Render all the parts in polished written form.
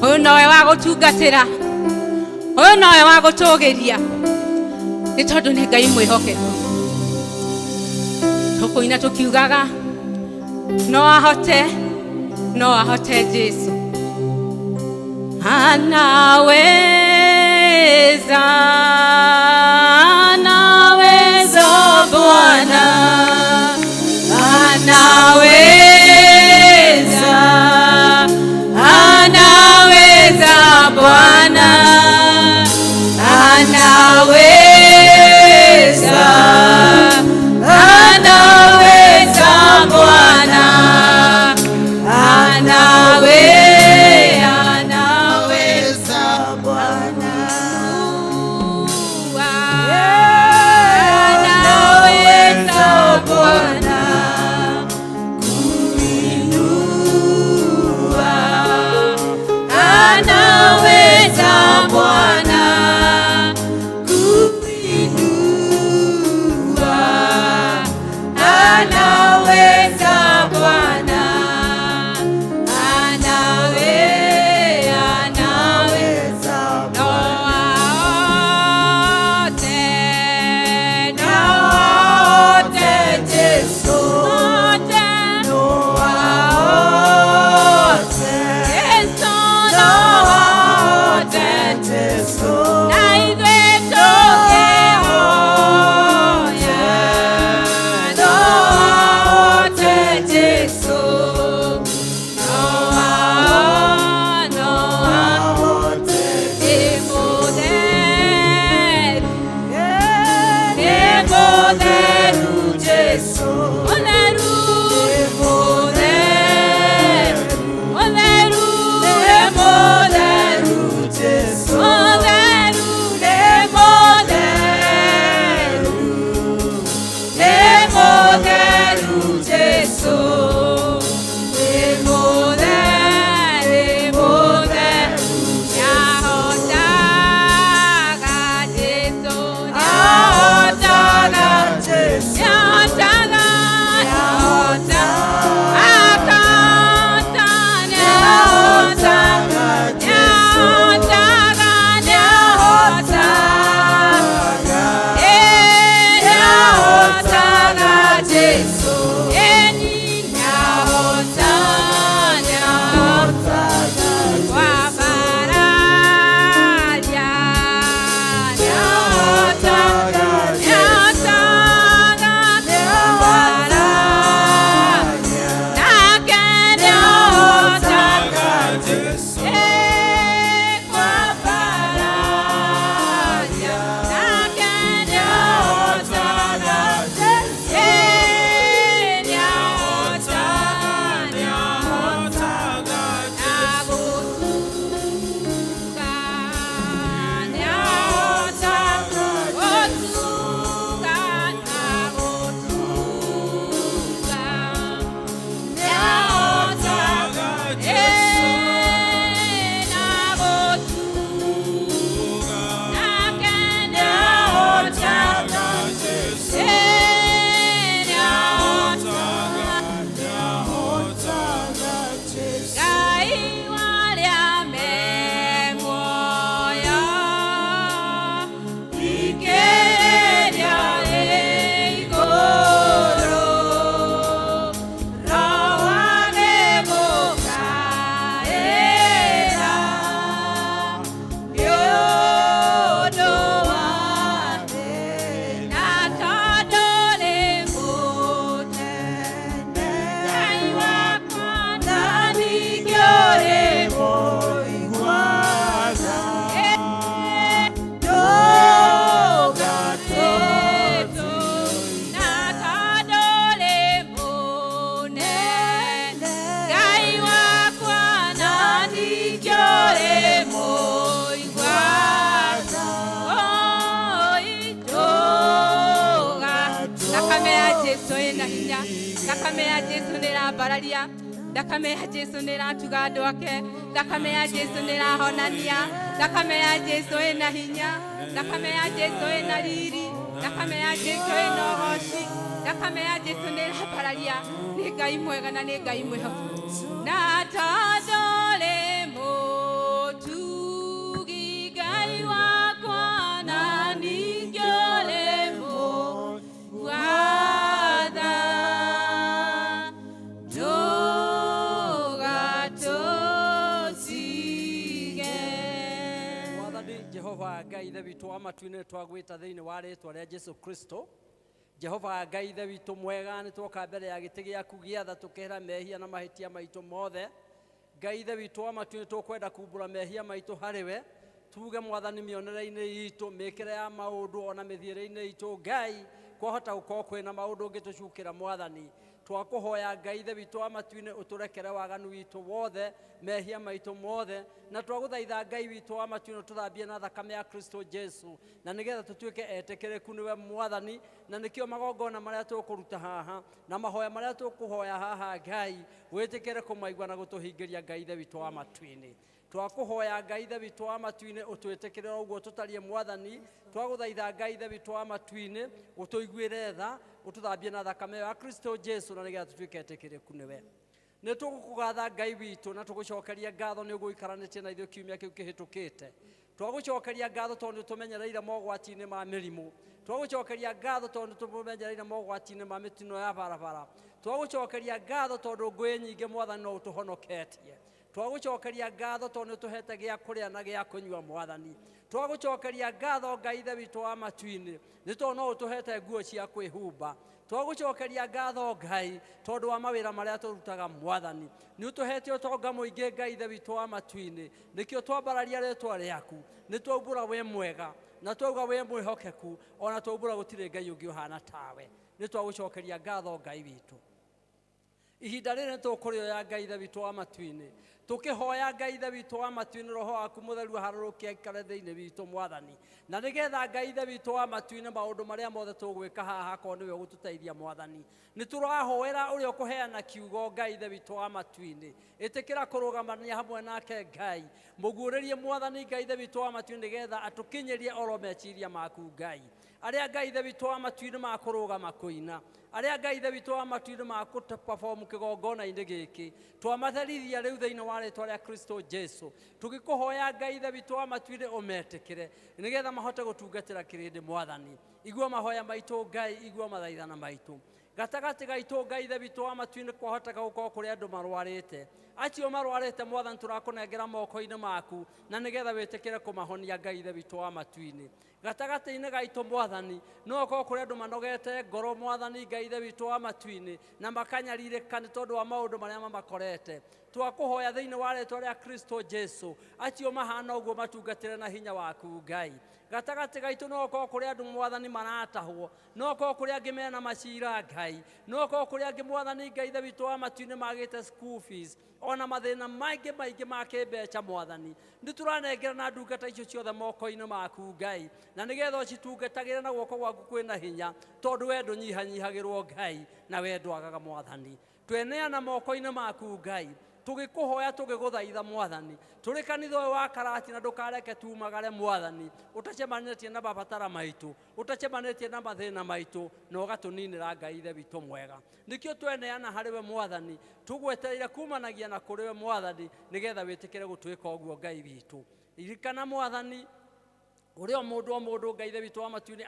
Oyo nowe wa gutungatira, oyo nowe wa gutugiria, ni tondu ni Ngai mwihokeku. Tukuina tukiugaga no ahote Jesu, anaweza Bwana, anaweza Bwana, anaweza Bwana, Thakame ya Jesu nĩrambararia, thakame ya Jesu nĩratuga andũ ake, thakame ya Jesu nĩrahonania, thakame ya Jesu ĩna hinya, thakame ya Jesu ĩna riri, thakame ya Jesu ĩna ũhoti, thakame ya Jesu nĩrambararia. Nĩ Ngai mwega na nĩ Ngai mwĩhokeku. Na tondũ rĩ Jehova Ngai ithe witũ wa matu-inĩ twagwĩta thĩinĩ wa rĩĩtwa rĩa Jesu Kristo. Jehova Ngai ithe witũ mwega, nĩ twoka mbere ya gĩtĩ gĩaku gĩa tha tũkĩhera mehia na mahĩtia maitũ mothe. Ngai ithe witũ wa matu-inĩ tũkwenda kumbũra mehia maitũ harĩwe, tuge Mwathani mĩonereire itũ, mĩkĩre ya maũndũ ona mĩthiĩre-inĩ itũ. Ngai kwahota gũkorwo kwĩna maũndũ ũngĩtũcukĩra Mwathani, twakũhoya Ngai ithe witũ wa matu-inĩ ũtũrekere waganu witũ wothe, mehia maitũ mothe, na twagũthaitha Ngai witũ wa matu-inĩ ũtũthambie na thakame ya Kristo Jesu, na nĩgetha tũtuĩke etĩkĩrĩku nĩwe Mwathani. Na nĩkĩo magongona marĩa tũkũruta haha na mahoya marĩa tũkũhoya haha, Ngai wĩtĩkĩre kũmaigua na gũtũhingĩria Ngai ithe witũ wa matu-inĩ. Twakũhoya Ngai ithe witũ wa matu-inĩ ũtwĩtĩkĩre ũguo tũtariĩ Mwathani. Twagũthaitha Ngai ithe witũ wa matu-inĩ ũtũiguĩre tha, ũtũthambie na thakame ya Kristo Jesu, na nĩgetha tũtuĩke etĩkĩrĩku nĩwe. Nĩ tũgũkũgatha Ngai witũ na tũgũcokeria ngatho nĩ ũguo ikaranĩtie na ithuĩ kiumia kĩu kĩhĩtũkĩte. Twagũcokeria ngatho tondũ tũmenyereire mogwati-inĩ ma mĩrimũ. Twagũcokeria ngatho tondũ tũmenyereire mogwati-inĩ ma mĩtino ya barabara. Twagũcokeria ngatho tondũ ngũĩ nyingĩ Mwathani no ũtũhonoketie. Twagũcokeria ngatho tondũ nĩtũhete gĩa kũrĩa na gĩa kũnyua Mwathani. Twagũcokeria ngatho Ngai ithe witũ wa matu-inĩ nĩ tondũ no ũtũhete nguo cia kwĩhumba. Twagũcokeria ngatho Ngai tondũ wa mawĩra marĩa tũrutaga Mwathani. Nĩ ũtũhete ũtonga mũingĩ Ngai ithe witũ wa matu-inĩ, nĩkĩo twambararia rĩĩtwa rĩaku. Nĩ twaumbũra wĩ mwega na twauga wĩ mwĩhokeku, ona twaumbũra gũtirĩ Ngai ũngĩ ũhana tawe. Nĩ twagũcokeria ngatho Ngai witũ. Ihinda rĩrĩ tũkũrĩoya Ngai ithe witũ wa matu-inĩ, tũkĩhoya Ngai ithe witũ wa matu-inĩ Roho waku mũtheru harũrũke aikare thĩinĩ witũ Mwathani, na nĩgetha Ngai ithe witũ wa matu-inĩ maũndũ marĩa mothe tũgwĩka haha korwo nĩwe ũgũtũteithia Mwathani. Nĩ tũrahoera ũrĩa ũkũheana kiugo Ngai ithe witũ wa matu-inĩ, ĩtĩkĩra kũrũgamania hamwe nake Ngai, mũguũrĩrie Mwathani Ngai ithe witũ wa matu-inĩ nĩgetha atũkinyĩrie oro meciria maku Ngai. Arĩa Ngai ithe witũ wa matu-inĩ makũrũgama kũina, arĩa Ngai ithe witũ wa matu-inĩ makũ-perform kĩgongona-inĩ gĩkĩ, twamatherithia rĩu thĩinĩ wa rĩĩtwa rĩa Kristo Jesu, tũgĩkũhoya Ngai ithe witũ wa matu-inĩ ũmetĩkĩre nĩgetha mahote gũtungatĩra kĩrĩndĩ Mwathani. Igua mahoya maitũ Ngai, igua mathaithana maitũ. Gatagatĩ gaitũ Ngai ithe witũ wa matu-inĩ kwahoteka gũkorwo kũrĩ andũ marwarĩte. Acio marwarĩte Mwathani tũrakũnengera moko-inĩ maku, na nĩgetha wĩtĩkĩre kũmahonia Ngai ithe witũ wa matu-inĩ. Gatagatĩ-inĩ gaitũ Mwathani no gũkorwo kũrĩ andũ manogete ngoro Mwathani Ngai ithe witũ wa matu-inĩ, na makanyarirĩka nĩ tondũ wa maũndũ marĩa mamakorete. Twakũhoya thĩinĩ wa rĩĩtwa rĩa Kristo Jesu, acio mahana ũguo matungatĩre na hinya waku Ngai. Gatagatĩ gaitũ no gũkorwo kũrĩ andũ Mwathani maratahwo, no gũkorwo kũrĩ angĩ mena macira Ngai, no gũkorwo kũrĩ angĩ Mwathani Ngai ithe witũ wa matu-inĩ magĩte school fees, ona mathĩna maingĩ ma kĩmbeca Mwathani. Nĩ tũranengera na ndungata icio ciothe moko-inĩ maku Ngai, na nĩgetha ũcitungatagĩre na guoko gwaku kwĩna hinya, tondũ we ndũnyihanyihagĩrwo Ngai, na we ndwagaga Mwathani. Tweneana moko-inĩ maku Ngai, tũgĩkũhoya tũgĩgũthaitha Mwathani, tũrĩ kanitha ũyũ wa Karati, na ndũkareke tumagare Mwathani, ũtacemanĩtie na mabatara maitũ, ũtacemanĩtie na mathĩna maitũ, na ũgatũninĩra Ngai ithe witũ mwega. Nĩkĩo tweneana harĩwe Mwathani, tũgwetereire kumanagia na kũrĩwe Mwathani, nĩgetha wĩtĩkĩre gũtwĩka ũguo Ngai witũ. Ririkana Mwathani ũrĩa mũndũ Ngai ithe witũ wa matu-inĩ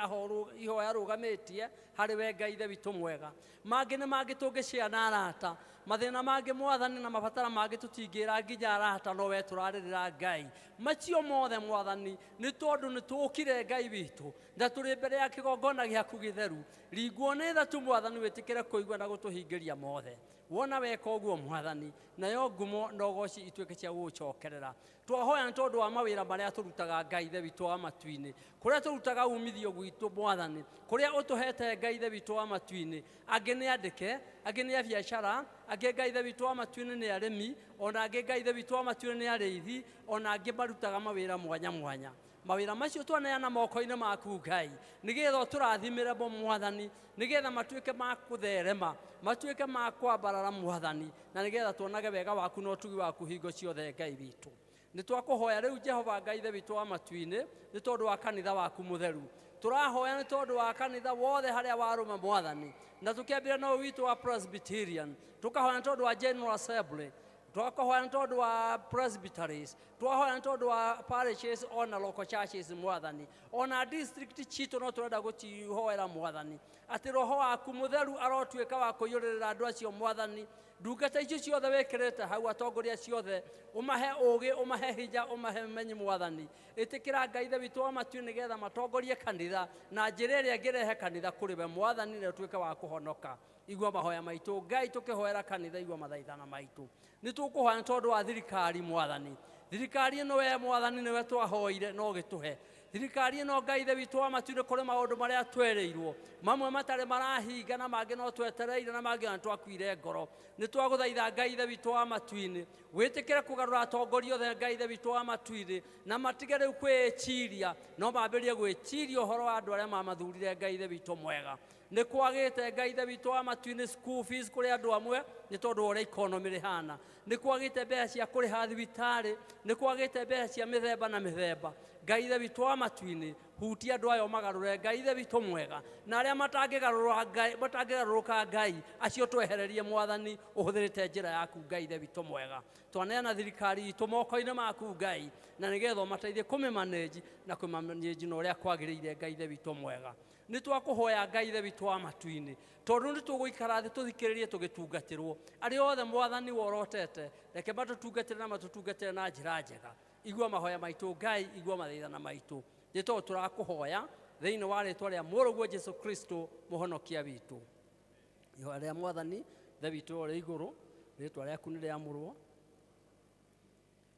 ihoya rũgamĩtie harĩwe Ngai ithe witũ mwega. Mangĩ nĩ mangĩ tũngĩcia na arata, mathĩna mangĩ Mwathani na mabatara mangĩ tũtingĩra nginya arata, no we tũrarĩrĩra Ngai. Macio mothe Mwathani nĩ tondũ nĩ tũũkire Ngai witũ, na tũrĩ mbere ya kĩgongona gĩaku gĩtheru. Ringwo nĩ tha tu Mwathani, wĩtĩkĩre kũigua na gũtũhingĩria mothe. Wona weka ũguo Mwathani, nayo ngumo na ũgooci ituĩke cia gũgũcokerera. Twahoya nĩ tondũ wa mawĩra marĩa tũrutaga Ngai ithe witũ wa matu-inĩ, kũrĩa tũrutaga umithio gwitũ Mwathani, kũrĩa ũtũhete Ngai ithe witũ wa matu-inĩ. Angĩ nĩ andĩke, angĩ nĩ a biacara, angĩ Ngai ithe witũ wa matu-inĩ nĩ arĩmi, ona angĩ Ngai ithe witũ wa matu-inĩ nĩ arĩithi, ona angĩ marutaga mawĩra mwanya mwanya. Mawĩra macio twaneana moko-inĩ maku Ngai, nĩgetha ũtũrathimĩre mo Mwathani, nĩgetha matuĩke ma gũtherema, matuĩke ma kwambarara Mwathani, na nĩgetha tuonage wega waku na ũtugi waku hingo ciothe Ngai witũ. Nĩ twakũhoya rĩu Jehova Ngai ithe witũ wa matu-inĩ, nĩ tondũ wa kanitha waku mũtheru. Tũrahoya nĩ tondũ wa kanitha wothe harĩa warũma Mwathani, na tũkĩambĩrĩria na witũ wa Presbyterian, tũkahoya nĩ tondũ wa General Assembly, twakohoya nĩ tondũ wa presbyteries, twahoya nĩ tondũ wa parishes ona local churches Mwathani, ona district citũ no tũrenda gũcihoera Mwathani, atĩ roho waku mũtheru arotuĩka wa kũiyũrĩrĩra andũ acio Mwathani, ndungata icio ciothe wĩkĩrĩte hau, atongoria ciothe ũmahe ũũgĩ, ũmahe hinya, ũmahe ũmenyi Mwathani, ĩtĩkĩra Ngai Ithe witũ wa matu nĩgetha matongorie kanitha na njĩra ĩrĩa ĩngĩrehe kanitha kũrĩ we Mwathani, na ũtuĩke wa kũhonoka. Igua mahoya maitũ Ngai, tũkĩhoera kanitha, igua mathaithana maitũ. Nĩ tũkũhoya nĩ tondũ wa thirikari Mwathani, thirikari ĩno we Mwathani nĩwe twahoire no gĩtũhe. Thirikari ĩno Ngai Ithe witũ wa matu nĩ kũrĩ maũndũ marĩa twerĩirwo, mamwe matarĩ marahinga na mangĩ no twetereire na mangĩ ona twakuire ngoro. Nĩ twagũthaitha Ngai Ithe witũ wa matu-inĩ wĩtĩkĩre kũgarũra atongoria othe Ngai Ithe witũ wa matu-inĩ, na matige rĩu kwĩĩciria, no mambĩrĩrie gwĩciria ũhoro wa andũ arĩa mamathurire Ngai Ithe witũ mwega. Nĩ kwagĩte Ngai Ithe witũ wa matu-inĩ school fees kũrĩ andũ amwe nĩ tondũ wa ũrĩa economy rĩhana, nĩ kwagĩte mbeca cia kũrĩha thibitarĩ, nĩ kwagĩte mbeca cia mĩthemba na mĩthemba. Ngai Ithe witũ wa matu-inĩ hutia andũ ayo magarũre Ngai Ithe witũ mwega, na arĩa matangĩgarũrũka Ngai acio twehererie Mwathani ũhũthĩrĩte njĩra yaku Ngai Ithe witũ mwega. Twaneana thirikari itũ moko-inĩ maku Ngai, na nĩgetha ũmateithie kũmĩmanĩnji na kũmĩmanĩnji na ũrĩa kwagĩrĩire Ngai Ithe witũ mwega. Nĩ twakũhoya Ngai Ithe witũ wa matu-inĩ, tondũ nĩ tũgũikara thĩ tũthikĩrĩrie tũgĩtungatĩrwo. Arĩa othe Mwathani worotete, reke matũtungatĩre na matũtungatĩre na njĩra njega. Igua mahoya maitũ Ngai, igua mathaithana maitũ. Nĩ tondũ tũrakũhoya thĩinĩ wa rĩĩtwa rĩa mũrũguo Jesũ Kristo mũhonokia witũ. Ihoya rĩa Mwathani Ithe witũ ũrĩ igũrũ, rĩĩtwa rĩaku nĩ rĩamũrwo,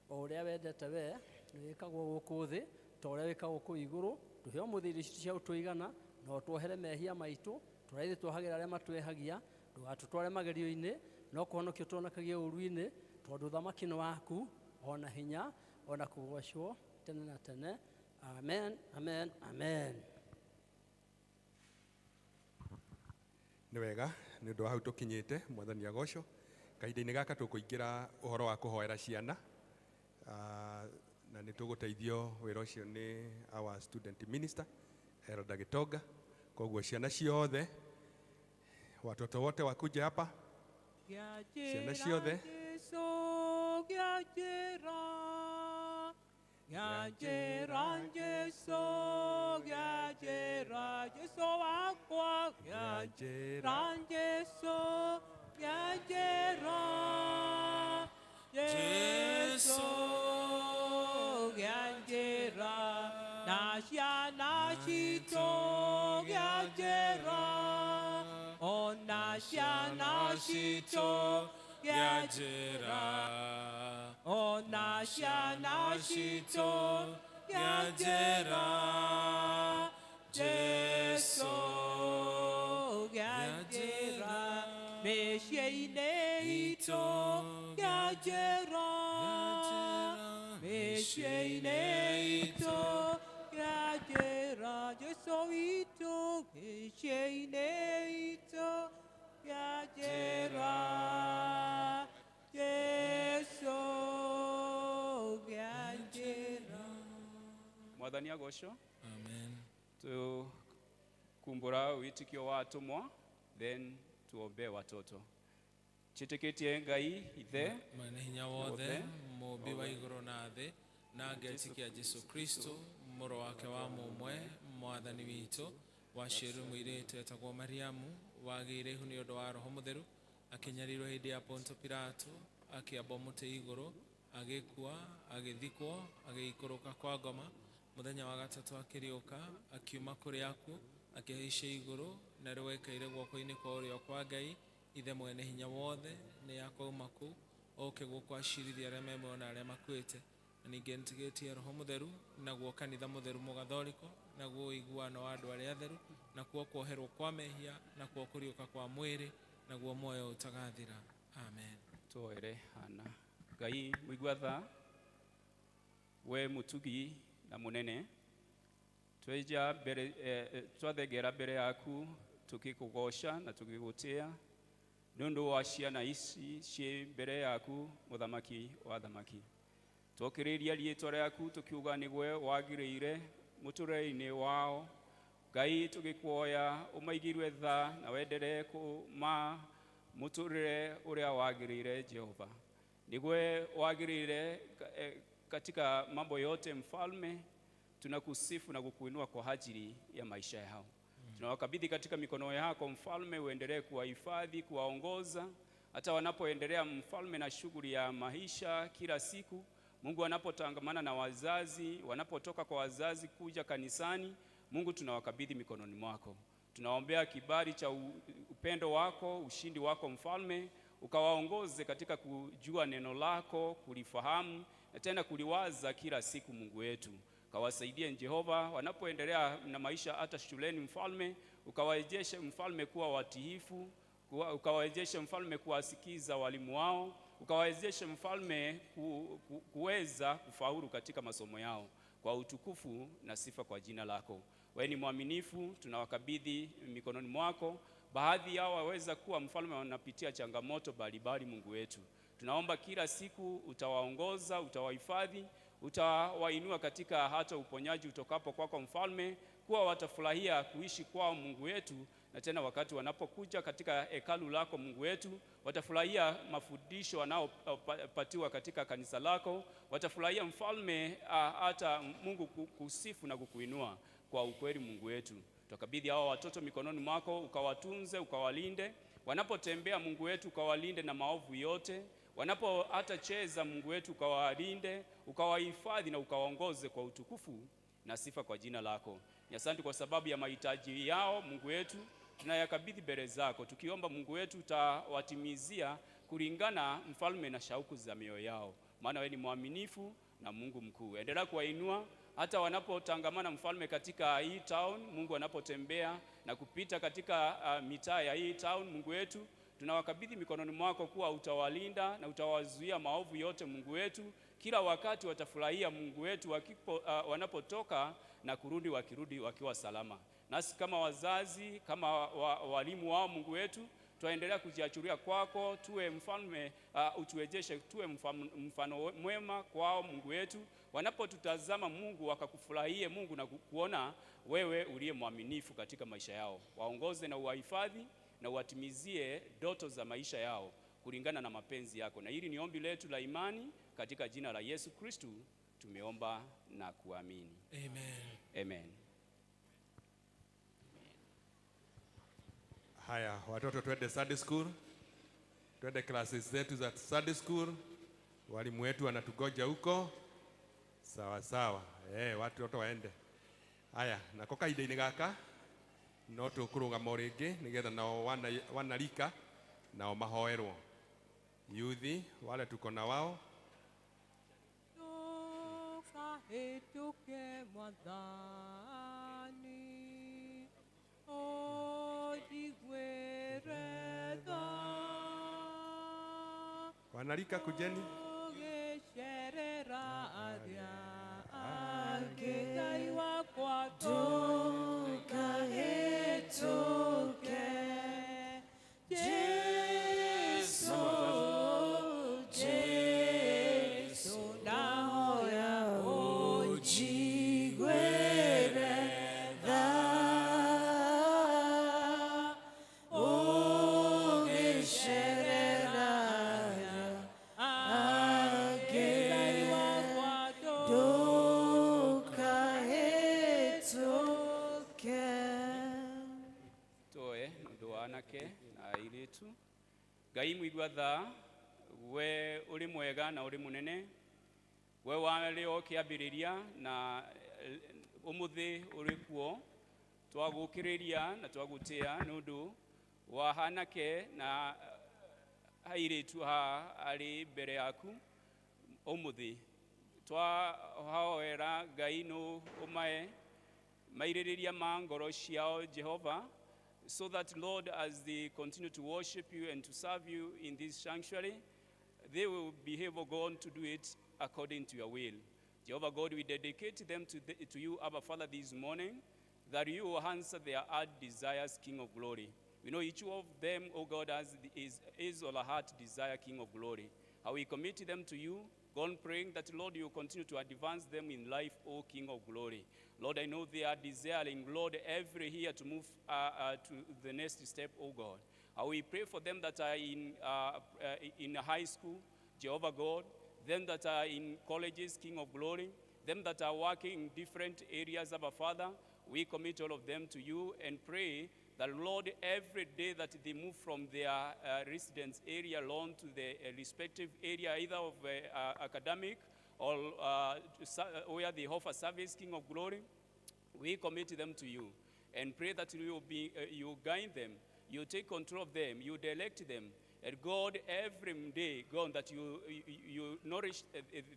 o ũrĩa wendete we nĩ wĩkagwo gũkũ thĩ ta ũrĩa wĩkagwo kũu igũrũ. Tũhe ũmũthĩ irio ciitũ cia gũtũigana, no tuohere mehia maitũ tũrĩa ithuĩ tuohagĩra arĩa matwehagia, ndũgatũtware magerio-inĩ, no kũhonokia ũtũhonokagie ũũru-inĩ, tondũ ũthamaki nĩ waku, ona hinya, ona kũgocwo tene na tene. Amen, amen, amen. Nĩ wega nĩ ũndũ wa hau tũkinyĩte, Mwathani agocwo. Kahinda-inĩ gaka tũkũingĩra ũhoro wa kũhoera ciana, na nĩ tũgũteithio wĩra ũcio nĩ our student minister Elda Gitonga. Koguo ciana ciothe, watoto wote wakuje hapa, ciana ciothe. Gajera Jesu, gajera Jesu wakwa, gajera Jesu, gajera Jesu, gajera Nasya nashito, gajera O nasya nashito, gajera O nasya nashito gajera Jesu gajera Mesheine ito gajera Mesheine ito gajera Jesu ito Mesheine ito gajera Jesu gajera. Mwathani agocwo. Amen. Tukumbura witikio wa atumwa, then tuombe watoto. Chitikitie Ngai Ithe mwene hinya wothe mũmbi wa igũrũ na thĩ, na ngetikia Jesu Kristo mũrũ wake wa mũmwe Mwathani witũ, waciarwo mũirĩtu etagwo Mariamu, wagĩire ihu nĩ ũndũ wa Roho Mũtheru, akĩnyarirwo hĩndĩ ya Ponto Pilato, akĩambwo mũtĩ igũrũ, agĩkua, agĩthikwo, agĩikũrũka kwa ngoma, mũthenya wa gatatũ akĩriũka, akiuma kũrĩ akuũ, akĩhaicia igũrũ, na rĩu aikaire guoko-inĩ kwa ũrĩo kwa Ngai Ithe mwene hinya wothe. Nĩ akoima kũu oke gũkwacirithia arĩa me muoyo na arĩa makuĩte, na ningĩ nĩtigĩtie Roho Mũtheru, naguo kanitha mũtheru mũgathoriko, naguo ũiguano wa andũ arĩa atheru, nakuo kuoherwo kwa mehia, nakuo kũriũka kwa mwĩrĩ, naguo muoyo ũtagathira. Amen. Twoere hana. Ngai mũigua tha, we mũtugi na mũnene, tweja mbere twathengera mbere yaku tukikũgoca na tukigũtĩa nĩ ũndũ wa ciana ici ciĩ mbere yaku mũthamaki wa thamaki. Twokĩrĩria rĩĩtwa rĩaku tukiuga nĩwe wagĩrĩire mũtũrĩre-inĩ wao. Ngai tũgĩkuoya ũmaigirwe tha na wenderee kũma mũtũrĩre ũrĩa wagĩrĩire Jehova. Nigwe wagirire katika mambo yote mfalme, tunakusifu na kukuinua kwa ajili ya maisha yao. Tunawakabidhi katika mikono yako mfalme, uendelee kuwahifadhi, kuwaongoza hata wanapoendelea mfalme na shughuli ya maisha kila siku. Mungu, wanapotangamana na wazazi, wanapotoka kwa wazazi kuja kanisani, Mungu tunawakabidhi mikononi mwako. Tunaombea kibali cha upendo wako, ushindi wako mfalme, ukawaongoze katika kujua neno lako, kulifahamu na tena kuliwaza kila siku. Mungu wetu, kawasaidie Jehova wanapoendelea na maisha hata shuleni mfalme, ukawarejeshe mfalme kuwa watiifu, ukawarejeshe mfalme kuwasikiza walimu wao, ukawarejeshe mfalme kuweza kufaulu katika masomo yao, kwa utukufu na sifa kwa jina lako. Wewe ni mwaminifu, tunawakabidhi mikononi mwako. Baadhi yao waweza kuwa mfalme wanapitia changamoto mbalimbali. Mungu wetu, tunaomba kila siku utawaongoza, utawahifadhi, utawainua katika hata uponyaji utokapo kwako mfalme, kuwa watafurahia kuishi kwao Mungu wetu, na tena wakati wanapokuja katika hekalu lako Mungu wetu, watafurahia mafundisho wanaopatiwa katika kanisa lako, watafurahia mfalme hata Mungu kusifu na kukuinua kwa ukweli. Mungu wetu, tukabidhi hao watoto mikononi mwako, ukawatunze, ukawalinde wanapotembea Mungu wetu, ukawalinde na maovu yote, wanapo hata cheza Mungu wetu, ukawalinde, ukawahifadhi na ukawaongoze kwa utukufu na sifa kwa jina lako. Ni asante kwa sababu ya mahitaji yao Mungu wetu, tunayakabidhi mbele zako, tukiomba Mungu wetu utawatimizia kulingana mfalme na shauku za mioyo yao, maana wewe ni mwaminifu na Mungu mkuu. Endelea kuwainua hata wanapotangamana mfalme katika hii town. Mungu, wanapotembea na kupita katika mitaa ya hii town Mungu wetu, tunawakabidhi mikononi mwako, kuwa utawalinda na utawazuia maovu yote Mungu wetu. Kila wakati watafurahia Mungu wetu wanapotoka na kurudi, wakirudi wakiwa salama. Nasi kama wazazi, kama walimu wao Mungu wetu, tuendelea kujiachuria kwako, tuwe mfalme, utuwezeshe tuwe mfano mwema kwao Mungu wetu. Wanapotutazama Mungu, wakakufurahie Mungu na kuona wewe uliye mwaminifu katika maisha yao. Waongoze na uwahifadhi na uwatimizie ndoto za maisha yao kulingana na mapenzi yako. Na hili ni ombi letu la imani katika jina la Yesu Kristo tumeomba na kuamini. Amen. Amen. Haya, watoto twende Sunday school. Twende classes zetu za Sunday school. Walimu wetu wanatugoja huko. Sawa sawa. Watoto waende. Haya, na koka ide-ini gaka no tukurungama ringi nigetha nao wanarika nao mahoerwo. Yuthi wale tuko na wao, tukahituke Mwathani odigweretha wanarika kujeni ogesherera aria Ngai wakwa tukahituke Jesu nahoya ojigweretha ogesherera Ngai wakwa tukahituke. Toe ndu wanake na airitu. Ngai mwigua tha, we uri mwega na uri munene, we wari o kiambiriria na umuthi uri kuo. Twagukiriria na twagutia nundu wa hanake na airitu ha ari mbere yaku umuthi. Twahoera Ngai no umae maiririria ma ngoro ciao Jehova, so that Lord, as they continue to worship you and to serve you in this sanctuary, they will be able, God, to do it according to your will. Jehovah God, we dedicate them to you, Abba Father, this morning, that you will answer their heart desires, King of glory. We know each of them, oh God, has his or her heart desire, King of glory. How we commit them to you, God, praying that, Lord, you will continue to advance them in life, O King of glory. Lord, I know they are desiring, Lord, every year to move to the next step, O God. We pray for them that are in high school, Jehovah God, them that are in colleges, King of Glory, them that are working in different areas, Abba Father, we commit all of them to you and pray that, Lord, every day that they move from their residence area alone to the respective area, either of academic or where they offer service, King of Glory, we commit them to you and pray that you guide them, you take control of them, you direct them. And God, every day, God, that you nourish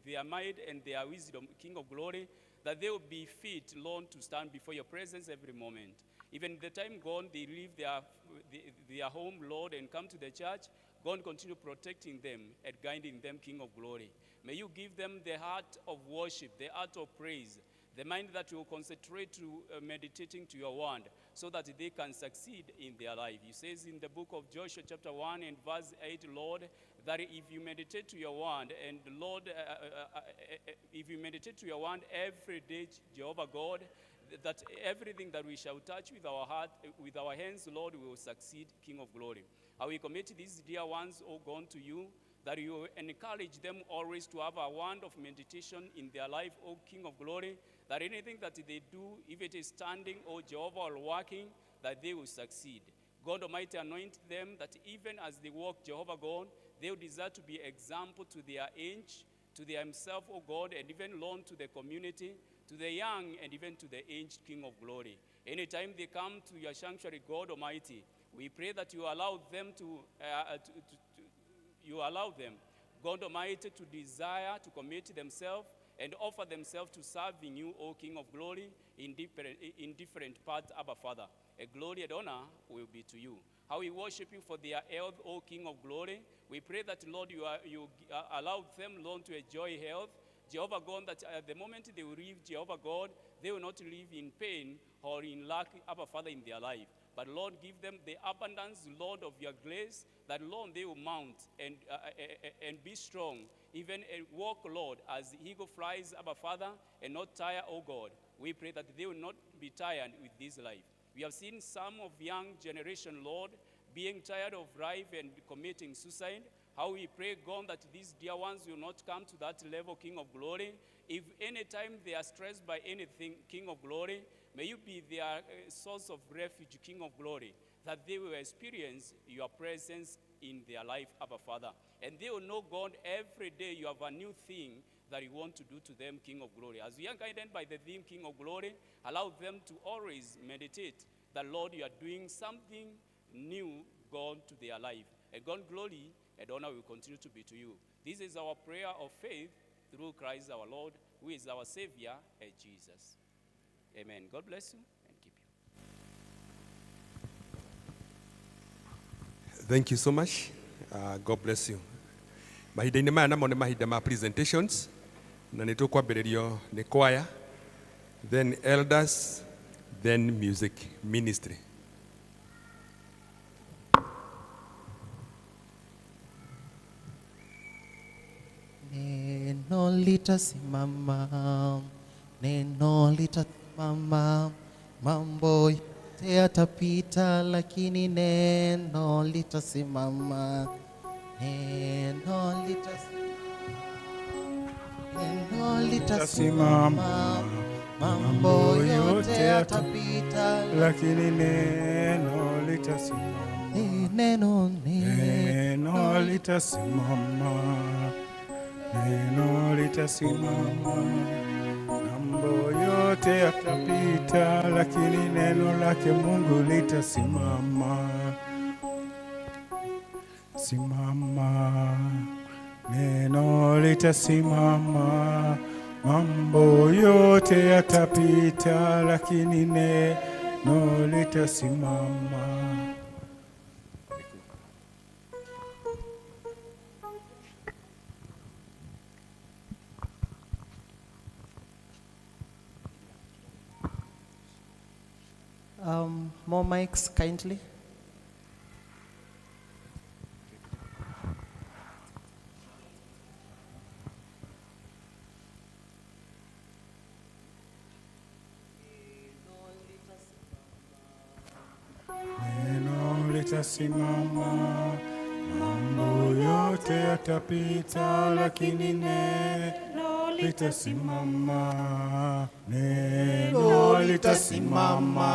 their mind and their wisdom, King of Glory, that they will be fit, Lord, to stand before your presence every moment. Even the time, God, they leave their home, Lord, and come to the church, God, continue protecting them and guiding them, King of Glory. May you give them the heart of worship, the heart of praise, the mind that will concentrate to meditating to your word, so that they can succeed in their life. He says in the book of Joshua chapter 1 and verse 8, Lord, that if you meditate to your word, and Lord, if you meditate to your word every day, Jehovah God, that everything that we shall touch with our heart, with our hands, Lord, we will succeed, King of Glory. I will commit these dear ones, O God, to you, that you encourage them always to have a word of meditation in their life, O King of Glory, that anything that they do, if it is standing, O Jehovah, or working, that they will succeed. God Almighty, anoint them that even as they walk, Jehovah God, they will desire to be example to their age, to themselves, O God, and even, Lord, to the community, to the young, and even to the aged, King of Glory. Anytime they come to your sanctuary, God Almighty, we pray that you allow them God Almighty, to desire to commit themselves and offer themselves to serving you, O King of Glory, in different parts, Abba Father. A glory and honor will be to you. How we worship you for their health, O King of Glory. We pray that, Lord, you allow them, Lord, to enjoy health. Jehovah God, that at the moment they will live, Jehovah God, they will not live in pain or in lack, Abba Father, in their life. But, Lord, give them the abundance, Lord, of your grace, that, Lord, they will mount and be strong, even walk, Lord, as the eagle flies, Abba Father, and not tire, O God. We pray that they will not be tired with this life. We have seen some of young generation, Lord, being tired of life and committing suicide. How we pray, God, that these dear ones will not come to that level, King of Glory. If any time they are stressed by anything, King of Glory, may you be their source of refuge, King of Glory, that they will experience your presence in their life, Abba Father. And they will know, God, every day you have a new thing that you want to do to them, King of Glory. As we are guided by the theme, King of Glory, allow them to always meditate that, Lord, you are doing something new, God, to their life. And God, glory and honor will continue to be to you. This is our prayer of faith through Christ our Lord, who is our Savior, and Jesus. Amen. God bless you and keep you. Thank you so much. God bless you. Mahinda-inĩ maya namo nĩ mahinda ma presentations, na nĩ tũkwambĩrĩrio nĩ choir, then elders, then music ministry. Neno litasimama, neno litasimama, mambo yote yatapita, lakini neno litasimama. Neno litasimama, mambo yote yatapita, lakini neno litasimama. Neno litasimama. Neno litasimama. Mambo yote yatapita, lakini neno lake Mungu litasimama. Simama. Neno litasimama. Mambo yote yatapita, lakini neno litasimama. More mics, kindly. Neno litasimama, mambo yote yatapita, lakini neno litasimama. Neno litasimama.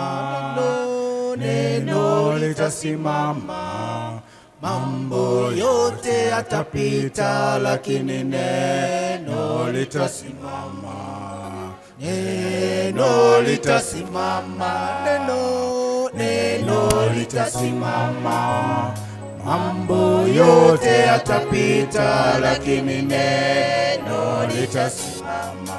Neno litasimama. Mambo yote yatapita, lakini neno litasimama. Neno litasimama. Neno litasimama. Mambo yote yatapita, lakini neno litasimama.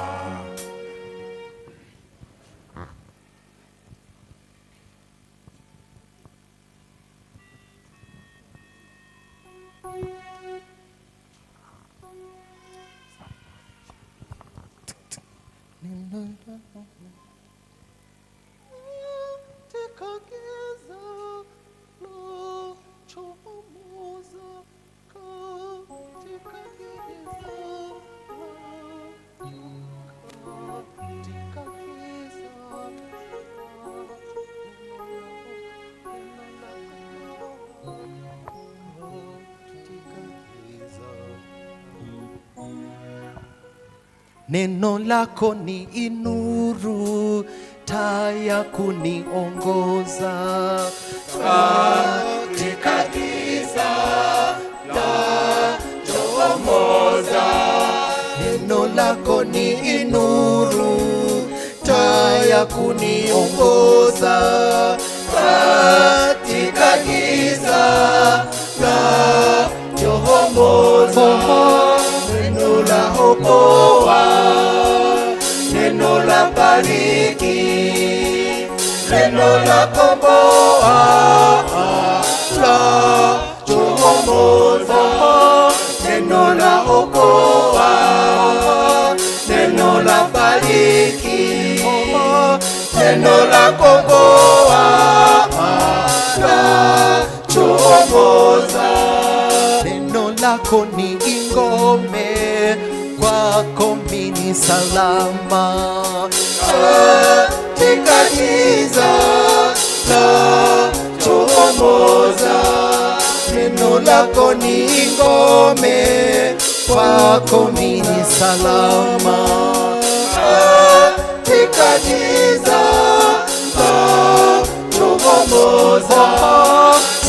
Neno lako ni inuru, taa ya kuniongoza katika giza la chomoza. Neno lako ni inuru, taa ya kuniongoza katika giza la chomoza. Neno la okoa, neno la bariki, neno la komboa, la chomoza. Neno la okoa, neno la bariki, neno la komboa, la chomoza. Neno lako ni ngome, kwako mimi salama katika giza la chomoza. Neno lako ni ngome, kwako mimi salama katika giza la chomoza.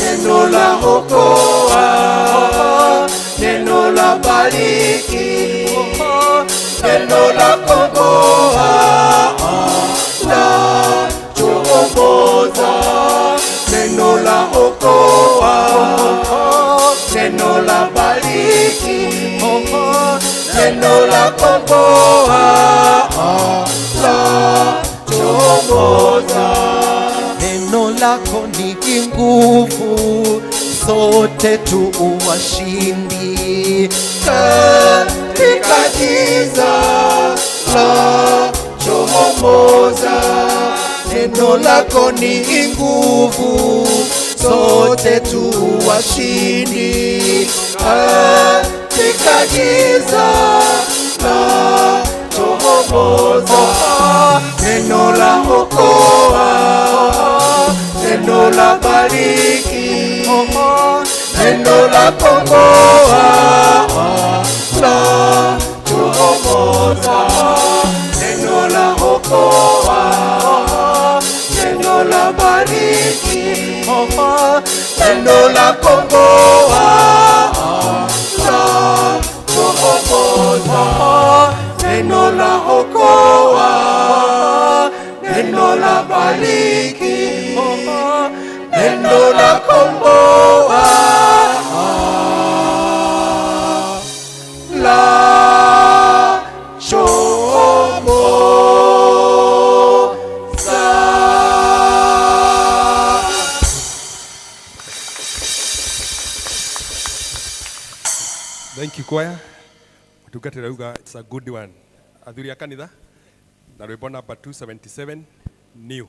Neno la okoa, neno la bariki, neno la komboa, la chomoza. Neno la okoa, neno la bariki, neno la komboa, la chomoza. Neno lako ni nguvu, sote tu washindi katika giza la chomoza. Neno lako ni nguvu, sote tu washindi katika giza la chomoza. Neno la okoa, neno la bariki, neno la komboa, la chomoza. Neno la okoa, neno la bariki, neno la komboa, la chomoza. Neno la okoa, neno la bariki, neno la komboa, la chomoza. Thank you choir. Tugatira uga, it's a good one. Athuri ya kanitha na rwimbo number 277 new.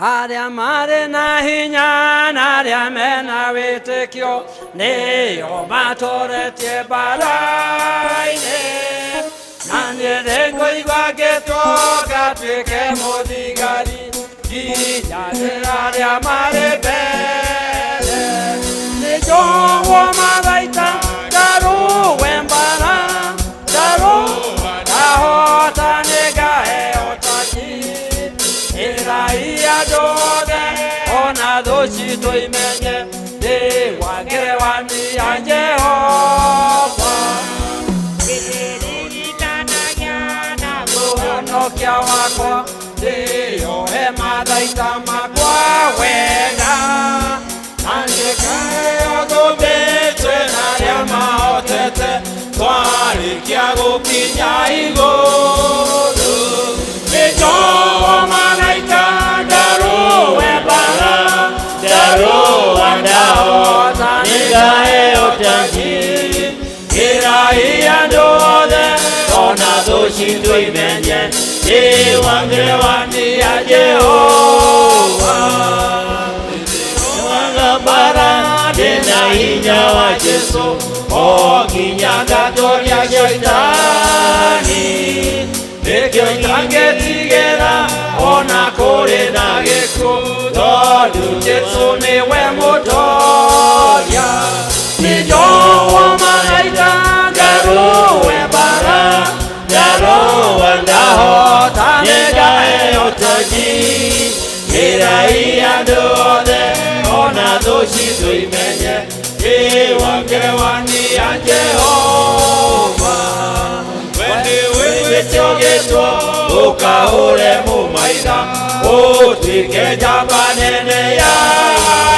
Arĩa marĩ na hinya na arĩa mena wĩtĩkio nĩo matũretie mbara-inĩ, na niĩ nĩngũigua ngĩtũũga tuĩke mũthigari nginya arĩa marĩ mbere. Nĩnjohwo mathaita ngarũwe mbara, ngarũa ndahota nĩngaheo taji. Ĩrai andũ othe ona thũ citũ imenye ndĩ wa ngerekania Jehova. Ngĩririkanagia na mũhonokia wakwa, ndĩohe mathaita makwa wega, na ndĩkaheo thũmbĩtwe na arĩa mahotete twarĩkia gũkinya igũrũ. Nĩnjohwo mathaita ngarũwe mbara, ngarũa ndahota nĩngaheo taji. Ĩrai andũ othe ona thũ citũ imenye ndĩ wa ngerekania Jehova. Mbara ndĩna hinya wa Jesũ o nginya ngatoria Shaitani. Nĩkĩo itangĩtigĩra ona kũrĩ na gĩkuũ, tondũ Jesũ nĩwe mũtoria. Nĩnjohwo mathaita ngarũwe mbara, ngarũa ndahota nĩngaheo taji. Ĩrai andũ othe ona thũ citũ imenye ndĩ wa ngerekania Jehova. Wĩtĩgĩtwo ũkahũre mũmaitha, ũtuĩke njamba nene ya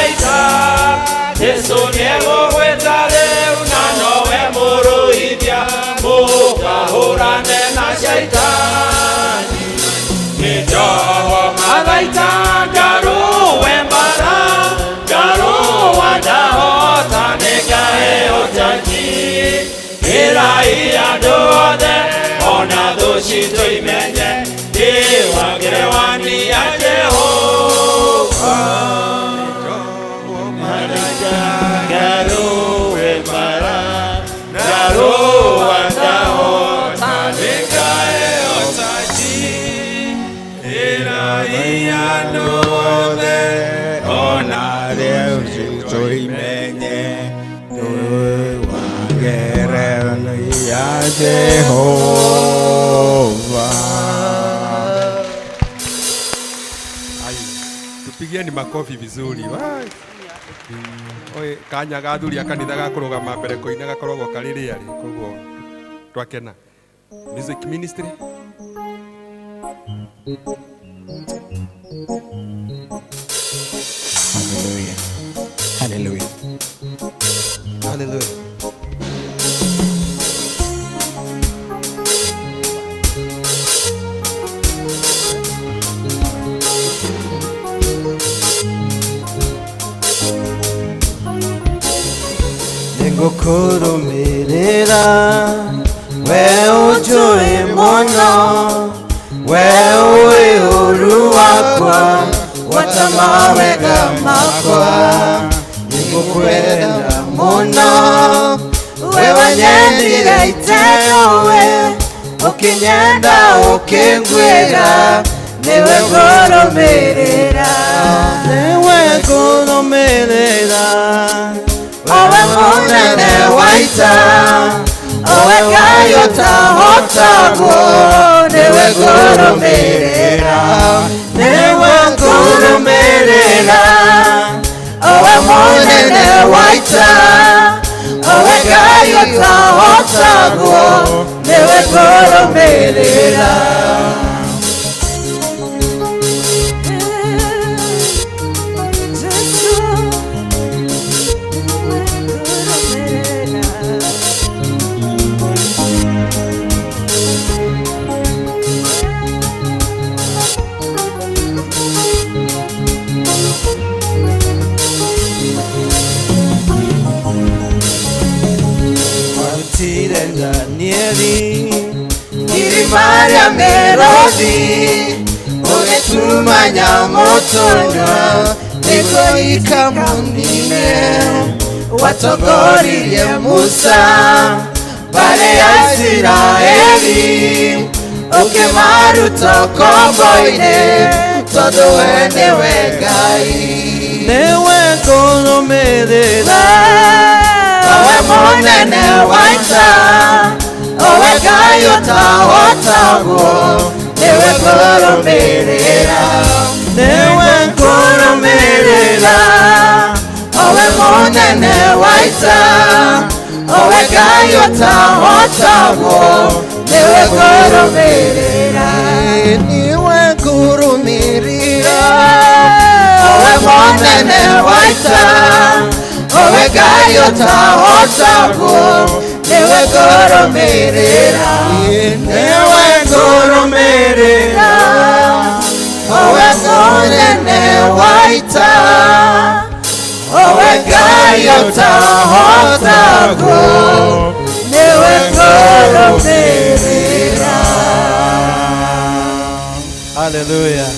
ita. Jesũ nĩegũgwĩta rĩu na nowe mũrũithia, mũkahũrane na Shaitani. Nĩnjohwo mathaita ngarũwe mbara, ngarũa ndahota nĩngaheo taji. Ĩrai andũ othe ona thũ citũ imenye ndĩ wa ngerekania Jehova. Ngarũwe mbara, ngarũa ndahota nĩngaheo taji. Ĩrai andũ othe ona thũ citũ imenye ndĩ wa ngerekania Jehova. Tupigieni makofi vizuri. Oye, kanya ga thuri akanitha ga kũrũgama mbere kũina gakoragwo karĩ rĩarĩ, koguo twakena. Music ministry. Hallelujah. Hallelujah. Hallelujah. Nĩngũkũrũmĩrĩra we ũnjũĩ mũno, we ũĩ ũru wakwa, wata mawega makwa. Nĩngũkwenda mũno we wanyendire iteyowe, ũkĩnyenda ũkĩngwĩra, nĩwe ngũrũmĩrĩra, nĩwe ngũrũmĩrĩra. Owe mũnene wa ita, owe Ngai ũtahotagwo, nĩwe ngũrũmĩrĩra, nĩwe ngũrũmĩrĩra. Owe mũnene wa ita, owe Ngai ũtahotagwo, nĩwe ngũrũmĩrĩra. Danieli, irima rĩa Merothi, tumanya mutonywa nikoika munine watogoririe Musa bare ya Israeli ukimaruta komboine todo enewe Ngai newe kurumirira owe munene waita owe Ngai utahotagwo newe kurumirira owe munene waita owe Ngai utahotagwo newe kurumirira owe munene waita owe Ngai utahotagwo newe kurumirira owe munene waita owe Ngai utahotagwo newe kurumirira. Hallelujah.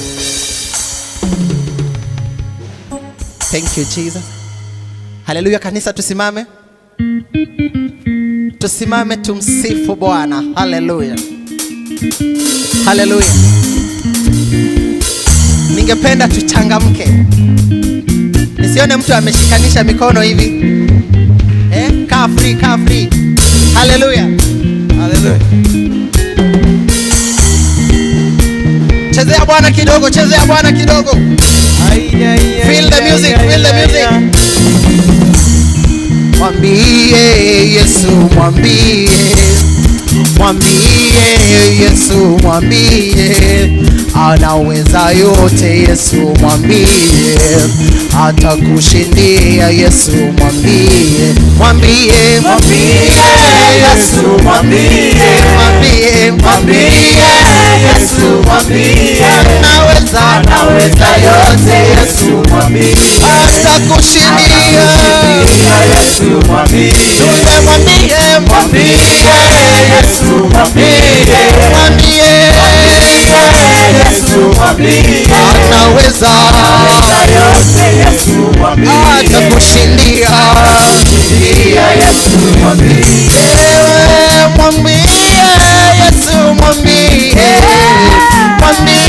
Thank you Jesus. Hallelujah. Kanisa tusimame. Tusimame tumsifu Bwana. Hallelujah. Hallelujah. Ningependa tuchangamke. Nisione mtu ameshikanisha mikono hivi. Kaa free, kaa free. Hallelujah. Hallelujah. Chezea Bwana kidogo, chezea Bwana kidogo. Feel the music, feel the music. Mwambie Yesu, mwambie. Mwambie Yesu, mwambie. Anaweza yote Yesu, mwambie. Atakushindia Yesu, mwambie. Mwambie, mwambie Yesu, mwambie. Mwambie, mwambie Yesu, mwambie. Anaweza yote Yesu, mwambie. Atakushindia Yesu, mwambie. Mwambie, mwambie Yesu, mwambie. Mwambie Yesu, mwambie. Anaweza yote Yesu, mwambie. Atakushindia Yesu, mwambie. Mwambie Yesu, mwambie. Mwambie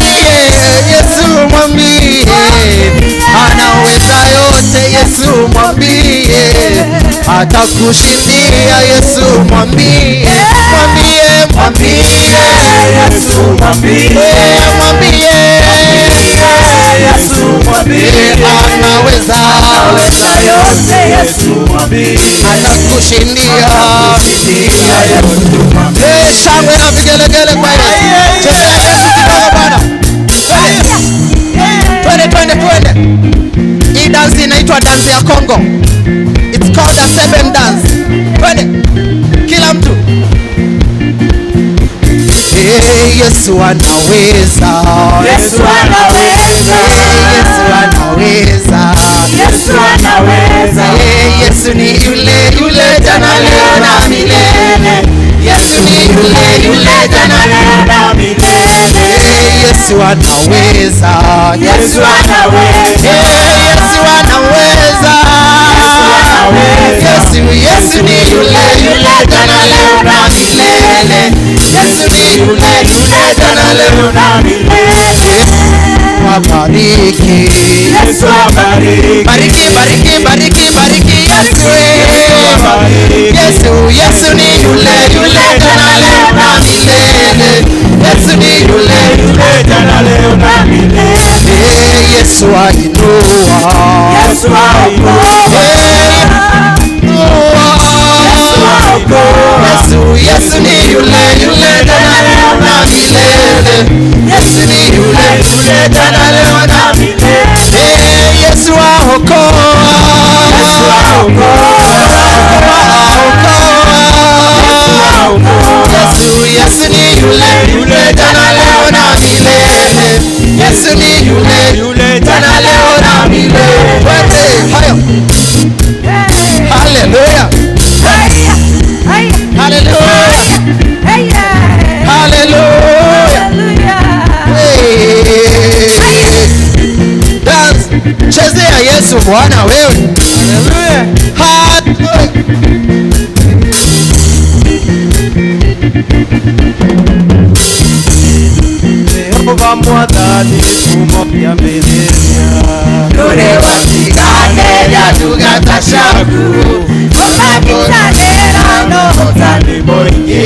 Yesu, mwambie. Anaweza yote Yesu, mwambie. Atakushindia Yesu, mwambie. Mwambie, mwambie Yesu, mwambie. Mwambie Yesu, mwambie. Anaweza yote Yesu, mwambie. Atakushindia Yesu, mwambie. Shangwe na vigelegele kwa Yesu. Chezea Yesu kidogo Bwana. Twende. Hii dance inaitwa dance ya Kongo. It's called a seven dance. Twende. Kila mtu. Yesu anaweza. Yesu anaweza. Yesu anaweza. Yesu anaweza. Yesu ni yule jana leo na milele. Yesu ni yule jana leo na milele. Yesu anaweza. Yesu anaweza. Yesu anaweza. Yesu ni yule jana leo na milele. Yesu ni yule jana leo na milele. Wabariki. Yesu abariki. Bariki Yesu. Yesu ni yule jana leo na milele. Yesu ni yule jana leo na milele. Yesu ainua. Yesu aokoa. Yesu ni yule jana leo na milele. Yesu ni yule jana leo na milele. Yesu aokoa. Yesu ni yule jana leo na milele. Yesu ni yule jana leo na milele. Hayo. Hallelujah. Hallelujah. Hallelujah. Bwana wewe. Haleluya. Jehova mwathani kumopya mithenya Nure watigane ya tugata shaku Omakitanera no utani moingi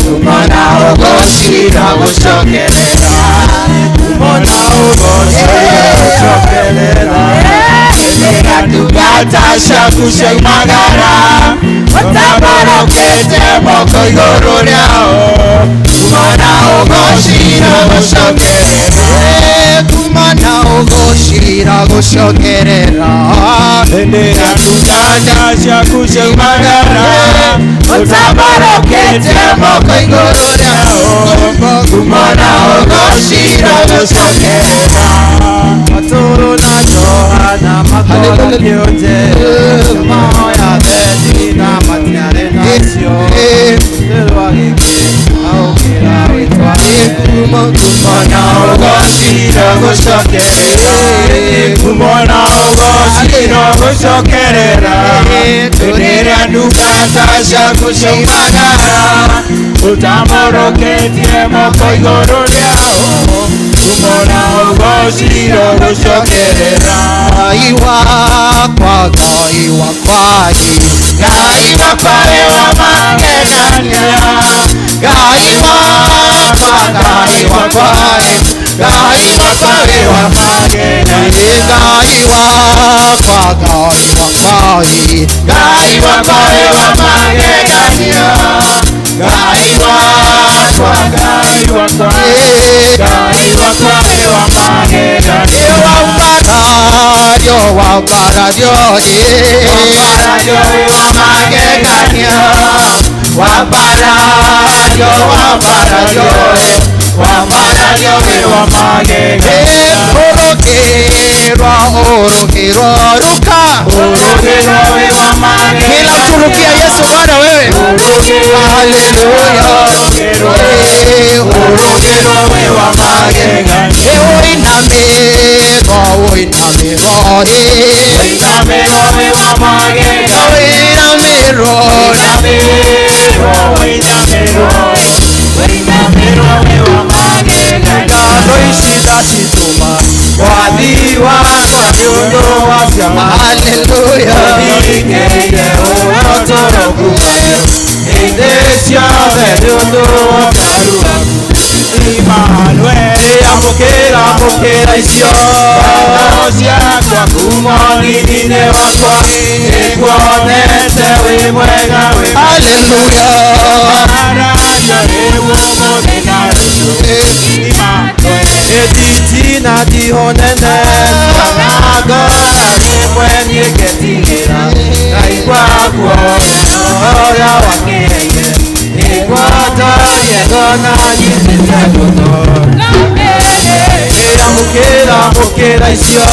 Umona ugoshira gushokerera Umona ugoshira gushokerera Nera tugata shaku shemagara Otabarokete moko iguru ryao Umona ugoshira gushokerera Umona ugoshira gushokerera Nera tugata shaku shemagara Otabarokete moko iguru ryao Umona ugoshira gushokerera Maturu na Johana makola kionje Moya beti na matiare nasio Telwa geke aukira witwa Kumona ugoshira gushokerera Kumona ugoshira gushokerera Tunira nukata shaku shimagara Utamoroketie moko iguru ryao Kumona ugoshira gushokerera Iwa kwa iwa kwai Gaiwa kwae wa magegania Gaiwa kwa gaiwa kwae Gaiwa kwae wa magegania Gaiwa kwa gaiwa kwai Gaiwa kwae wa magegania Gaiwa kwa gaiwa kwae Gaiwa kwae wa magegania Wambaradio wa magegania Wambaradio wa magegania Orogerwa ruka wa magegania Kila turukia Yesu Bwana wewe Haleluya Orogerwa wa magegania Emmanuel amukera isio Ciakwa kumonithine wakwa Nĩkuonete wĩ mwega wĩ Haleluya Arario rĩu mũthenya Etitina dihonene Ngora rĩmwe niĩ ngetigĩra Ngai gwakuo ũrĩa wakĩire Nĩguotorie ngona nyitĩte mũno Amukĩra icio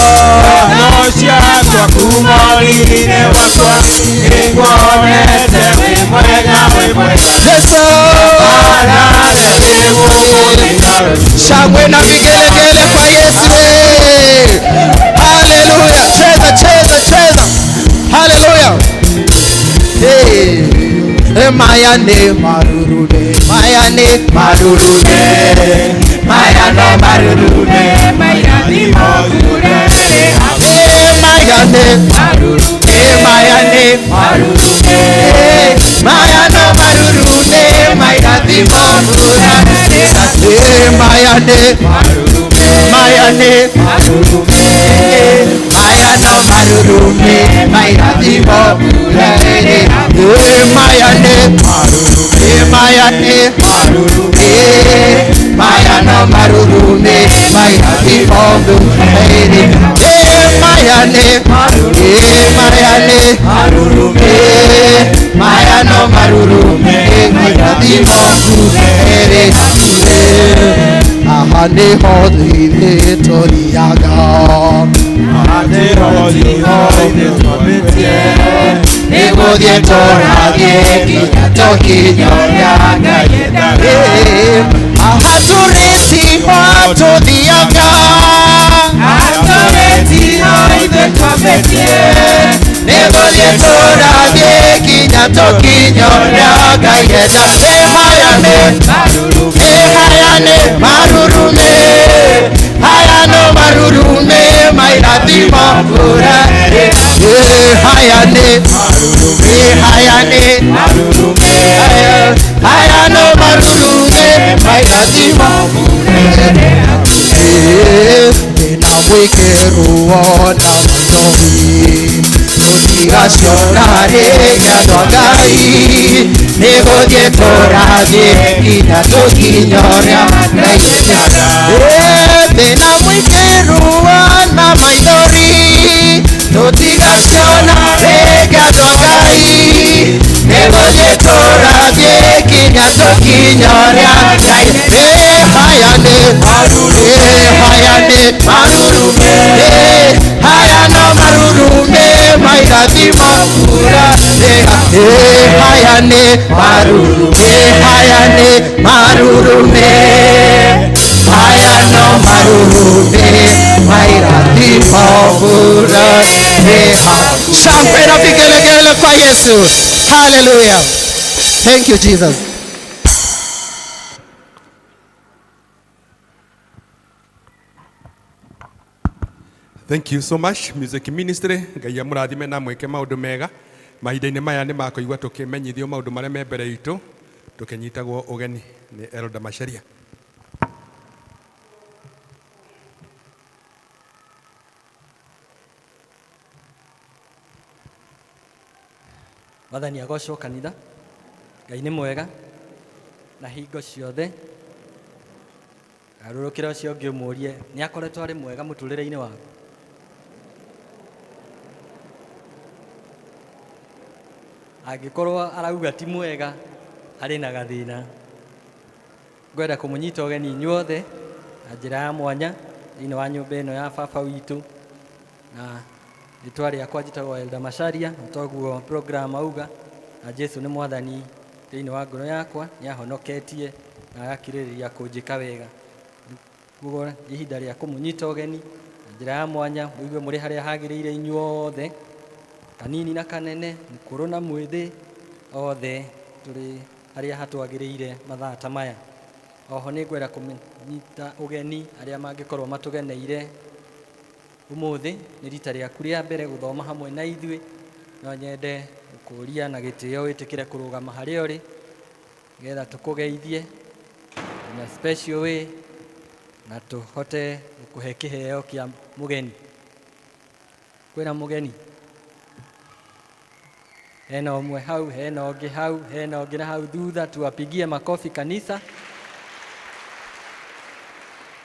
no ciakwa kumoriri-inĩ wakwa Nĩkuonete wĩ mwega Yesu arare rĩu shangwe na vigelegele kwa Yesu Haleluya cheza Haleluya Mayane marurune Mayane marurune Mayane marurune Mayane marurune Mayane marurune Mayane marurune Mayane marurune Mayane marurune Mayane marurune Mayane marurune Mayane marurune Mayane marurune Mayane marurune Mayane marurune Mayane marurune Mayane marurune Mayane marurune Ahane hodhi toriaga Ahane hodhi tobetie Negodie toradie kiato kinyoyaga yedare Ahatureti hoto diaga Ahatureti hoide tobetie metie negolie torathie kinya tukinyoria Ngai enda ehayane marurume hayano marurume mairathimo mbura hayane hayano marurume mairathimo mbura na mwikeruo na mdomi tutigacionare nyandwa Ngai niguthie turathie nginya tukinyoria Ngai thina mwikeruo na maithori tutigacionare nyandwa Ngai niguthie turathie nginya tukinyoria Ngai hayane marurume hayano marurume mairathimo mbura hayane marurume hayano marurume mairathimo mbura. Shangwe na vigelegele kwa Yesu. Hallelujah. Thank you Jesus. Thank you so much music ministry. Ngai amurathime na mweke maundu mega mahinda-inĩ maya nĩ makoigua tũkĩmenyithio maũndũ marĩa me mbere itũ tũkĩnyitagwo ũgeni nĩ Elder Macharia. Wathani agocwo kanitha. Ngai nĩ mwega na hingo ciothe. Garũrũkĩra ũcio ũngĩ ũmũrie nĩ akoretwo arĩ mwega mũtũrĩre-inĩ waku. Angĩkorwo arauga ti mwega arĩ na gathĩna. Ngwenda kũmũnyita ũgeni inyuothe na njĩra ya mwanya thĩinĩ wa nyũmba ĩno ya baba witũ, na rĩtwa rĩakwa njĩtagwo Elder Macharia, na toguo program auga, na Jesu nĩ mwathani thĩinĩ wa ngoro yakwa, nĩ ahonoketie na agakirĩrĩria kũnjĩka wega. Guo ihinda rĩa kũmũnyita ũgeni na njĩra ya mwanya, mũigue mũrĩ harĩa hagĩrĩire inyuothe, kanini na kanene, mũkũrũ na mwĩthĩ, othe tũrĩ harĩa hatwagĩrĩire mathaa ta maya. Oho nĩ ngwenda kũmũnyita ũgeni arĩa mangĩkorwo matũgeneire ũmũthĩ, nĩ rita rĩaku rĩa mbere gũthoma hamwe na ithuĩ, no nyende gũkũria na gĩtĩo wĩtĩkĩre kũrũgama harĩa ũrĩ nĩgetha tũkũgeithie in a special way na tũhote gũkũhe kĩheo kĩa mũgeni. Kwĩna mũgeni? Hena ũmwe hau, hena ũngĩ hau, hena ũngĩ na hau thutha. Tuwapigie makofi kanisa.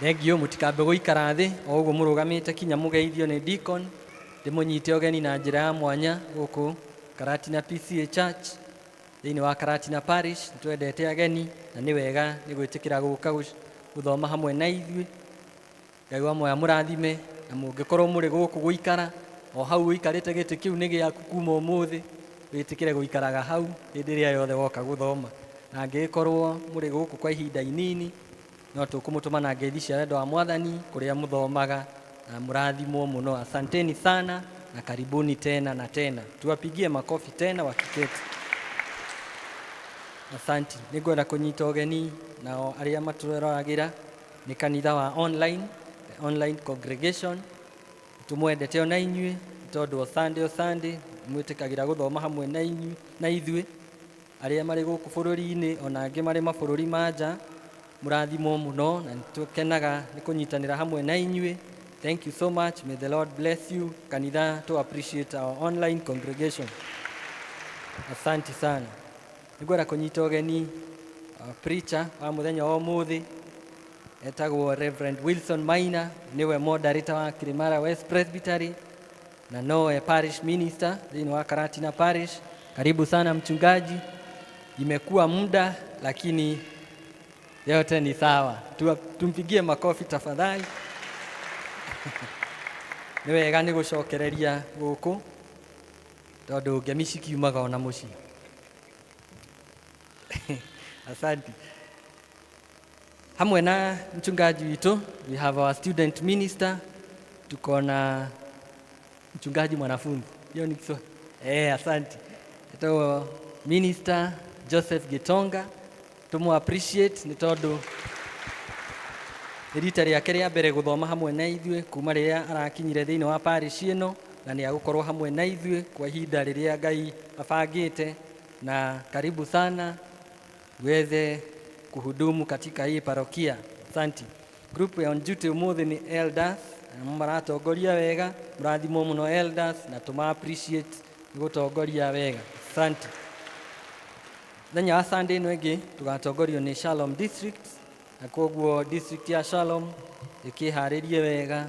Thengio, mũtikambe gũikara thĩ o ũguo mũrũgamĩte kinya mũgeithio nĩ deacon. Ndĩmũnyite ũgeni na njĩra ya mwanya gũkũ Karatina PCA Church thĩinĩ wa Karatina Parish. Twendete ageni na nĩ wega nĩ gwĩtĩkĩra gũka gũthoma hamwe na ithuĩ. Ngai wa moya mũrathime, na mũngĩkorwo mũrĩ gũkũ gũikara o hau ũikarĩte gĩtĩ kĩu nĩ gĩaku kuma ũmũthĩ, wĩtĩkĩre gũikaraga hau hĩndĩ ĩrĩa yothe woka gũthoma. Na angĩkorwo mũrĩ gũkũ kwa ihinda inini, no tũkũmũtũma na ngeithi cia wendo wa Mwathani kũrĩa mũthomaga, na mũrathimwo mũno. Asanteni sana na karibuni tena na tena. Tuwapigie makofi tena wakiketi. Asante. Nĩ ngwenda kũnyita ũgeni nao arĩa matũroragĩra nĩ kanitha wa online, the online congregation. Tumwendete ona inyuĩ tondũ o Sunday mwĩtĩkagĩra gũthoma hamwe na ithuĩ. Arĩa marĩ gũkũ bũrũri-inĩ ona angĩ marĩ mabũrũri ma nja, mũrathimwo mũno na nĩtũkenaga nĩ kũnyitanĩra hamwe na inyuĩ. Thank you so much. May the Lord bless you. Kanitha to appreciate our online congregation. Asante sana. Nĩngwenda kũnyita ũgeni preacher wa mũthenya wa ũmũthĩ, etagwo Reverend Wilson Maina, niwe moderator wa Kirimara West Presbytery na noe parish minister thĩinĩ wa Karatina Parish. Karibu sana mchungaji. Imekuwa muda lakini yote ni sawa. Tumpigie makofi tafadhali. Nĩ wega nĩ gũcokereria gũkũ tondũ ngemi cikiumaga ona mũciĩ. Asante. Hamwe na mchungaji witũ, we have our student minister. Tuko na mchungaji mwanafunzi. Hiyo ni Kiswahili. Asante. Ito Minister Joseph Gitonga tumu appreciate ni tondu rita riake ria mbere guthoma hamwe na ithuĩ kuma rĩrĩa arakinyire thĩinĩ wa parish ĩno, na nĩ agũkorwo hamwe na ithuĩ kwa ihinda rĩrĩa Ngai abangĩte, na karibu sana uweze kuhudumu katika hii parokia. Asante. Group ya on duty umuthi ni elders, maratongoria wega, murathimo muno elders, na tuma appreciate gutongoria wega. Asante. Thenya wa Sunday ĩno ĩngĩ tugatongorio ni Shalom District, na koguo district ya Shalom ikiharĩrie wega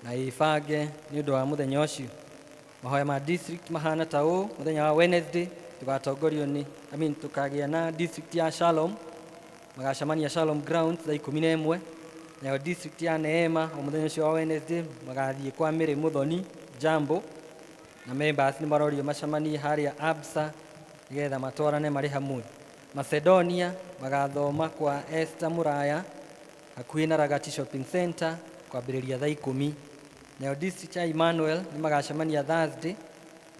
na ibange nĩ ũndũ wa mũthenya ũcio. Mahoya ma district mahana ta ũũ: mũthenya wa Wednesday tugatongorio ni tukagĩa na district ya Shalom, magacemania Shalom Ground thaa 11. Nayo district ya Neema o mũthenya ũcio wa Wednesday magathiĩ kwa Mĩrĩ Mũthoni Jambo, na members nĩ marorio macemanie harĩa Absa nĩgetha matwarane marĩ hamwe. Macedonia magathoma kwa Esther Muraya hakuhĩ na Ragati Shopping Center kwambĩrĩria thaa 10. Nayo district ya Emmanuel nĩ magacemania Thursday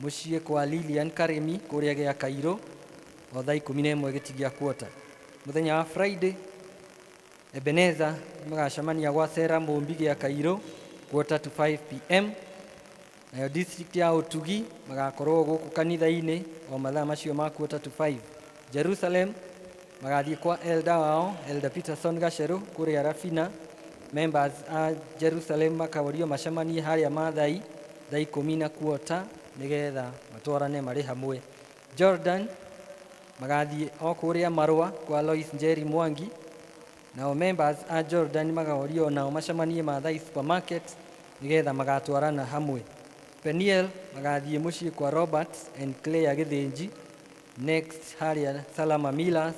mũciĩ kwa Lilian Karemi kũrĩa gĩa Kairũ o thaa 11 gĩtigĩa quarter. Mũthenya wa Friday Ebenezer magacemania gwa Sarah Mũmbi gĩa Kairũ 4:45 PM. Nayo district ya Ũtugi magakorwo gũkũ kanitha-inĩ o mathaa macio ma 4:45. Jerusalem magathiĩ kwa elder wao Elder Peterson Gacheru kũrĩa Rafina. Members a Jerusalem makaũrio macemanie harĩa Mathai thaa 10:15 nĩgetha matwarane marĩ hamwe. Jordan magathiĩ o kũrĩa Marũa kwa Lois Njeri Mwangi. Nao members a Jordan magaũrio nao macemanie Mathai Supermarket nĩgetha magatwarana hamwe. Peniel magathiĩ mũciĩ kwa Robert and Claire Gĩthĩnji next harĩa Salama Millers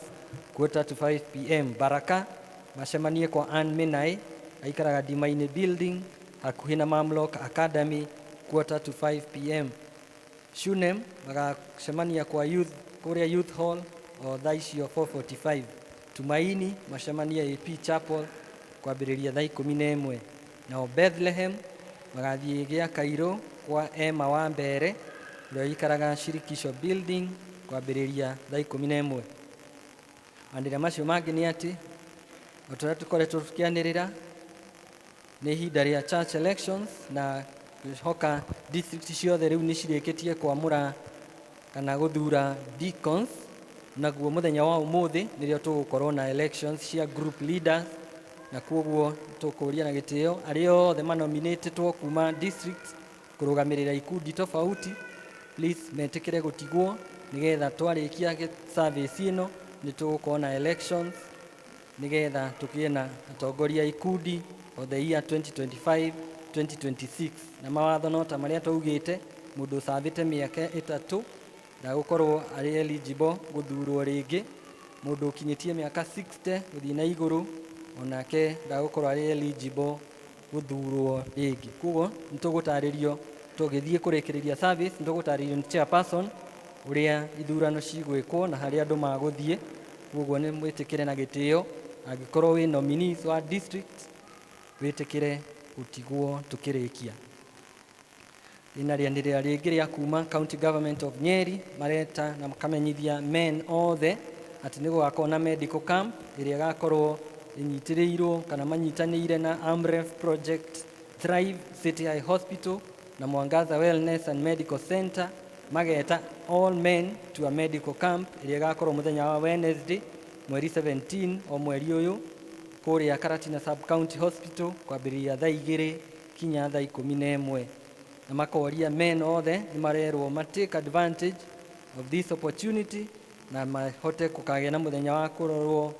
4:45 PM. Baraka macemanie kwa Ann Minai aikaraga Dimaini Building hakuhĩ na Mamlock Academy 4:45 PM. Shunem magacemania kwa youth kũrĩa Youth Hall o thaa icio 4:45. Tumaini macemania AP Chapel kwambĩrĩria thaa 11. Nao Bethlehem magathiĩ gĩa Kairũ kwa Emma wa Mbere ũrĩa ikaraga Shirikisho Building kwambĩrĩria thaa 11. Andĩra macio mangĩ nĩ atĩ o tũrĩa tũkoretwo tũkĩanĩrĩra nĩ ihinda rĩa church elections, na hoka district ciothe rĩu nĩ cirĩkĩtie kwamũra kana gũthura deacons, naguo mũthenya wa ũmũthĩ nĩrĩo tũgũkorwo na elections cia group leaders, na koguo tũkũria na gĩtĩo arĩa othe manominatĩtwo kuma district kũrũgamĩrĩra ikundi tofauti, please metĩkĩre gũtigwo nĩgetha twarĩkia service ĩno nĩ tũgũkorwo na elections nĩgetha tũgĩe na atongoria ikundi o the year 2025-2026. Na mawatho no ta marĩa twaugĩte, mũndũ ũcabĩte mĩaka 3 ndagũkorwo arĩ eligible gũthurwo rĩngĩ, mũndũ ũkinyĩtie mĩaka 60 gũthiĩ na igũrũ onake ndagũkorwo arĩ eligible gũthurwo rĩngĩ. Koguo nĩ tũgũtarĩrio tũgĩthiĩ kũrĩkĩrĩria service, nĩ tũgũtarĩrio nĩ chairperson ũrĩa ithurano cigwĩkwo na harĩa andũ magũthiĩ. Koguo nĩ mwĩtĩkĩre na gĩtĩo, angĩkorwo wĩ nominees wa district wĩtĩkĩre gũtigwo tũkĩrĩkia. Ina rĩanĩrĩra rĩngĩ rĩa kuma County Government of Nyeri mareta na makamenyithia men othe atĩ nĩ gũgakorwo na medical camp ĩrĩa ĩgakorwo ĩnyitĩrĩirwo kana manyitanĩire na AMREF project Thrive City High Hospital na Mwangaza Wellness and Medical Center. Mageta all men to a medical camp ĩrĩa ĩgakorwo mũthenya wa Wednesday mweri 17 o mweri ũyũ kũrĩa Karatina Sub County Hospital kwambĩrĩria thaa 2 kinya thaa 11. Na makoria men othe nĩ marerwo take advantage of this opportunity na mahote kũkagĩa na mũthenya wa kũrorwo,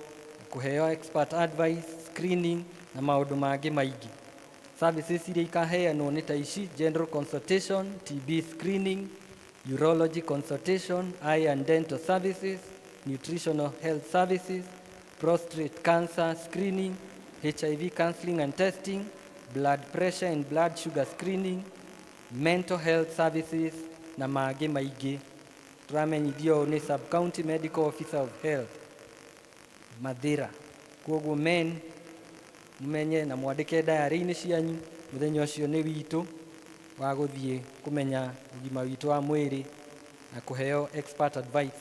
kũheo expert advice, screening na maũndũ mangĩ maingĩ. Services iria ikaheanwo nĩ ta ici: general consultation, TB screening, urology consultation, eye and dental services, nutritional health services, prostate cancer screening, HIV counseling and testing, blood pressure and blood sugar screening, mental health services na mangĩ maingĩ. Tũramenyithio nĩ Sub County Medical Officer of Health Mathira. Koguo men mumenye na mwandĩke diary-inĩ cianyu mũthenya ũcio nĩ witũ, wa gũthiĩ kũmenya ũgima witũ wa mwĩrĩ na kũheo expert advice.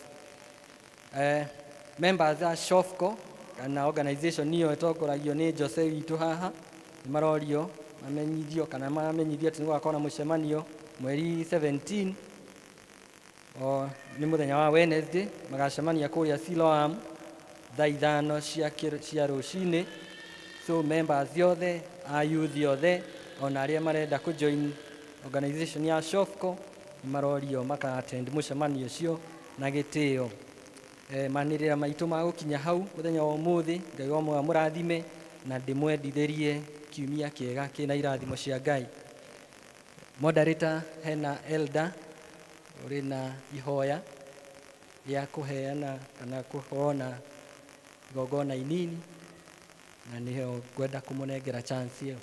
Members a SHOFCO kana organization niyo ĩtongoragio nĩ Jose witũ haha nĩ marorio mamenyithio kana mamenyithio atĩ nĩ gũgakorwo na mũcemanio mweri 17 nĩ mũthenya wa Wednesday, magacemania kũrĩa Siloam thaa 5 cia rũcinĩ. So members yothe a youth yothe ona arĩa marenda kũjoin organization ya SHOFCO nĩ marorio maka-attend mũcemanio ũcio na gĩtĩo. Manĩrĩra maitũ ma gũkinya hau mũthenya wa ũmũthĩ, Ngai wa muoyo mũrathime na ndĩmwendithĩrie kiumia kĩega kĩna irathimo cia Ngai. Moderator hena Elder ũrĩ na ihoya ya kũheana kana kũhona igongona inini, na nĩho ngwenda kũmũnengera chance ĩyo.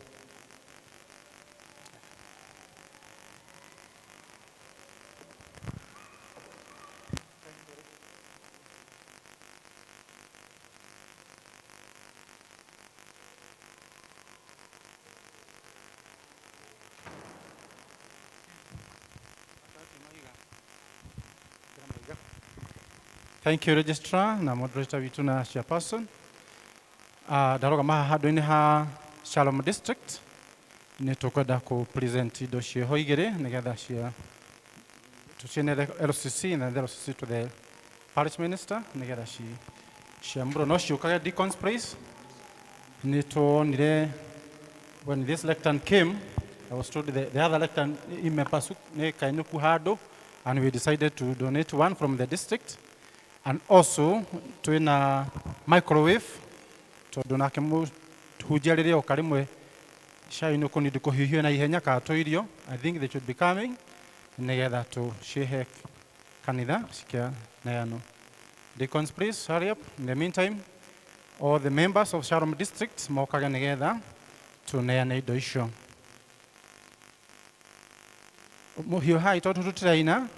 Thank you, Registrar na Moderator witu na Chairperson. Ndaroga maha handũ-inĩ ha Shalom District nĩ tũkwenda kũ present indo ciĩho igĩrĩ nĩgetha tuciene LCC na LCC to the Parish Minister nĩgetha ciamũrwo no ciũkage Deacon's Praise. Nĩ tuonire when this lectern came, I was told the other lectern imepasu nĩ kainuku handũ, and we decided to donate one from the district. And also twina microwave tondu nake muhunjia riria oka rimwe cai no kunidi kuhiuhio na ihenya ka toirio. I think they should be coming nigetha tu cihe kanitha cikia neano. Deacons, please hurry up. In the meantime, all the members of Shalom District mokaga nigetha tuneane indo icio. Muhiu hai tondu tutiraina,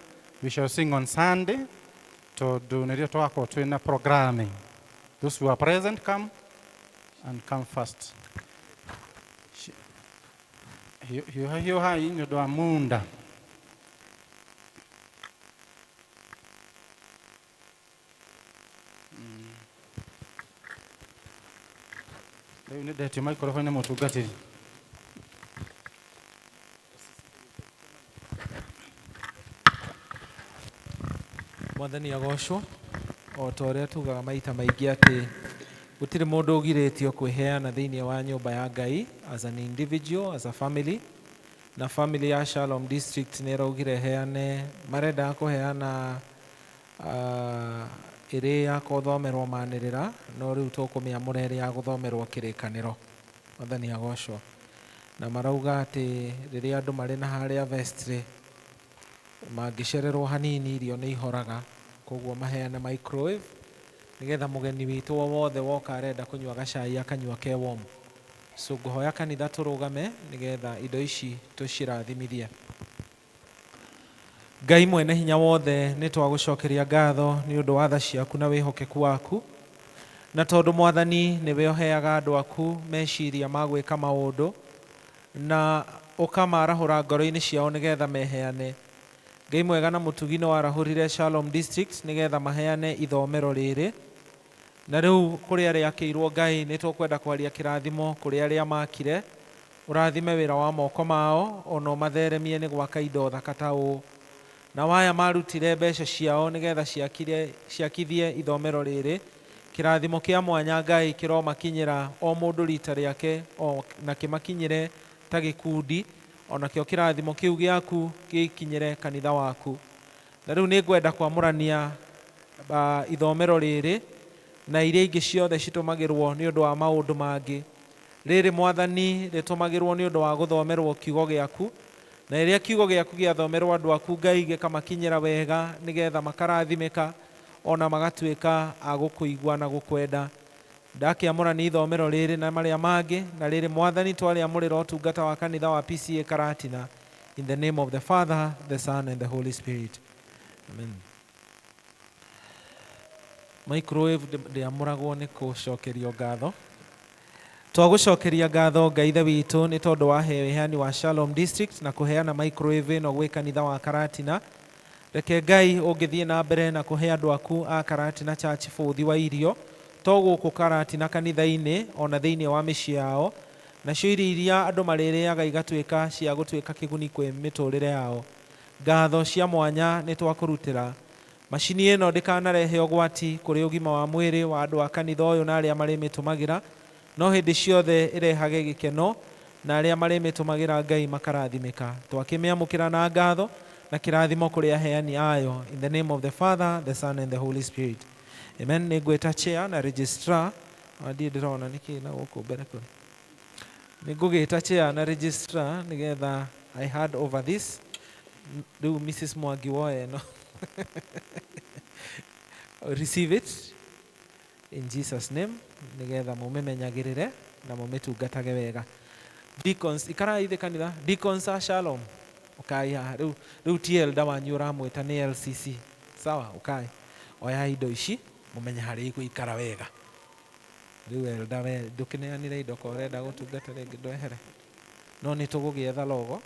we shall sing on Sunday. Tondu nĩrĩo twakorwo twĩna programming. Those who are present come first. Hiyo hai nĩ ũndũ wa munda. Rĩu nĩ ndetio microphone mũtungatĩri. Mwathani agocwo. O ta ũrĩa tugaga maita maingĩ atĩ gũtirĩ mũndũ ũgirĩtio kwĩheana thĩinĩ wa nyũmba ya Ngai as an individual, as a family. Na family ya Shalom District nĩ ĩraugire heane, marenda kũheana ĩrĩ ya gũthomerwo manĩrĩra, no rĩu tũkũmĩamũra ĩrĩ ya gũthomerwo kĩrĩkanĩro. Mwathani agocwo. Na marauga atĩ rĩrĩa andũ marĩ na harĩa vestry mangĩcererwo hanini irio nĩ ihoraga, koguo maheane microwave nigetha mũgeni witũ wothe woka arenda kũnyua gacai akanyua ke warm. So ngũhoya kanitha tũrũgame nigetha indo ici tũcirathimithie. Ngai mwene hinya wothe nĩ twagũcokeria ngatho nĩ ũndũ wa tha ciaku na wĩhokeku waku, na tondũ Mwathani nĩwe ũheaga andũ aku meciria ma gwĩka maũndũ na ũkamarahũra ngoro-inĩ ciao nigetha meheane. Ngai mwega na mũtugi nĩ warahũrire Shalom District nigetha maheane ithomero rĩrĩ, na rĩu kũrĩ arĩa akĩirwo Ngai nĩ tũkwenda kwaria kĩrathimo kũrĩ arĩa makire. Ũrathime wĩra wa moko mao, ona ũmatheremie nĩ gwaka indo thaka ta ũũ. Na waya marutire mbeca ciao nigetha ciakithie ithomero rĩrĩ, kĩrathimo kĩa mwanya Ngai kĩromakinyĩra o mũndũ rita rĩake na kĩmakinyĩre ta gĩkundi, ona kĩo kĩrathimo kĩu gĩaku gĩkinyĩre kanitha waku. Na rĩu nĩ ngwenda kwamũrania ithomero rĩrĩ na iria ingĩ ciothe citũmagĩrwo nĩ ũndũ wa maũndũ mangĩ. Rĩrĩ Mwathani rĩtũmagĩrwo nĩ ũndũ wa gũthomerwo kiugo gĩaku, na rĩrĩa kiugo gĩaku gĩathomerwo andũ aku Ngai gĩkamakinyĩra wega nigetha makarathimĩka ona magatuĩka a gũkũigua na gũkwenda. Ndakĩamũrania ithomero rĩrĩ na marĩa mangĩ, na rĩrĩ Mwathani twarĩamũrĩra ũtungata wa kanitha wa PCA Karatina, in the name of the Father, the Son and the Holy Spirit. Amen. Microwave ndĩamũragwo nĩ kũcokerio ngatho. Twagucokeria ngatho Ngai ithe witũ nĩ tondũ wa heani wa Shalom District na kũheana microwave ĩno gwĩ kanitha wa Karatina. Reke Ngai ũngĩthiĩ na mbere na kũhe andũ aku a Karatina Church bũthi wa irio to gũkũ Karatina kanitha-inĩ ona thĩinĩ wa mĩciĩ yao, nacio irio iria andũ marĩrĩaga igatuĩka cia gũtuĩka kĩguni kwĩ mĩtũrĩre yao. Ngatho cia mwanya nĩ twakũrutĩra. Macini ĩno ndĩkanarehe ũgwati kũrĩ ũgima wa mwĩrĩ wa andũ a kanitha ũyũ na arĩa marĩmĩtũmagĩra, no hĩndĩ ciothe ĩrehage gĩkeno na arĩa marĩmĩtũmagĩra Ngai makarathimĩka. Twakĩmĩamũkĩra na ngatho na kĩrathimo kũrĩ aheani ayo. In the name of the Father, the Son and the Holy Spirit. Amen. Nĩ ngwĩta chair na registrar. Ndiĩ ndĩrona nĩkĩ na gũkũ mbere kũrĩ. Nĩ ngũgĩta chair na registrar nĩgetha I hand over this. Rĩu Mrs. Mwangi woye no. Receive it in Jesus name nĩgetha mũmĩmenyagĩrĩre na mũmĩtungatage wega. Deacons, ikarai thĩ kanitha. Deacons a Shalom. Ukai haha rĩu ti elder wanyu ũramwĩta nĩ LCC. Sawa, ukai. Oya indo ici mũmenye harĩ gũikara wega. Rĩu elder we ndũkĩneanire indo ko ũrenda gũtungata rĩngĩ ndwehere. No nĩ tũgũgĩetha logo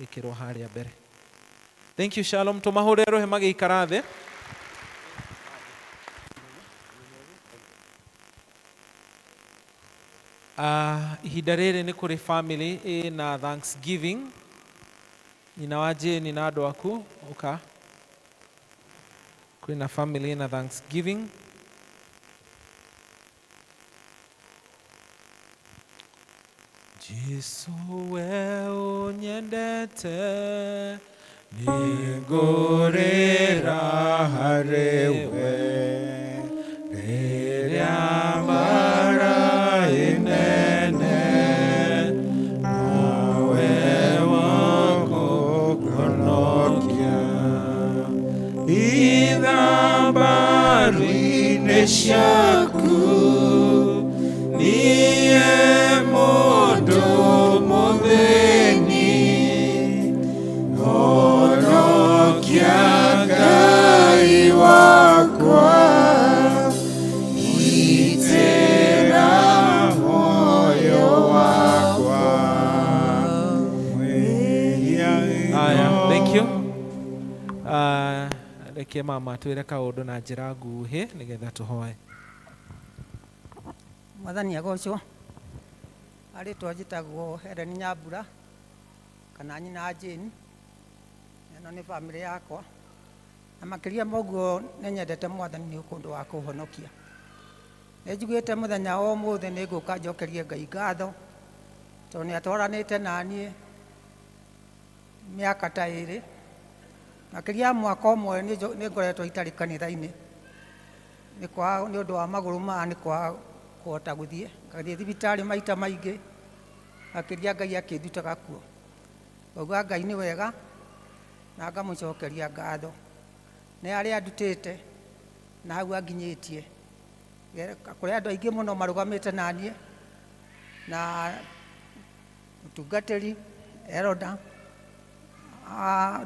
ĩkĩrwo harĩa mbere. Thank you Shalom. Tũmahũrĩre rũhĩ magĩikara thĩ. Ihinda rĩrĩ nĩ kũrĩ family na Thanksgiving. Nyina wa Jane na andũ aku ũka. Kwĩna family na Thanksgiving. Jesu we ũnyendete nĩngũrĩra harĩwe rĩrĩa mbara ĩnene nawe wagũkũnokia ithambaru-inĩ ciaku niĩ mũndũ mũthĩni honokia Ngai wakwa itĩra moyo wakwa. Thank you. Reke mama twĩre kaũndũ na njĩra nguhĩ nĩgetha tũhoe. Mwathani agocwo. Arĩtwa njĩtagwo Helen Nyambura kana nyina Jane. Ĩno nĩ bamĩrĩ yakwa. Na makĩria moguo nĩ nyendete Mwathani nĩ ũndũ wa kũhonokia. Nĩ njugĩte mũthenya wa ũmũthĩ nĩ ngũka njokerie Ngai ngatho tondũ nĩ atwaranĩte na niĩ mĩaka ta ĩrĩ. Makĩria mwaka ũmwe nĩ ngoretwo itarĩ kanitha-inĩ nĩ ũndũ wa magũrũ maya nĩ kwaga kũhota gũthiĩ. Ngathiĩ thibitarĩ maita maingĩ makĩria Ngai akĩndutaga kuo. Ngauga Ngai nĩ wega na ngamũcokeria ngatho nĩ arĩa andutĩte na hau anginyĩtie. Kũrĩ andũ aingĩ mũno marũgamĩte na niĩ na mũtungatĩri elder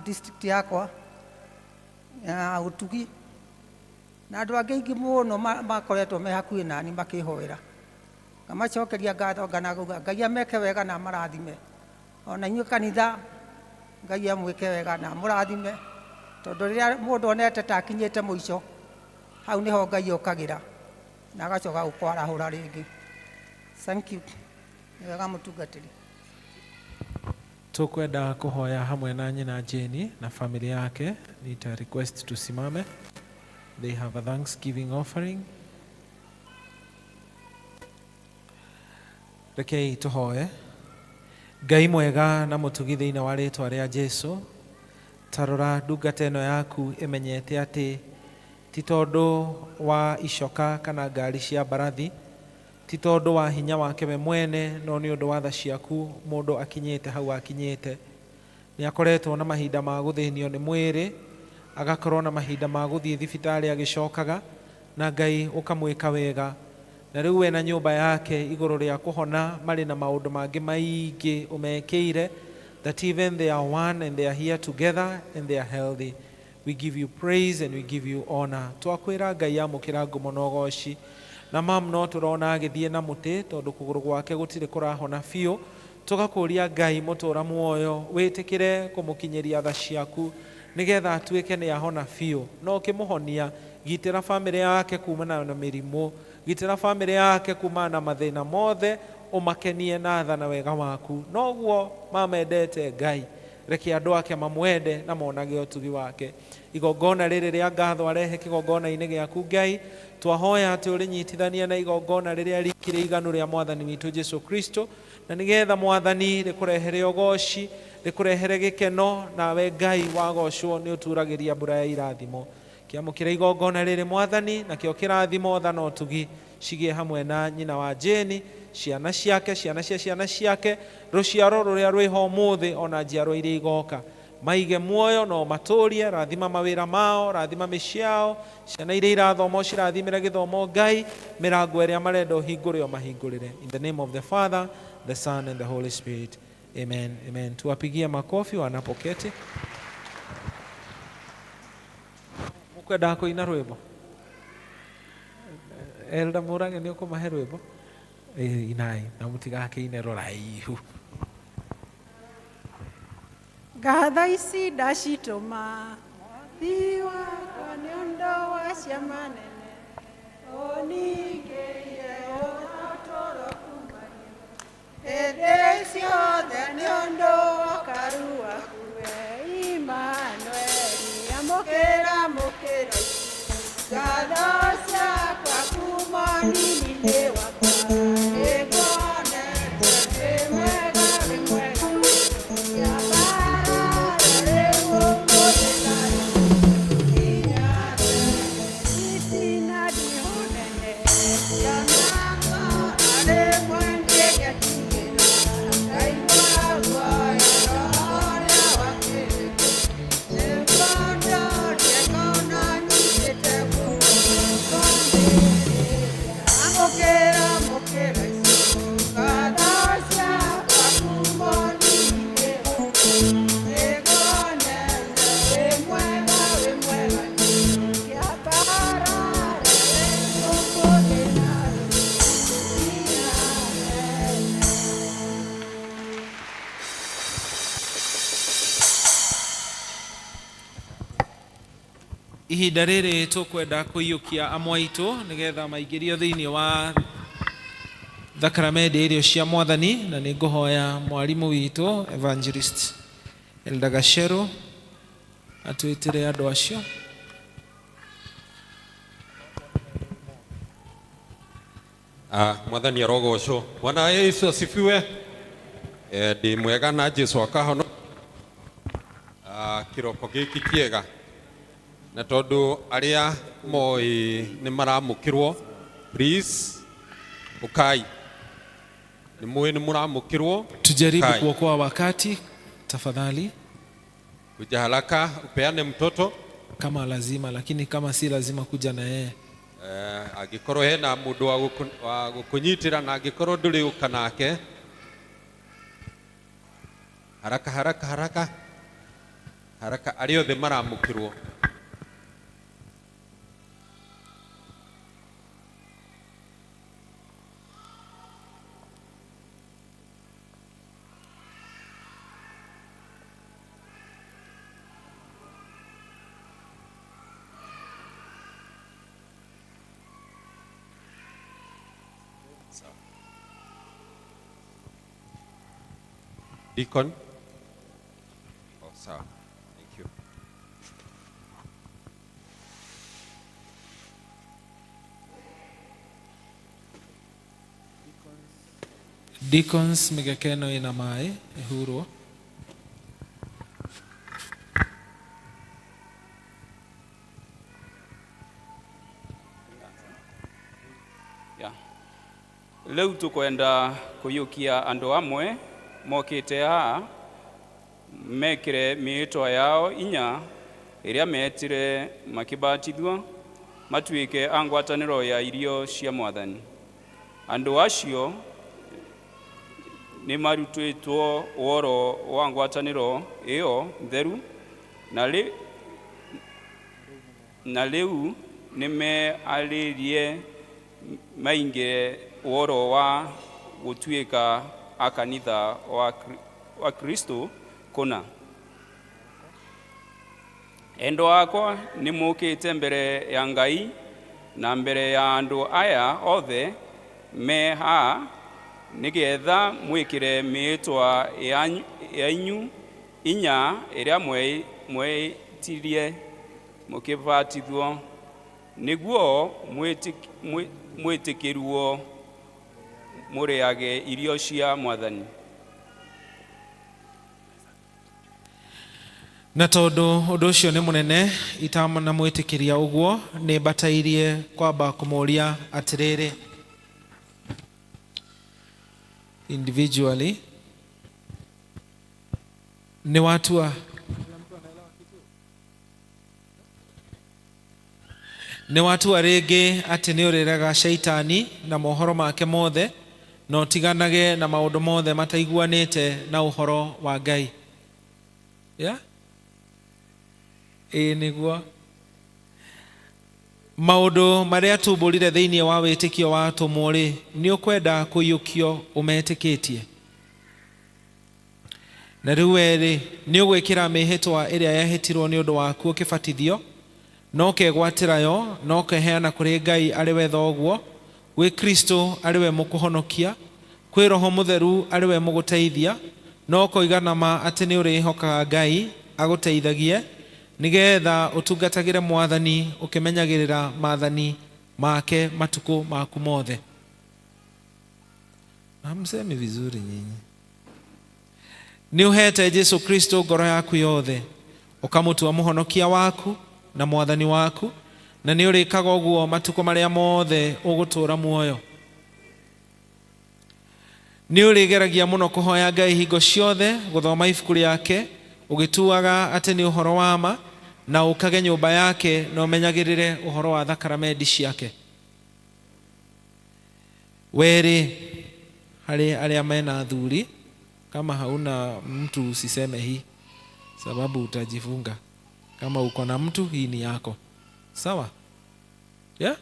district yakwa ya ũtugi na andũ angĩ aingĩ mũno makoretwo me hakuhĩ nani makĩhoera. Ngamacokeria ngatho nganauga Ngai ameke wega na marathime. Ona inyuĩ kanitha Ngai amwĩke wega na mũrathime tondũ rĩrĩa mũndũ onete ta akinyĩte mũico hau nĩho Ngai okagĩra na agacoka gũkwarahũra rĩngĩ. Thank you. Nĩ wega mũtungatĩri. Tukwenda kuhoya hamwe na nyina Jane na family yake. Nita request tusimame. They have a Thanksgiving offering. Rekei tuhoe. Ngai mwega na mũtugi thĩinĩ wa rĩĩtwa rĩa Jesũ, tarora ndungata ĩno yaku ĩmenyete atĩ ti tondũ wa icoka kana ngari cia mbarathi, ti tondũ wa hinya wake we mwene, no nĩ ũndũ wa tha ciaku mũndũ akinyĩte hau akinyĩte. Nĩ akoretwo na mahinda ma gũthĩnio nĩ mwĩrĩ, agakorwo na mahinda ma gũthiĩ thibitarĩ agĩcokaga, na Ngai ũkamwĩka wega. Na rĩu we na nyũmba yake igũrũ rĩa kũhona marĩ na maũndũ mangĩ maingĩ ũmekĩire, that even they are one and they are here together and they are healthy. We give you praise and we give you honor. Twakwĩra Ngai amũkĩra ngumo na ũgooci na mam no turona agithie na muti tondu kuguru gwake gutire kurahona biu tugakuria Ngai mutura muoyo witikire kumukinyeria tha ciaku nigetha atuike ni ahona biu no kimuhonia gitira family yake kumana na mirimu gitira family yake kumana na mathina mothe umakenie na tha na wega waku noguo mamendete Ngai reke andu ake mamwende na monage utugi wake igongona riri ria ngatho arehe kigongona-ini giaku Ngai twahoya ati urinyitithania na igongona riria rikire iganu ria mwathani witu Jesu Kristo na nigetha mwathani rikurehere ugoci rikurehere gikeno nawe Ngai wagocwo ni uturagiria mbura ya irathimo kiamukira igongona riri mwathani na kio kirathimo tha no tugi cigie hamwe na nyina wa Jeni ciana ciake ciana cia ciana ciake ruciaro ruria rwiho muthi ona njiaro iria igoka maige muoyo no maturie rathima mawira mao rathima miciao ciana iria irathoma cirathimire githomo Ngai mirango iria marenda uhingure o mahingurire in the name of the Father the Son and the Holy Spirit amen amen tuwapigie makofi wanapoketi mukwenda kuina rwimbo Elda Murage ni ukumahe rwimbo inai na mutigake ine roraihu ngatho ici ndacitũma mwathi wakwa nĩ ũndũ wa ciama nene ũningĩire ona ũtũũro kuumania hĩndĩ ciothe nĩ ũndũ wa ũkaru waku we Imanueli amũkĩra ngatho ciakwa kuuma nini-inĩ wakwa nĩngonete wĩ mwega wĩ mwega ihinda riri tukwenda kuiyukia amwe aitu nigetha maingirio thiini wa thakramenti irio cia mwathani na ni nguhoya mwarimu witu evangelist Elda Gacero atwitire andu acio mwathani arogocwo Bwana Yesu asifiwe ndi mwega na Jesu akahono kiroko giki kiega na tondu aria moi ni maramukirwo please ukai ni moi ni muramukirwo tujaribu kuokoa wakati tafadhali kuja haraka upeane mtoto kama lazima lakini kama si lazima kuja na yeye agikorwo hena mundu wa gukunyitira na agikorwo nduri uka nake haraka haraka haraka haraka ario the maramukirwo Deacon. Oh, sawa. Thank you. Deacons migekeno ina mai ehurwo Leu tukwenda kuyukia andu amwe mokite haa mekire miitwa yao inya iria metire makibatithwa matuike angwataniro ya irio cia mwathani andu acio ni marutwitwo woro wa ngwataniro iyo theru na leu ni mearirie mainge woro wa gutuika akanitha wa Kristo kuna. Endo akwa ni mukite mbere ya Ngai na mbere ya andu aya othe meha nigetha mwikire mitwa yanyu inya iria mwetirie mukibatithwo niguo mwitikiruo muriage irio cia Mwathani. Na tondu undu ucio ni munene itamana mwitikiria uguo ni batairie kwamba kumuria atiriri individually ni watua ringi ati ni uriraga shaitani na mohoro make mothe no tiganage na maundu mothe mataiguanite na uhoro wa Ngai. Yeah? Niguo maundu maria tumbũrire thĩinĩ wa wĩtĩkio wa atũmwo rĩ nĩ ũkwenda kũiyũkio ũmetikitie. Na rĩu rĩ nĩ ũgwĩkĩra mĩhĩtwa ĩrĩa yahĩtirwo nĩ ũndũ waku ũkĩbatithio, no kegwatĩra yo, no keheana kũrĩ Ngai arĩ we thoguo, gwĩ Kristo arĩ we mũkũhonokia, kwĩ Roho Mũtheru arĩ we mũgũteithia, no koigana ma atĩ nĩ ũrĩhokaga Ngai agũteithagie nigetha utungatagire Mwathani ukimenyagirira maathani make matuko maku mothe. Hamsemi vizuri nyinyi. Ni uhete Yesu Kristo ngoro yaku yothe ukamutua muhonokia waku na Mwathani waku, na ni urikaga uguo matuko maria mothe ugutura muoyo. Ni urigeragia muno kuhoya Ngai hingo ciothe, guthoma ibuku riake ugituaga ati ni uhoro wa ma, na ukage nyumba yake na umenyagirire uhoro wa thakramenti ciake. Weri hari aria mena athuri, kama hauna mtu usiseme hii sababu utajifunga. Kama uko na mtu hii ni yako. Sawa? Yeah?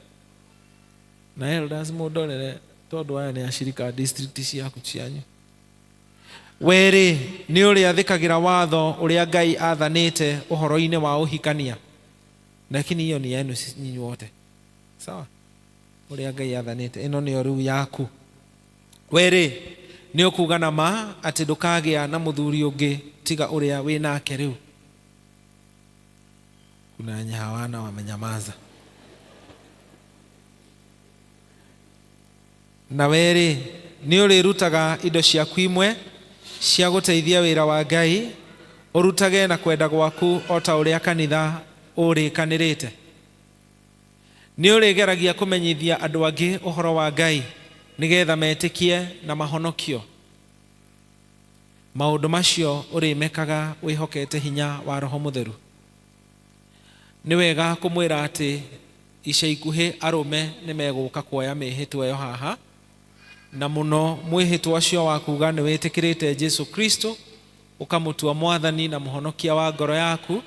Na elders modolere tondu aya ni ashirika district ciaku cianyu. Weri ni uria thikagira watho uria Ngai athanite uhoro-ini wa uhikania. Lakini hiyo ni yenu nyinyi wote. Sawa? Uria Ngai athanite ino ni riu yaku. Weri ni ukugana ma ati ndukagia na muthuri ungi tiga uria wi nake riu. Kuna wenye hawana wamenyamaza. Na weri ni urirutaga indo ciaku imwe cia guteithia wira wa Ngai, urutage na kwenda gwaku o ta uria kanitha urikanirite. Ni urigeragia kumenyithia andu angi uhoro wa Ngai nigetha metikie na mahonokio. Maundu macio urimekaga wihokete hinya wa Roho Mutheru. Ni wega kumwira ati ica ikuhi arume ni meguka kuoya mihitwa yo haha, na muno mwihitwa cio wa kuga ni witikirite Yesu Kristo ukamutua Mwathani na muhonokia wa ngoro yaku,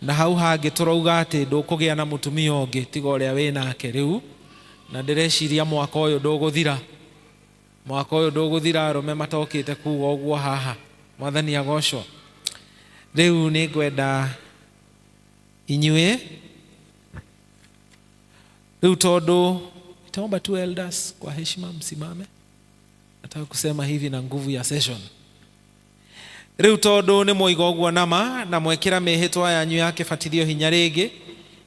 na hau hangi turauga ati ndukugia na mutumia ungi tiga uria wi nake riu, na ndireciria mwaka uyu nduguthira. Mwaka uyu nduguthira arume matokite kuuga uguo haha. Mwathani agocwo. Riu ni ngwenda inyue riu tondu itaomba tu elders kwa heshima msimame. Nataka kusema hivi na nguvu ya session. Riu tondu ni moiga uguo nama na mwekira mihitwa yanyu yake fatithio hinya ringi,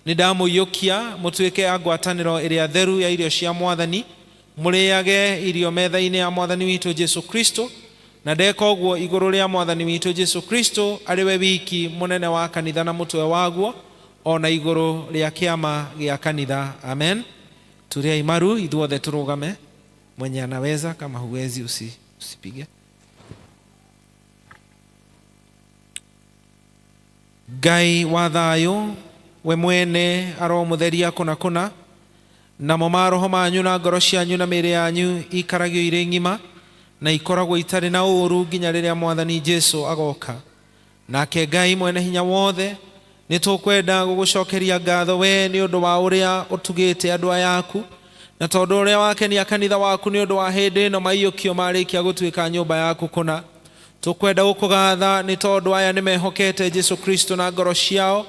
ni ndamuyukia mutuike agwataniro iria theru ya irio cia Mwathani, muriage irio metha-ini ya Mwathani witu Yesu Kristo, na ndeka uguo iguru ria Mwathani witu Yesu Kristo ari we wiki munene wa kanitha na mutwe waguo, ona iguru ria kiama gia kanitha. Amen. Turia imaru ithuothe turugame. Mwenye anaweza, kama huwezi usipige. Ngai wa thayu we mwene aromutheria kuna namo maroho manyu na ngoro cianyu na mĩĩrĩ yanyu ikaragio irĩ ng'ima na ikoragwo itarĩ na ũũru nginya rĩrĩa Mwathani Jesũ agoka. Nake Ngai mwene hinya wothe nĩ tũkwenda gũgũcokeria ngatho we nĩ ũndũ wa ũrĩa ũtugĩte andũ aya aku, na tondu uria wakenia kanitha waku ni undu wa hindi no maiyukio marikia gutuika nyumba yaku kuna. Tukwenda gukugatha ni tondu aya ni mehokete Jesu Kristo na ngoro ciao,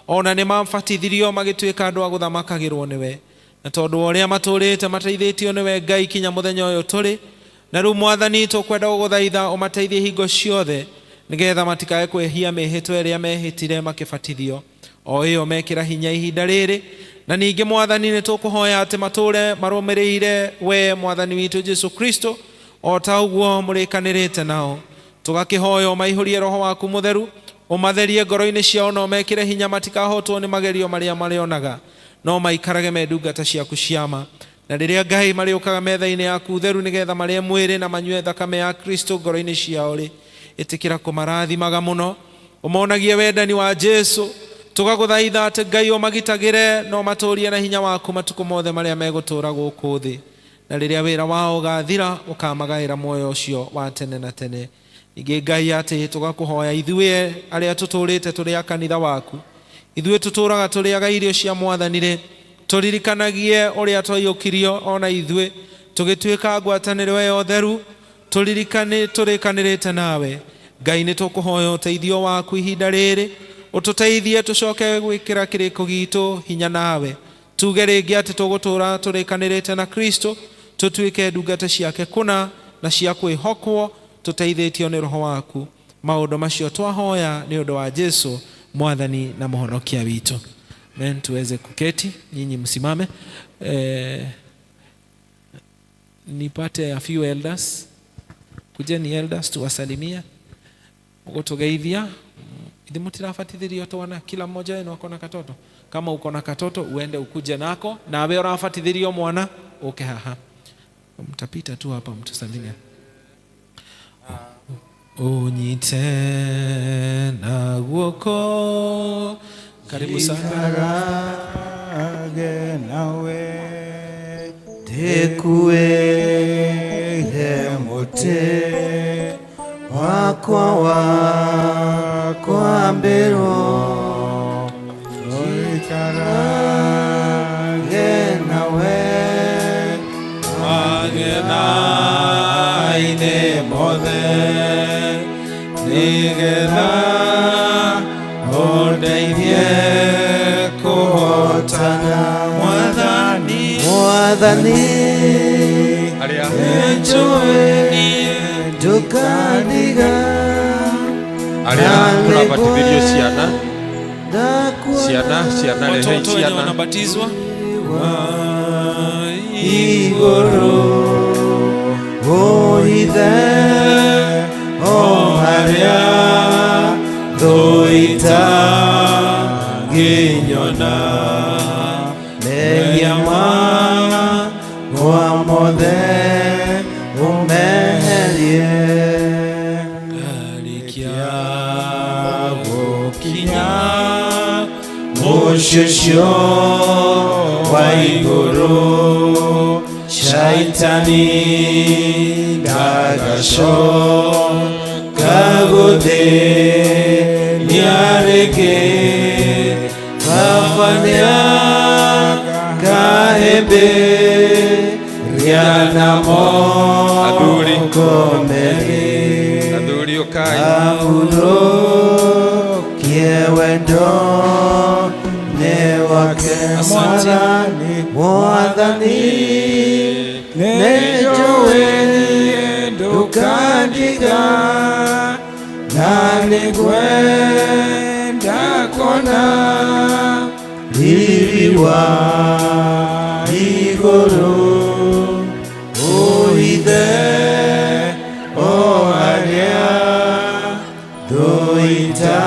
ona ni mambatithirio magituika andu a guthamakagirwo niwe. Na tondu uria maturite mateithitio niwe Ngai kinya muthenya uyu turi, na riu Mwathani tukwenda guguthaitha umateithie hingo ciothe nigetha matikae kwehia mihitwa iria mehitire makibatithio o iyo mekira hinya ihinda riri. Na ningi Mwathani ni tukuhoya ati mature marumirire we Mwathani witu Jesu Kristo o ta uguo murikanirite nao. Tugakihoya maihurie roho waku mutheru, umatherie ngoro-ini ciao no mekire hinya matikahotwo ni magerio maria marionaga, no maikarage medungata ciaku ciama. Na riria Ngai mariukaga metha-ini yaku theru nigetha marie mwiri na manyue thakame ya Kristo ngoro-ini ciao ri, itikira kumarathimaga muno, umonagie wendani wa Jesu. Tugaguthaitha ati Ngai umagitagire no maturie na hinya waku matuku mothe maria megutura guku thi, na riria wira wao ugathira ukamagaira muoyo ucio wa tene na tene. Ningi Ngai ati tugakuhoya ithue aria tuturite turi a kanitha waku, ithue tuturaga turiaga irio cia Mwathani ri, turirikanagie uria twaiyukirio ona ithue tugituika ngwataniro yo theru, turirikane turikanirite nawe. Ngai ni tukuhoya uteithio waku ihinda riri, ututeithie tucoke gwikira kiriko gitu hinya nawe. Tuge ringi ati tugutura turikanirite na Kristo, tutuike ndungata ciake kuna na cia kwihokwo, tuteithitio ni roho waku. Maundu macio twahoya ni undu wa Jesu Mwathani na muhonokia witu. Amen. Tuweze kuketi, nyinyi msimame. Nipate a few elders. Kujeni elders tuwasalimia. Ugutugeithia. Ithi mutirabatithirio twana, kila mmoja wenu ako na katoto. Kama uko na katoto uende ukuje nako, na awe urabatithirio mwana uke haha. Mtapita tu hapa mtusalimia. Unyite na guoko. Karibu sana. Nawe tekuwe mote wakwa mbero oikarage nawe agenaine mothe nigetha ondeithie kuhotana Mwathani enjoe tukadiga aria turabatithirio ciana rehe ciana wanabatizwa iguru oithe haria thoita ginyona menyama wa mothe umeherie garikia gukinya mushusho wa iguru shaitani ndagasho kaguthi niareke kafania kahembe rianamo aduri ukai ahudo kiewendo ne wake Mwathani nejowe ndukandiga na nigwenda kona liliwa igoro oithe oaria thoita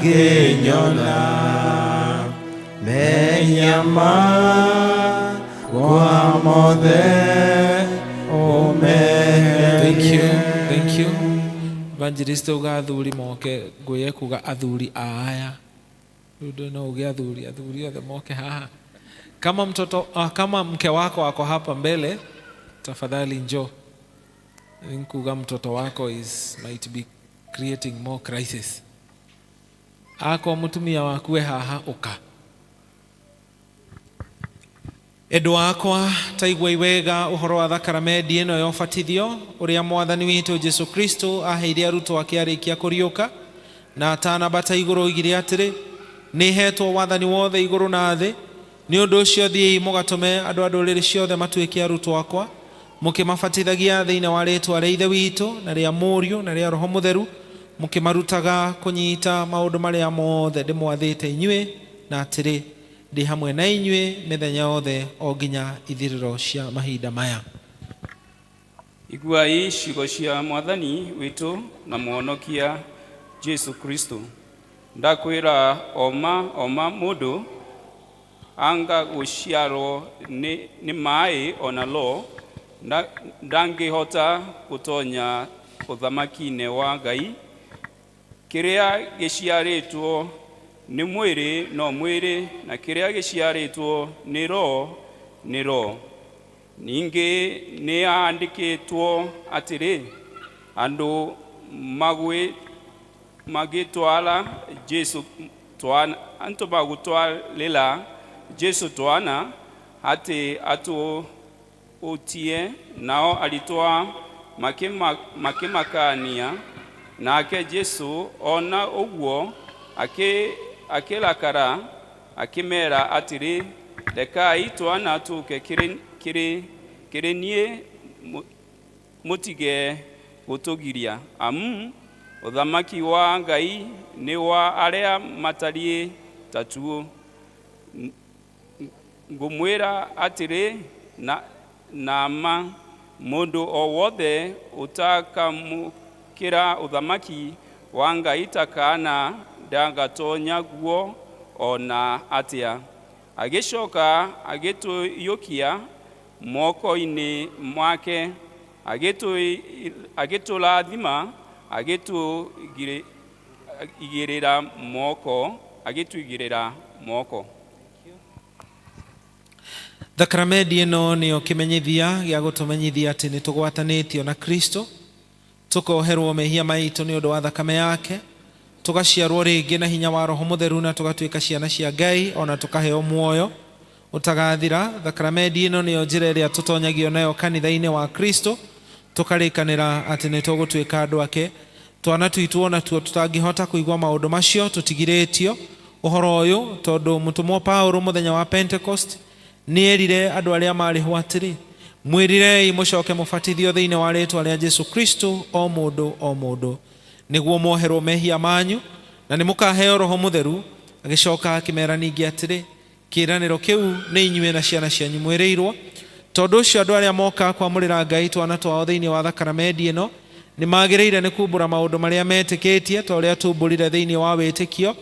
ginyona menyama kwa mothe Thank you. Evangelist ugathuri moke nguye kuga athuri aya. Ndio na uge athuri othe moke haha. Kama mtoto kama mke wako ako hapa mbele, tafadhali njoo. Nikuga mtoto wako might be creating more crisis. Ako mutumia wakuwe haha uka. Endu wakwa taigua iwega uhoro wa thakramenti ino ya ubatithio uria mwathani witu Jesu Kristo aheire arutwo ake arikia kuriuka na atanambata iguru igire atiri ni hetwo wathani wothe iguru na thi. Ni undu ucio thiei mugatume andu a nduriri ciothe matuike arutwo akwa mukimabatithagia thiini wa ritwa ria Ithe witu na ria Muriu na ria Roho Mutheru mukimarutaga kunyita maundu maria mothe ndimwathite inyui na atiri ndi hamwe na inyui mithenya yothe o nginya ithiriro cia mahinda maya. Iguai ciugo cia mwathani witu na muhonokia Jesu Kristo. Ndakwira oma mundu anga guciarwo ni mai ona lo ndangihota gutonya uthamaki-ini wa Ngai. Kiria giciaritwo ni mwiri no mwiri na kiria giciaritwo ni roho. Ningi ni andikitwo atiri andu magitwala Jesu twana anto magutwalila Jesu twana ati atu utie nao alitwa makimakania nake Jesu ona uguo akilakara akimera atiri lekai twana tuke kirenie mutige gutugiria uthamaki wa Ngai ni wa aria matarie tatuo. Ngumwira atiri na mundu o wothe utakamukira uthamaki wa Ngai takana ndangatonya guo ona atia. Agicoka agituyukia moko-ini mwake agitulathima agituigirira moko. Thakramenti ino niyo kimenyithia gia gutumenyithia ati ni tugwatanitio na Kristo, tukoherwo mehia maitu ni undu wa thakame yake, tugaciarwo ringi na hinya wa Roho Mutheru na tugatuika ciana cia Ngai ona tukaheo muoyo utagathira. Thakramenti ino niyo njira iria tutonyagio nayo kanitha-ini wa Kristo, tukarikanira ati ni tugutuika andu ake. Twana tuitwo natuo tutangihota kuigwa maundu macio tutigiritio uhoro uyu tondu mutumwo Paulo muthenya wa Pentecost ni erire andu aria mari ho atiri mwirirei mucoke mubatithio thiini wa ritwa ria Jesu Kristo o mundu niguo mwoherwo mehia manyu na ni mukaheo Roho Mutheru. Agicoka akimera ningi atiri kiraniro kiu ni inyue na ciana cianyu mwirirwo. Tondu ucio andu aria moka kwamurira Ngai twana twao thiini wa thakramenti ino ni magiriire ni kumbura maundu maria metikitie ta uria tumburire thiini wa witikio.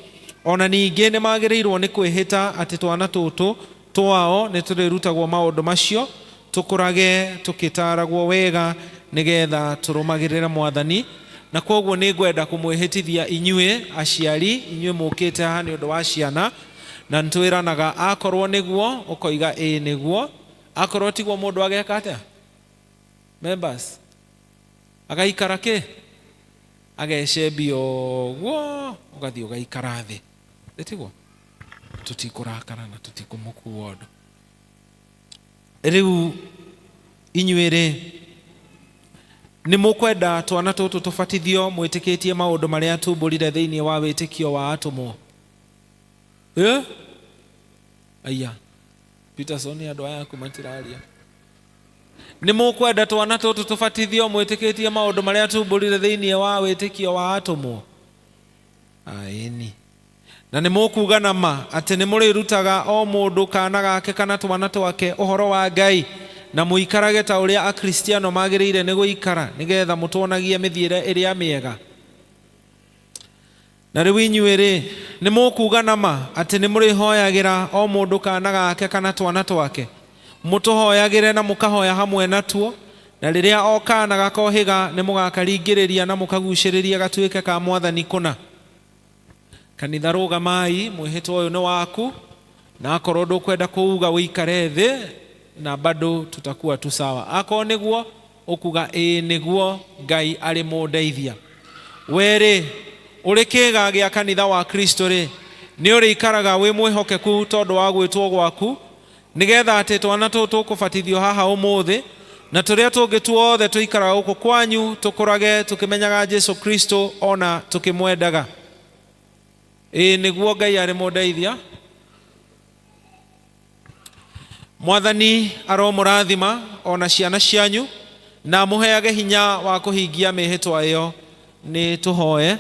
Ona ningi ni magirirwo ni kwihita ati twana tutu twao ni turirutagwo maundu macio tukurage tukitaragwo wega nigetha turumagirira mwathani. Na koguo ni ngwenda kumwihitithia inyue aciari inyue mukite haha ni undu wa ciana na ntwiranaga akorwo niguo ukoiga niguo, akorwo tiguo mundu ageka atia members agaikara ki agecembio guo ugathii ugaikara thi tiguo tutikurakara na tutikumukuwa undu. Riu inyuiri ni mukwenda twana tutu tubatithio mwitikitie maundu maria tumburire thiini wa witikio wa atumwo aya Peterson andu aya kumatiraria ni mukwenda twana tutu tubatithio mwitikitie maundu maria tumburire thiini wa witikio wa atumwo aini na ni mukuga nama ati ni murirutaga o mundu kana gake kana twana twake uhoro wa Ngai na muikarage ta uria akristiano magiriire ni guikara nigetha mutonagie mithiire iria miega. Na riu inyuiri ni mukuga nama ati ni murihoyagira o mundu kana gake kana twana twake mutuhoyagire na mukahoya hamwe natuo, na riria o kana gakohiga ni mugakaringiriria na mukaguciriria gatuike ka mwathani kuna. Kanitha rugamai, mwihitwo uyu ni waku, na akorwo ndukwenda kuuga wikare thi na bado tutakuwa tu sawa. Ako niguo ukuga niguo Ngai ari mundeithia. Weri uri kiga gia kanitha wa Kristo ri ni uri ikaraga wi mwihokeku tondu wa gwitwo gwaku nigetha ati twana tũtũ kũbatithio haha ũmũthĩ na tũrĩa tũngĩ tuothe tũikaraga gũkũ kwanyu tũkũrage tũkĩmenyaga Jesu Kristo ona tũkĩmwendaga. Nĩguo Ngai arĩ mũndeithia. Mwathani aromũrathima ona ciana cianyu na mũheage hinya wa kũhingia mĩhĩtwa ĩyo. Nĩ tũhoe.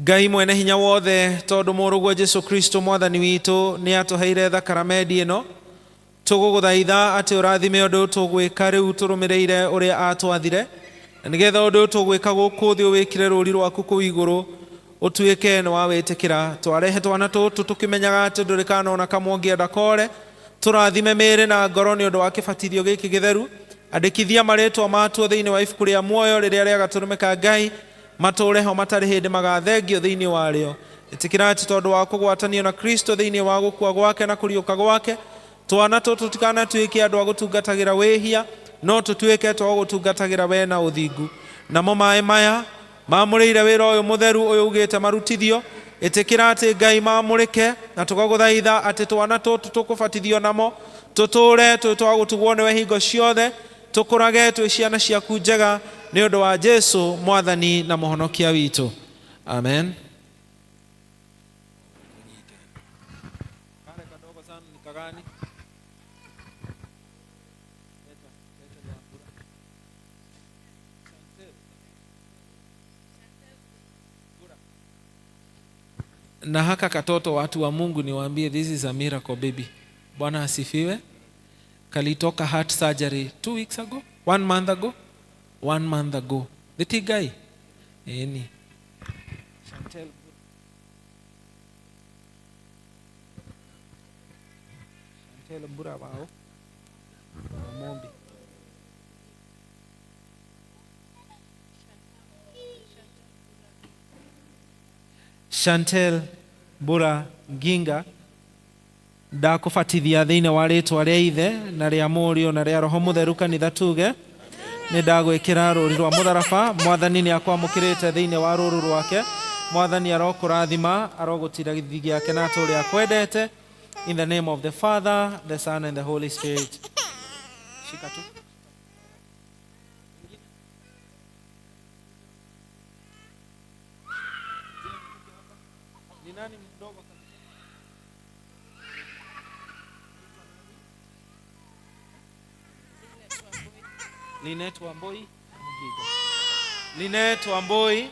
Ngai mwene hinya wothe, tondũ mũrũguo Jesu Kristo mwathani witũ nĩ atũheire thakramenti ĩno, tũgũgũthaitha atĩ ũrathime ũndũ tũgwĩka rĩu tũrũmĩrĩire ũrĩa atwathire, na nĩgetha ũndũ tũgwĩka gũkũ thĩ ũwĩkire rũũri rwaku kũu igũrũ ũtuĩke nĩ wa wĩtĩkĩra. Twarehe twana tũtũ tũkĩmenyaga atĩ ndũrĩ kana ona kamwe ũngĩenda kore. Tũrathime mĩĩrĩ na ngoro nĩ ũndũ wa kĩbatithio gĩkĩ gĩtheru. Andĩkithia marĩtwa matuo thĩinĩ wa ibuku rĩa muoyo rĩrĩa rĩagatũrũmĩka Ngai, matũũre ho matarĩ hĩndĩ magathengio thĩinĩ warĩo. Ĩtĩkĩra atĩ tondũ wa kũgwatanio na Kristo thĩinĩ wa gũkua gwake na kũriũka gwake, twana tũtũ tũtikanatuĩke andũ a gũtungatagĩra wĩhia, no tũtuĩke twa gũtungatagĩra we na ũthingu. Namo maaĩ maya mamũrĩire wĩra ũyũ mũtheru ũyũ ugĩte marutithio, ĩtĩkĩra atĩ Ngai mamũrĩke, na tũgagũthaitha atĩ twana tũtũ tũkũbatithio namo tũtũũre twĩ twa gũtugwo nĩwe hingo ciothe, tũkũrage twĩ ciana ciaku njega nĩ ũndũ wa Jesu mwathani na mũhonokia witũ. Amen. Na haka katoto, watu wa Mungu, niwaambie, this is a miracle baby. Bwana asifiwe. Kalitoka heart surgery 2 weeks ago, 1 month ago. 1 month ago. The tigai. Eni. Chantel. Chantel mbura wao. Mombi. Chantel Mbura Nginga ndakũbatithia thĩinĩ wa rĩĩtwa rĩa Ithe na rĩa Mũriũ na rĩa Roho Mũtheru, kanitha tuge nĩ ndagwĩkĩra rũũri rwa mũtharaba. Mwathani nĩ akwamũkĩrĩte thĩinĩ wa rũũru rwake. Mwathani arokũrathima, arogũtira gĩthithi gĩake na atũũre akwendete. In the name of the Father, the Son and the Holy Spirit. Shika tu. Ni nani mdogo kabisa? Linet Wamboi. Linet Wamboi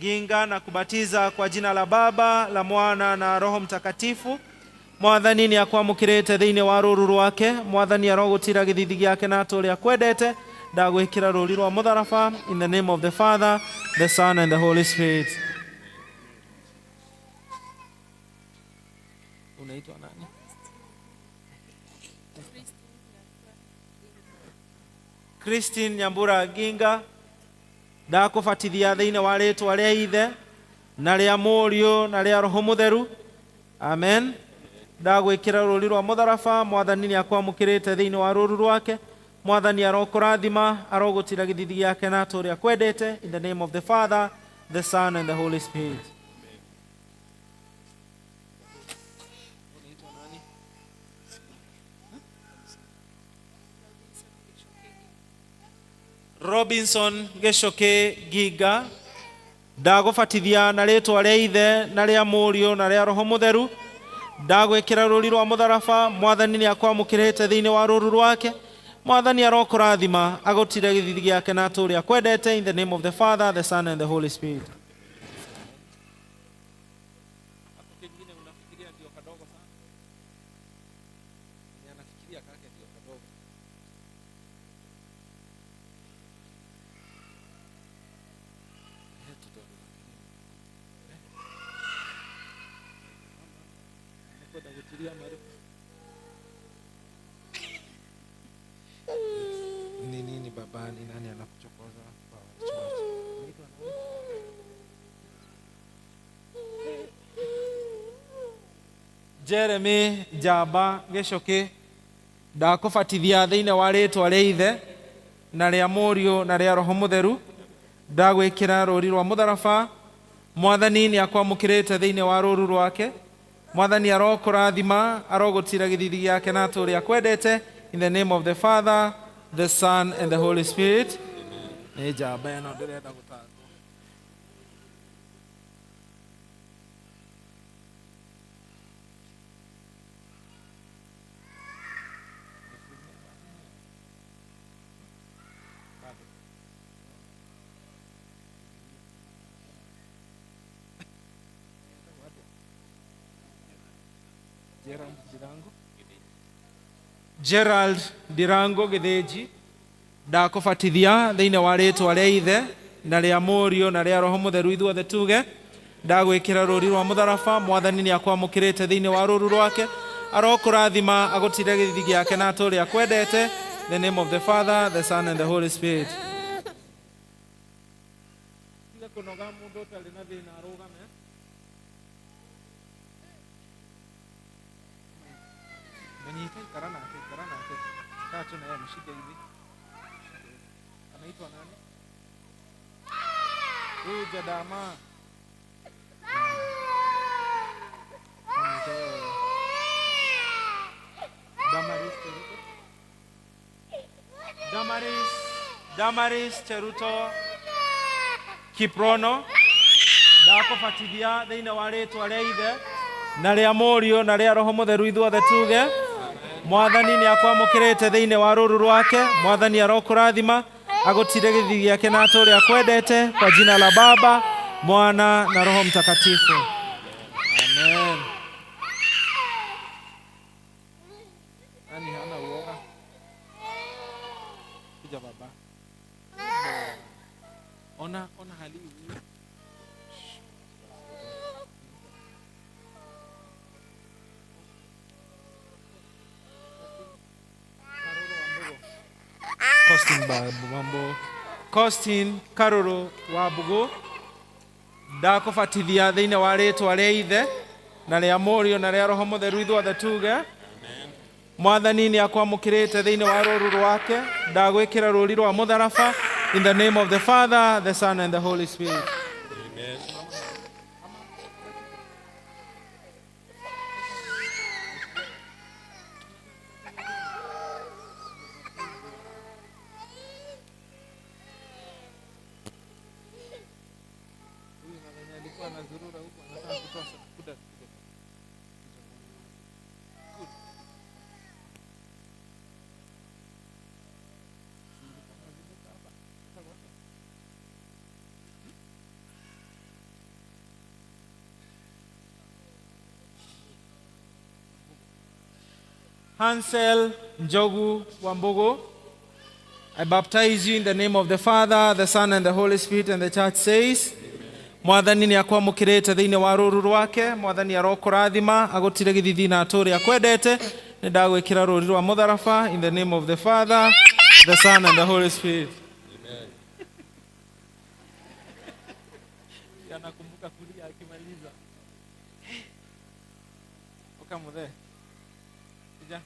Ginga na kubatiza kwa jina la Baba, la Mwana na Roho Mtakatifu. Mwathani nĩ akwamũkĩrĩte thĩinĩ wa rũũru rwake. Mwathani arogũtira gĩthithi gĩake na atũũre akwendete. Ndagwĩkĩra rũũri rwa mũtharaba. In the name of the Father, the Son and the Holy Spirit. Unaitwa nani? Christine Nyambura Ginga ndakũbatithia thĩinĩ wa rĩĩtwa rĩa Ithe na rĩa Mũriũ na rĩa Roho Mũtheru. Amen. Ndagwĩkĩra rũũri rwa mũtharaba. Mwathani nĩ akwamũkĩrĩte thĩinĩ wa rũũru rwake. Mwathani arokũrathima, arogũtira gĩthithi gĩake na atũũre akwendete. In the name of the Father, the Son and the Holy Spirit. Robinson Geshoke Giga ndagũbatithia na rĩĩtwa rĩa Ithe na rĩa Mũriũ na rĩa Roho Mũtheru. Ndagwĩkĩra rũũri rwa mũtharaba. Mwathani nĩ akwamũkĩrĩte thĩinĩ wa rũũru rwake. Mwathani arokũrathima, agũtire gĩthithi gĩake na atũũre akwendete. In the name of the Father, the Son and the Holy Spirit. Nini babani, nani anakuchokoza? Jeremy Jaba Geshoke ndakũbatithia thĩinĩ wa rĩĩtwa rĩa Ithe na rĩa Mũriũ na rĩa Roho Mũtheru, ndagwĩkĩra rũũri rwa mũtharaba. Mwathani nĩ akwamũkĩrĩte thĩinĩ wa rũũru rwake. Mwathani arokũrathima, arogũtira gĩthithi gĩake na atũũre akwendete. In the name of the Father, the Son, and the Holy Spirit. Nĩ njamba ĩno ndĩrenda gũtanga. Gerald Ndirango Githĩnji, ndakũbatithia thĩinĩ wa rĩĩtwa rĩa Ithe na rĩa Mũriũ na rĩa Roho Mũtheru, ithuothe tuge. Ndagwĩkĩra rũũri rwa mũtharaba. Mwathani nĩ akwamũkĩrĩte thĩinĩ wa rũũru rwake, arokũrathima, agũtire gĩthithi gĩake na atũũre akwendete. In the name of the Father, the Son, and the Holy Spirit. Damaris Cheruto Kiprono, ndakũbatithia thĩinĩ wa rĩĩtwa rĩa Ithe na rĩa Mũriũ na rĩa Roho Mũtheru, ithuothe tuge. Mwathani nĩ akwamũkĩrĩte thĩinĩ wa rũũru rwake. Mwathani arokũrathima, agũtire gĩthithi gĩake na atũũre akwendete. Kwa jina la Baba, Mwana na Roho Mtakatifu. Amen. Nani hana uoga? Kuja baba. Ona hali hii. Costin Karoro wa Mbugu, ndakũbatithia thĩinĩ wa rĩĩtwa rĩa Ithe na rĩa Mũriũ na rĩa Roho Mũtheru, ithuothe tuge. Mwathani nĩ akwamũkĩrĩte thĩinĩ wa rũũru rwake, ndagwĩkĩra rũũri rwa mũtharaba. In the name of the Father, the Son, and the Holy Spirit. Amen. Hansel Njogu Wambugu, I baptize you in the name of the Father, the Son, and the Holy Spirit, and the church says, Mwathani nĩ akwamũkĩrĩte thĩinĩ wa rũũru rwake. Mwathani arokũrathima, agũtire gĩthithi na atũũre akwendete. Nĩ ndagwĩkĩra rũũri rwa mũtharaba. In the name of the Father, the Son, and the Holy Spirit. Amen. Anakumbuka kulia akimaliza. Okamudhe. Ija.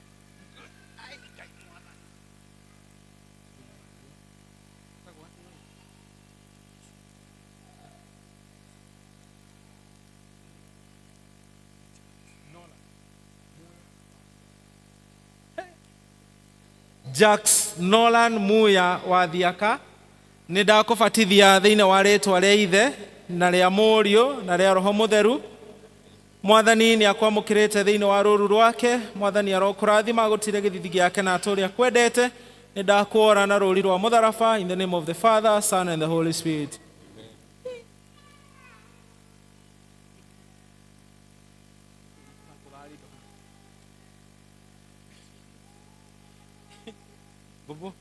Jax Nolan Muya wa Thiaka, nĩ ndakũbatithia thĩinĩ wa rĩĩtwa rĩa Ithe na rĩa Mũriũ na rĩa Roho Mũtheru. Mwathani nĩ akwamũkĩrĩte thĩinĩ wa rũũru rwake. Mwathani arokũrathima, agũtire gĩthithi gĩake na atũũre akwendete. Nĩ ndakuora na rũũri rwa mũtharaba. In the name of the Father, Son, and the Holy Spirit. Bubu.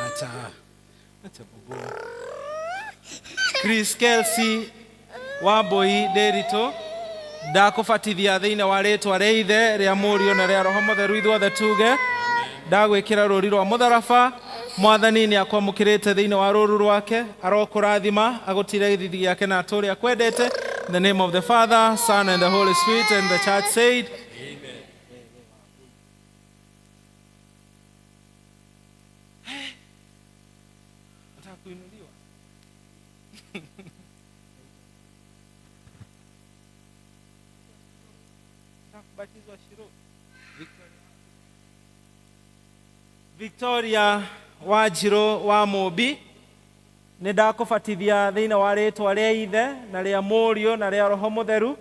Acha bubu. Chris Kelsey Wamboi Derito, ndakubatithia thiini wa ritwa ria Ithe ria Mũriũ na ria Roho Mũtheru ithuothe tuge ndagwĩkĩra rũri rwa mũtharaba Mwathani nĩ akwamũkĩrĩte thĩinĩ wa rũru rwake arokũrathima agũtire gĩthithi gĩake na atũũre akwendete. In the name of the Father, Son and the Holy Spirit, and the church said amen. Victoria Wanjiru wa Mũmbi nĩ ndakũbatithia thĩinĩ wa rĩtwa rĩa Ithe na rĩa Mũriũ na rĩa Roho Mũtheru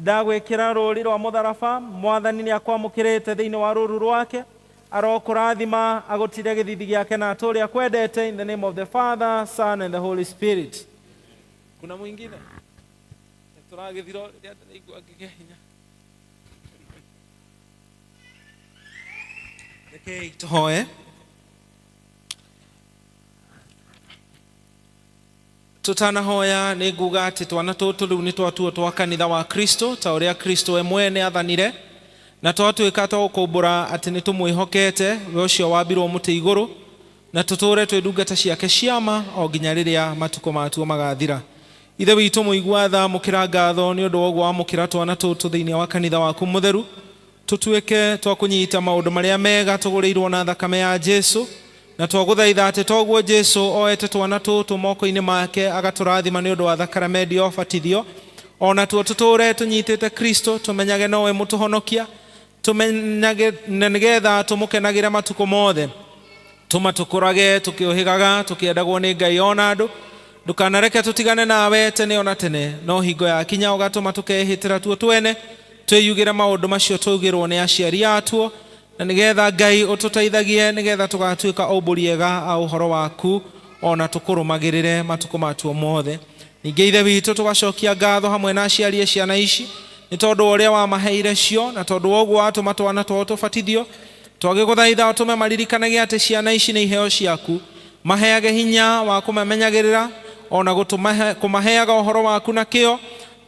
ndagwĩkĩra rũri rwa mũtharaba Mwathani nĩ akwamũkĩrĩte thĩinĩ wa rũru rwake arokũrathima agũtire gĩthithi gĩake na atũũre akwendete. In the name of the Father, Son and the Holy Spirit. Kuna mwingine tũragĩthiro rĩrĩa ndĩraigua ngĩgĩa hinya. Rekei tũhoe. Tutanahoya nĩ nguga atĩ twana tũtũ rĩu nĩ twatuo twa kanitha wa Kristo ta ũrĩa Kristo we mwene athanire na twatuĩka twa gũkũmbũra atĩ nĩ tũmwĩhokete we ũcio wambirwo mũtĩ igũrũ na tũtũũre twĩ ndungata ciake ciama o nginya rĩrĩa matukũ matuo magathira. Ithe witũ mũigua tha mũkĩra ngatho nĩ ũndũ wa ũguo wamũkĩra twana tũtũ thĩinĩ wa kanitha waku mũtheru tũtuĩke twa kũnyita maũndũ marĩa mega tũgũrĩirwo na thakame ya Jesũ na twagũthaitha atĩ toguo Jesũ oete twana tũtũ moko-inĩ make agatũrathima nĩ ũndũ wa thakramenti ya ũbatithio ona tuo tũtũũre tũnyitĩte Kristo tũmenyage nowe mũtũhonokia tũmenyage na nĩgetha tũmũkenagĩre matukũ mothe tũmatũkũrage tũkĩũhĩgaga tũkĩendagwo nĩ Ngai ona andũ ndũkanareke tũtigane nawe tene ona tene no hingo yakinya ũgatũma tũkehĩtĩra tuo twene twĩyugĩre maũndũ macio twaugĩrwo nĩ aciari atuo na nĩgetha Ngai ũtũteithagie nĩgetha tũgatuĩka aumbũri ega a ũhoro waku ona tũkũrũmagĩrĩre matukũ matuo mothe. Ningĩ Ithe witũ tũgacokia ngatho hamwe na aciari a ciana ici nĩ tondũ ũrĩa wamaheire cio na tondũ wa ũguo watũma twana twao tũbatithio twagĩgũthaitha ũtũme maririkanage atĩ ciana ici nĩ iheo ciaku maheage hinya wa kũmamenyagĩrĩra ona kũmaheaga ũhoro waku na kĩo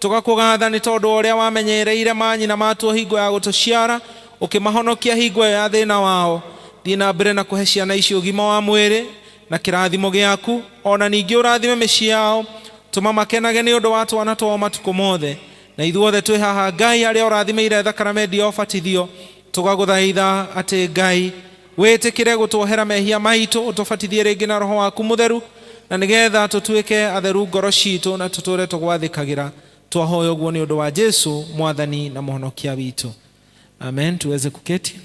tũgakũgatha nĩ tondũ ũrĩa wamenyereire manyina matuo hingo ya gũtũciara ũkĩmahonokia hingo ya thĩna wao. Thiĩ na mbere na kũhe ciana ici ũgima wa mwĩrĩ na kĩrathimo gĩaku ona ningĩ ũrathime mĩciĩ yao tũma makenage nĩ ũndũ wa twana twao matukũ mothe na ithuothe twĩ haha Ngai arĩa ũrathimeire thakramenti ya ũbatithio tũgagũthaitha atĩ Ngai wĩtĩkĩre gũtwohera mehia maitũ ũtũbatithie rĩngĩ na Roho waku Mũtheru na nĩgetha tũtuĩke atheru ngoro citũ na tũtũũre tũgwathĩkagĩra. Twahoya ũguo nĩ ũndũ wa Jesũ Mwathani na mũhonokia witũ. Amen. Tuweze kuketi.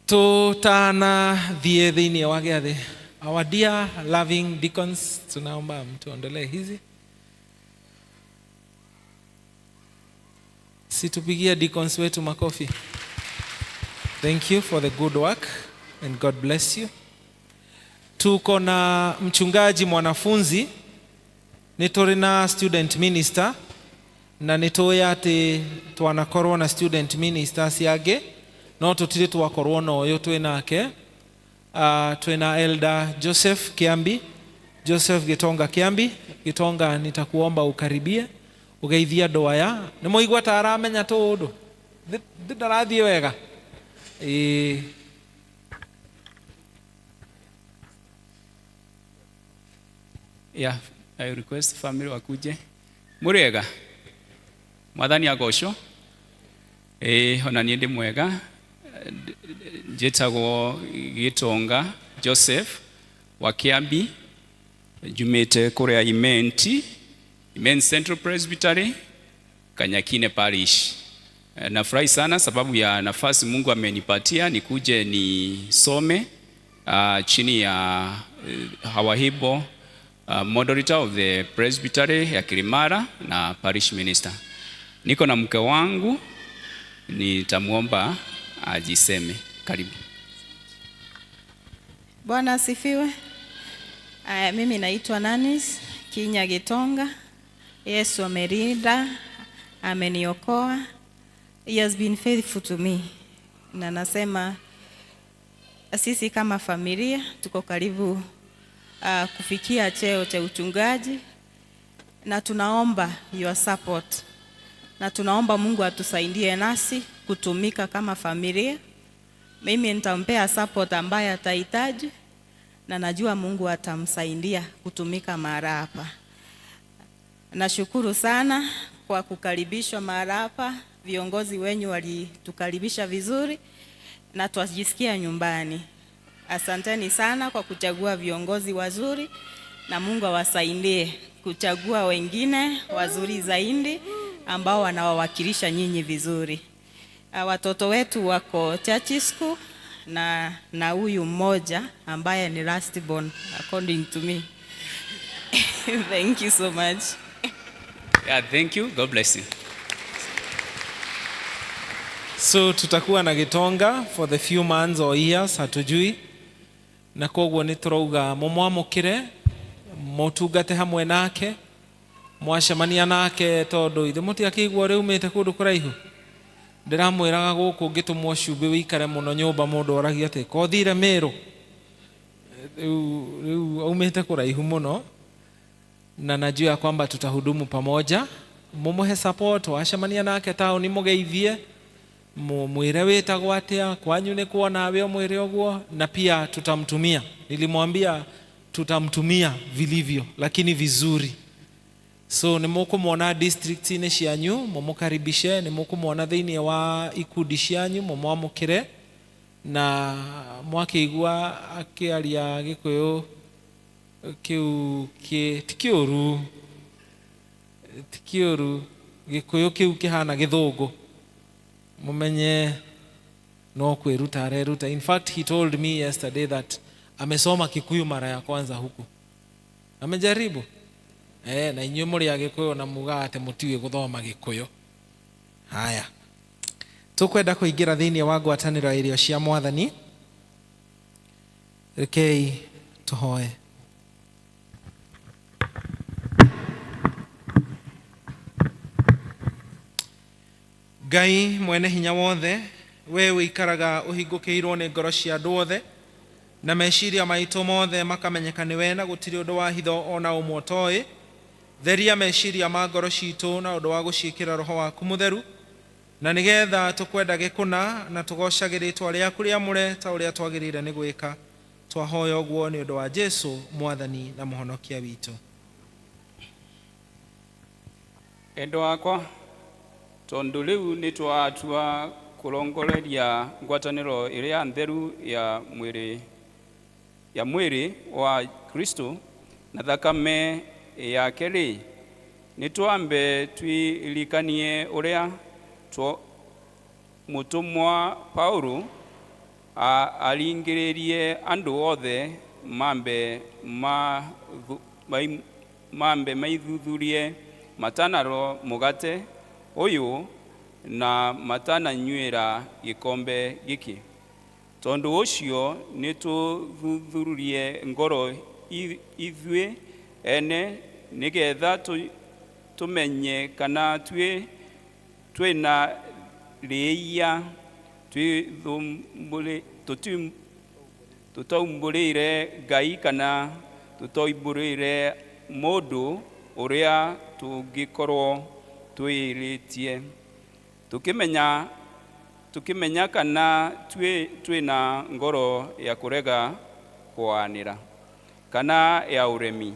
Tutana thiĩ thĩinĩ wa gĩathĩ. Our dear loving deacons, tunaomba mtuondolee hizi. Situpigie deacons wetu makofi. Thank you for the good work and God bless you. Tuko na mchungaji mwanafunzi, nĩ tũrĩ na student minister na nĩ tũĩ atĩ twanakorwo na student ministers angĩ no tũtirĩ twakorwo na ũyũ twĩ nake. Twĩna Elder Joseph Kiambi, Joseph Gitonga Kiambi. Gitonga, nitakuomba ukaribie ugeithia andũ aya. Nĩ mũigua ta aramenya tũndũ ndarathiĩ wega. Yeah, I request family wakuje. Muriega. Mwathani agocwo. Ona niĩ ndĩ mwega. Njĩtagwo Gitonga Joseph wa Kiambi. Jumĩte kũrĩa Imenti Central Presbytery, Kanyakine Parish. Nafurahi sana sababu ya nafasi Mungu amenipatia nikuje nisome chini ya Hawahibo moderator of the Presbytery ya Kirimara na parish minister. Niko na mke wangu, nitamuomba ajiseme. Karibu. Bwana asifiwe. Mimi naitwa Nanis Kinya Gitonga. Yesu amerida, ameniokoa. He has been faithful to me. Na nasema sisi kama familia tuko karibu kufikia cheo cha uchungaji, na tunaomba your support, na tunaomba Mungu atusaidie nasi kutumika kama familia. Mimi nitampea support ambaye atahitaji, na najua Mungu atamsaidia kutumika mahali hapa. Nashukuru sana kwa kukaribishwa mahali hapa. Viongozi wenyu walitukaribisha vizuri na twajisikia nyumbani. Asanteni sana kwa kuchagua viongozi wazuri, na Mungu awasaidie kuchagua wengine wazuri zaidi ambao wanawawakilisha nyinyi vizuri. Watoto wetu wako church school na huyu mmoja ambaye ni last born according to me. Thank you so much. Yeah, thank you. God bless you. So tutakuwa na Gitonga for the few months or years, hatujui, na koguo ni turauga mumwamukire mutungate hamwe nake, mwacemania nake, tondu ithe mutiakigua riu umite kundu kuraihu. Ndiramwiraga guku ngitumwo cumbi wikare muno nyumba mundu oragia ati kothire Meru, riu umite kuraihu muno, na najua kwamba tutahudumu pamoja. Mumuhe support, wacemania nake tauni mugeithie, mwire witagwo atia, kwanyu ni kuona we mwire ogwo, na pia tutamtumia. Nilimwambia tutamtumia vilivyo, lakini vizuri. So nimukumwona district ine cianyu, mumukaribishe, nimukumwona thiini wa ikundi cianyu, mumwamukire, na mwakigua akiaria Gikuyu kiu tikiuru Gikuyu kiu kihana Githungu, mumenye no kwiruta areruta. In fact, he told me yesterday that amesoma Kikuyu mara ya kwanza huku, amejaribu na inyuĩ mũrĩ a Gĩkũyũ na muga ate mũtiwe gũthoma Gĩkũyũ. Haya, tukwenda kũingĩra thĩinĩ wa ngwatanĩro ya irio cia Mwathani. Rekei tũhoe. Ngai mwene hinya wothe, we wĩikaraga ũhingũkĩirwo nĩ ngoro cia andũ othe, na meciria maitũ mothe makamenyeka nĩ we, na gũtirĩ ũndũ wa hitho ona ũmwe ũtoĩ. Theria meciria ma ngoro citũ na ũndũ wa gũciĩkĩra Roho waku Mũtheru, na nĩgetha tũkwenda gĩkũna na tũgocage rĩĩtwa rĩaku rĩamũre ta ũrĩa twagĩrĩire nĩ gwĩka. Twahoya ũguo nĩ ũndũ wa Jesũ Mwathani na Mũhonokia witũ. Endo wakwa, tondu riu ni twatua kurongoreria ngwataniro iria ntheru ya mwiri wa Kristo na thakame yake ri, ni twambe twirikanie uria mutumwa Paulo aringiririe andu othe mambe maithuthurie matanaro mugate uyu na matana nywira gikombe giki. Tondu ucio ni tuthuthurie ngoro ithuĩ ene nigetha tumenye kana twina rĩia tutaumburire Ngai kana tutoimburire mũndũ ũrĩa tũngĩkorwo twĩrĩtie, tukimenya kana twina ngoro ya kurega kwanira kana ya uremi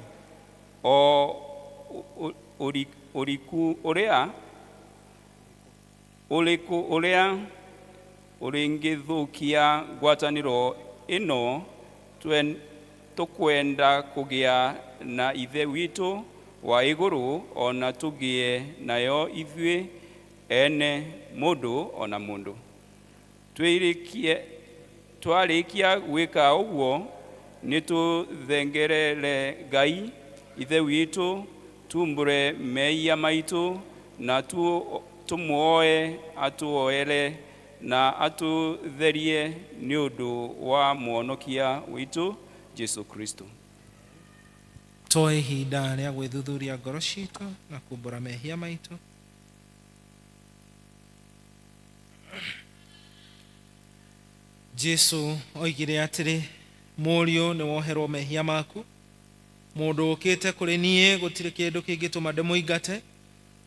uriku uria uringithukia ngwataniro ino. Tukwenda kugia na ithe witu wa iguru ona tugie nayo ithuĩ ene mundu ona mundu. Twarikia gwika uguo ni tuthengerere Ngai ithe witu, tumbure meia maitu na tumuoe atuoere na atutherie ni undu wa Mwonokia witu Jesu Kristo. Toe ihinda rĩa gwĩthuthuria ngoro citũ na kumbura mehia maitũ. Jesu oigire atĩrĩ, mũriũ nĩ woherwo mehia maku, Mundu ukite kuri nie gutire kindu kingituma ndimuingate.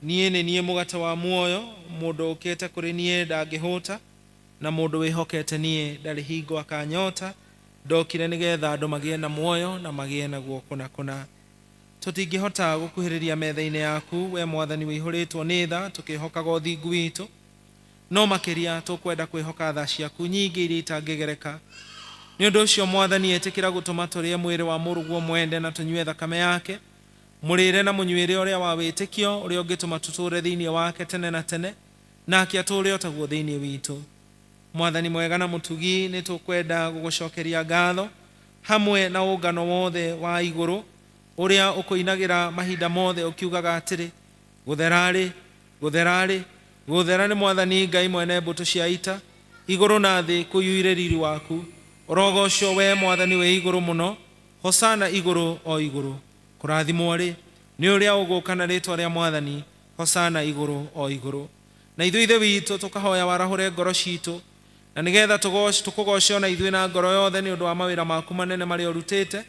Nie ni nie mugate wa muoyo. Mundu ukite kuri nie ndangihuta, na mundu wihokete nie ndari hingo akanyota. Ndokire nigetha andu magie na muoyo na magie naguo kuna. Tutingihota gukuhiriria metha-ini yaku we Mwathani wihuritwo ni tha, tukihokaga uthingu witu, no makiria tukwenda kwihoka tha ciaku nyingi iria itangigereka. Ni undu ucio Mwathani etikira gutuma turie mwiri wa muruguo mwende na tunyue thakame yake, murire na munyuire uria wa witikio uria ungituma tuture thiini wake tene na tene, nake ature otaguo thiini witu. Mwathani mwega na mutugi, ni tukwenda gugucokeria ngatho hamwe na ungano wothe wa iguru uria ukoinagira mahinda mothe ukiugaga atiri gutherari gutherari gutherani Mwathani Ngai mwene mbutu cia ita iguru na thi kuyuire riri waku. Orogoco we Mwathani we iguru muno, hosana iguru o iguru. Kurathimwo ri ni uria uguka na ritwa ria Mwathani, hosana iguru o iguru. Na ithuĩ ithe witũ tukahoya warahure ngoro ciitũ, na nigetha tukugoce ona ithuĩ na ngoro yothe ni undu wa mawĩra maku manene marĩa ũrutĩte,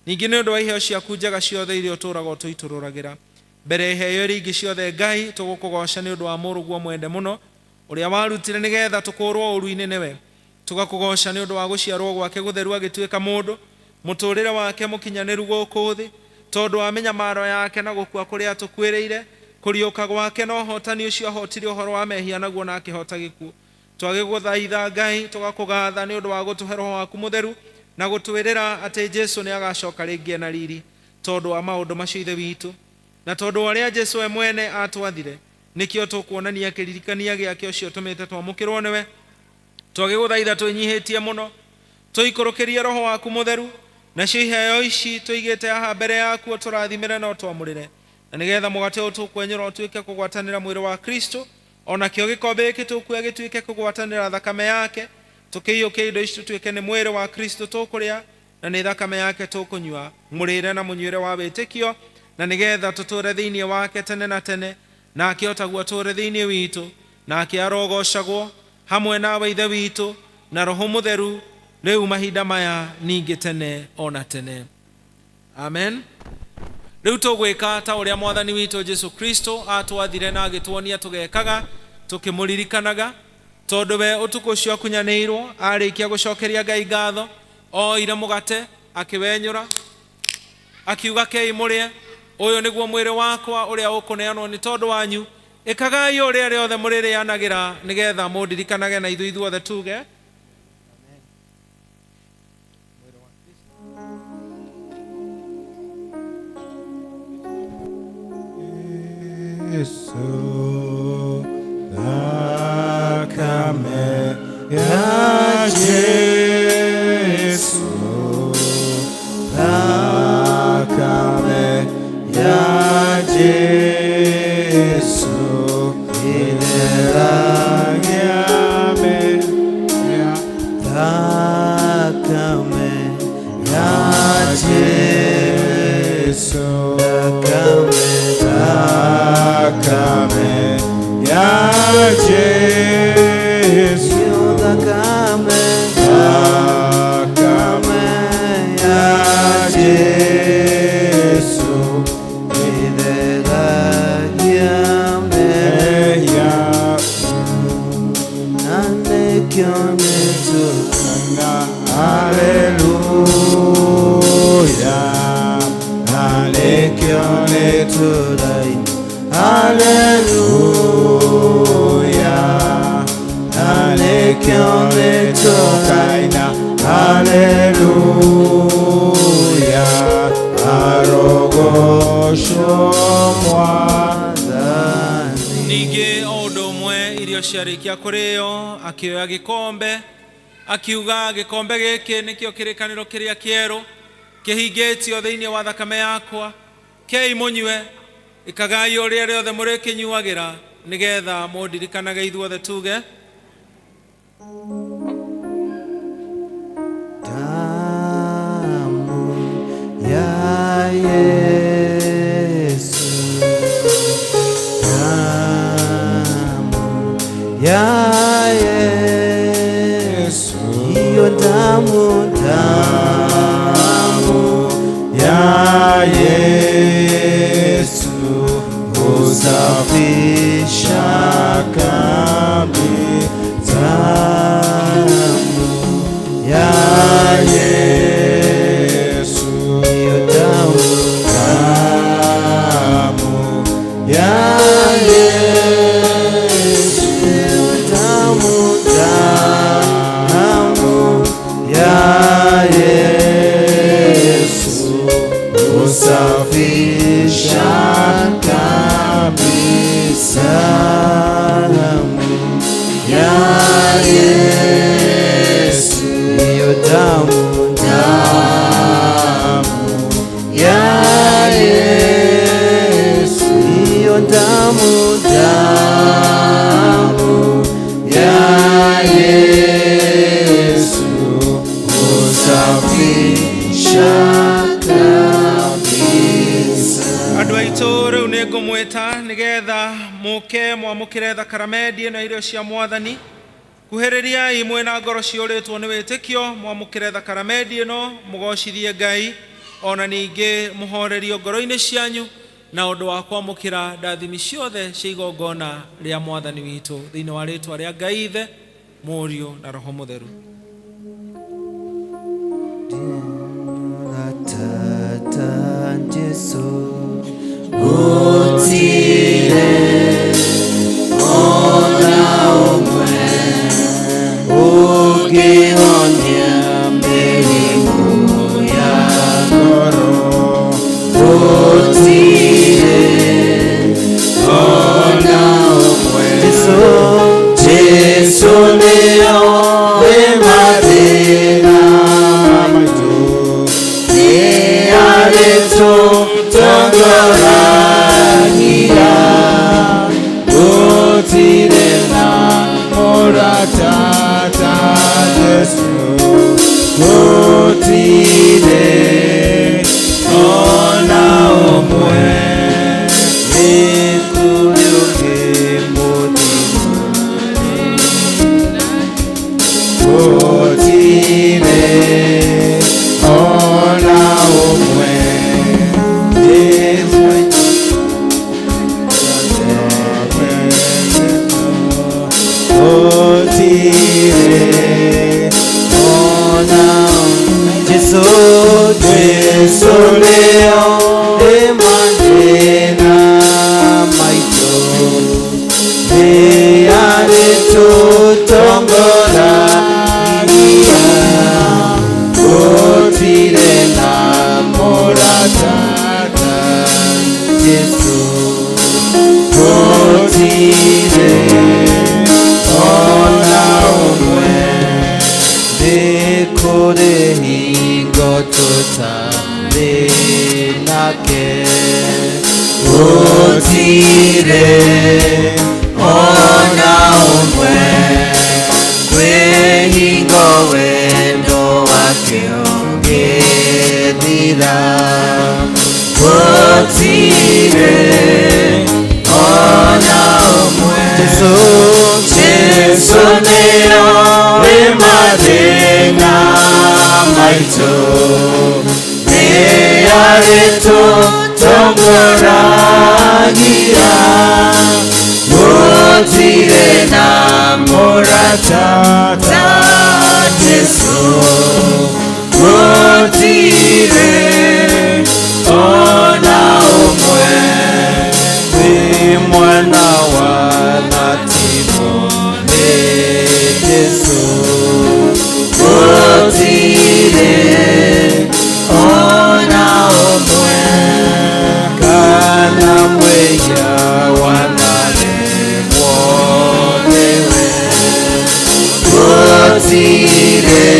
ningĩ nĩ ũndũ wa iheo ciaku njega ciothe iria ũtũũraga ũtũitũrũragĩra. Mbere iheo iria ingĩ ciothe Ngai tũgũkũgoca nĩ ũndũ wa mũrũguo mwende mũno ũrĩa warutire nĩgetha tũkũũrwo ũru-inĩ nĩwe. Tũgakũgoca nĩ ũndũ wa gũciarwo gwake gũtheru agĩtuĩka mũndũ, mũtũũrĩre wake mũkinyanĩru gũkũ thĩ, tondũ wa mĩnyamaro yake na gũkua kũrĩa tũkwĩrĩire, kũriũka gwake na ũhotani ũcio ahotire ũhoro wa mehia naguo na akĩhota gĩkuũ. Twagĩgũthaitha Ngai, tũgakũgatha nĩ ũndũ wa gũtũhe Roho waku mũtheru na gũtwĩrĩra atĩ Jesũ nĩ agacoka rĩngĩ na riri, tondũ wa maũndũ macio ithe witũ, na tondũ ũrĩa Jesũ we mwene atwathire, nĩkĩo tũkuonania kĩririkania gĩake ũcio tũmĩte twamũkĩrwo nĩwe. Twagĩgũthaitha twĩnyihĩtie mũno, tũikũrũkĩrie Roho waku mũtheru, nacio iheo ici tũigĩte haha mbere yaku ũtũrathimĩre na ũtwamũrĩre, na nĩgetha mũgate ũyũ tũkwenyũra ũtuĩke kũgwatanĩra mwĩrĩ wa Kristo, ona kĩo gĩkombe gĩkĩ tũkuoya gĩtuĩke kũgwatanĩra thakame yake, tũkĩiyũkie indo ici tũtuĩke nĩ mwĩrĩ wa Kristo tũkũrĩa na nĩ thakame yake tũkũnyua, mũrĩre na mũnyuĩre wa wĩtĩkio, na nĩgetha tũtũũre thĩinĩ wake tene na tene, nake otaguo atũũre thĩinĩ witũ, nake arogocagwo hamwe nawe ithe witũ na Roho Mũtheru rĩu mahinda maya ningĩ tene ona tene. Amen. Rĩu tũgwĩka ta ũrĩa Mwathani witũ Jesũ Kristo atwathire na agĩtuonia tũgekaga tũkĩmũririkanaga, tondũ we ũtukũ ũcio akunyanĩirwo arĩkia gũcokeria Ngai ngatho, oire mũgate akĩwenyũra akiuga kei mũrĩe, ũyũ nĩguo mwĩrĩ wakwa ũrĩa ũkũneanwo nĩ tondũ wanyu, ĩkagai ũrĩa rĩothe mũrĩrĩanagĩra nĩgetha mũndirikanage na ithuĩ ithuothe tuge. Yesu thakame ya Yesu, thakame ya Yesu, ileragame ya thakame ya Yesu, thakame ya Yesu, thakame ya Yesu, ileragame ya nanekyone tukanga. Haleluya, nanekyone turai. Haleluya, nanekyone tukaina. Haleluya, arogosho Mwathani. Ningĩ o ũndũ ũmwe irio ciarĩkia kũrĩo akĩoya gĩkombe akiuga, gĩkombe gĩkĩ nĩkĩo kĩrĩkanĩro kĩrĩa kĩerũ kĩhingĩtio thĩinĩ wa thakame yakwa, kei mũnyue, ĩkagai ũrĩa rĩothe mũrĩkĩnyuagĩra nĩgetha mũndirikanage ithuothe tuge. Damu ya Yesu, damu ya Yesu, hiyo damu, damu ya salamu ya Yesu, hiyo damu ya Yesu, hiyo damu ya Yesu husafisha kabisa. Andũ aitũ rĩu nĩ ngũmwĩta nĩgetha mũke mwamũkĩre thakramenti ĩno irio cia Mwathani. Kuhĩrĩriai mwĩna ngoro ciũrĩtwo nĩ wĩtĩkio mwamũkĩre thakramenti ĩno, mũgocithie Ngai, ona ningĩ mũhorerio ngoro-inĩ cianyu na ũndũ wa kwamũkĩra ndathimi ciothe cia igongona rĩa Mwathani witũ thĩinĩ wa rĩĩtwa rĩa Ngai Ithe, Mũriũ na Roho Mũtheru. Tata Jesu gutire ona umwe ugihonia mĩrimũ ya ngoro, gutire ona umwe. Jesu nĩyo wĩ mathĩna maitũ, nĩ arĩtũtongoragia, gũtirĩ na mũrata ta Jesu, gũtirĩ ona ũmwe. Nĩ kũrĩ ũngĩ mũthima, gũtirĩ ona ũmwe. Jesu nĩyo wĩ mathĩna maitũ, nĩ arĩtũtongoragia, gũtirĩ na mũrata ta Jesu, gũtirĩ ona ũmwe. Nĩ kũrĩ hingo tũtarĩ nake, gũtirĩ ona ũmwe. Kwĩ hingo wendo wake ũngĩthira, gũtirĩ ona ũmwe. Jesu nĩyo wĩ mathĩna maitũ, nĩ arĩtũtongoragia, gũtirĩ na mũrata ta Jesu, gũtirĩ ona ũmwe. Wĩ mwana wa Thatimo nĩ Jesu, gũtirĩ ona ũmwe. Kana mwĩhia wanaremwo nĩwe, gũtirĩ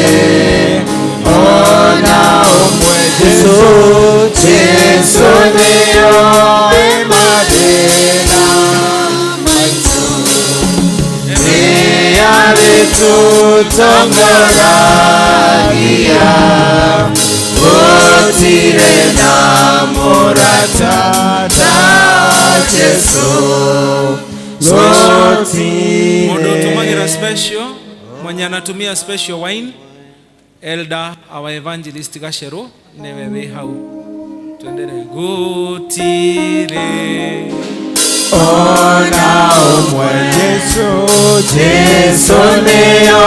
ona ũmwe. Jesu nĩyo wĩ mathĩna maitũ, nĩ arĩtũtongoragia, gũtirĩ na mũrata ta Jesu, gũtirĩ. Mũndũ ũtũmagĩra special, mwenye anatumia special wine, Elder our evangelist Gacheru, newe wĩ hau. Tuendelee. Gũtirĩ ona ũmwe. Jesu nĩyo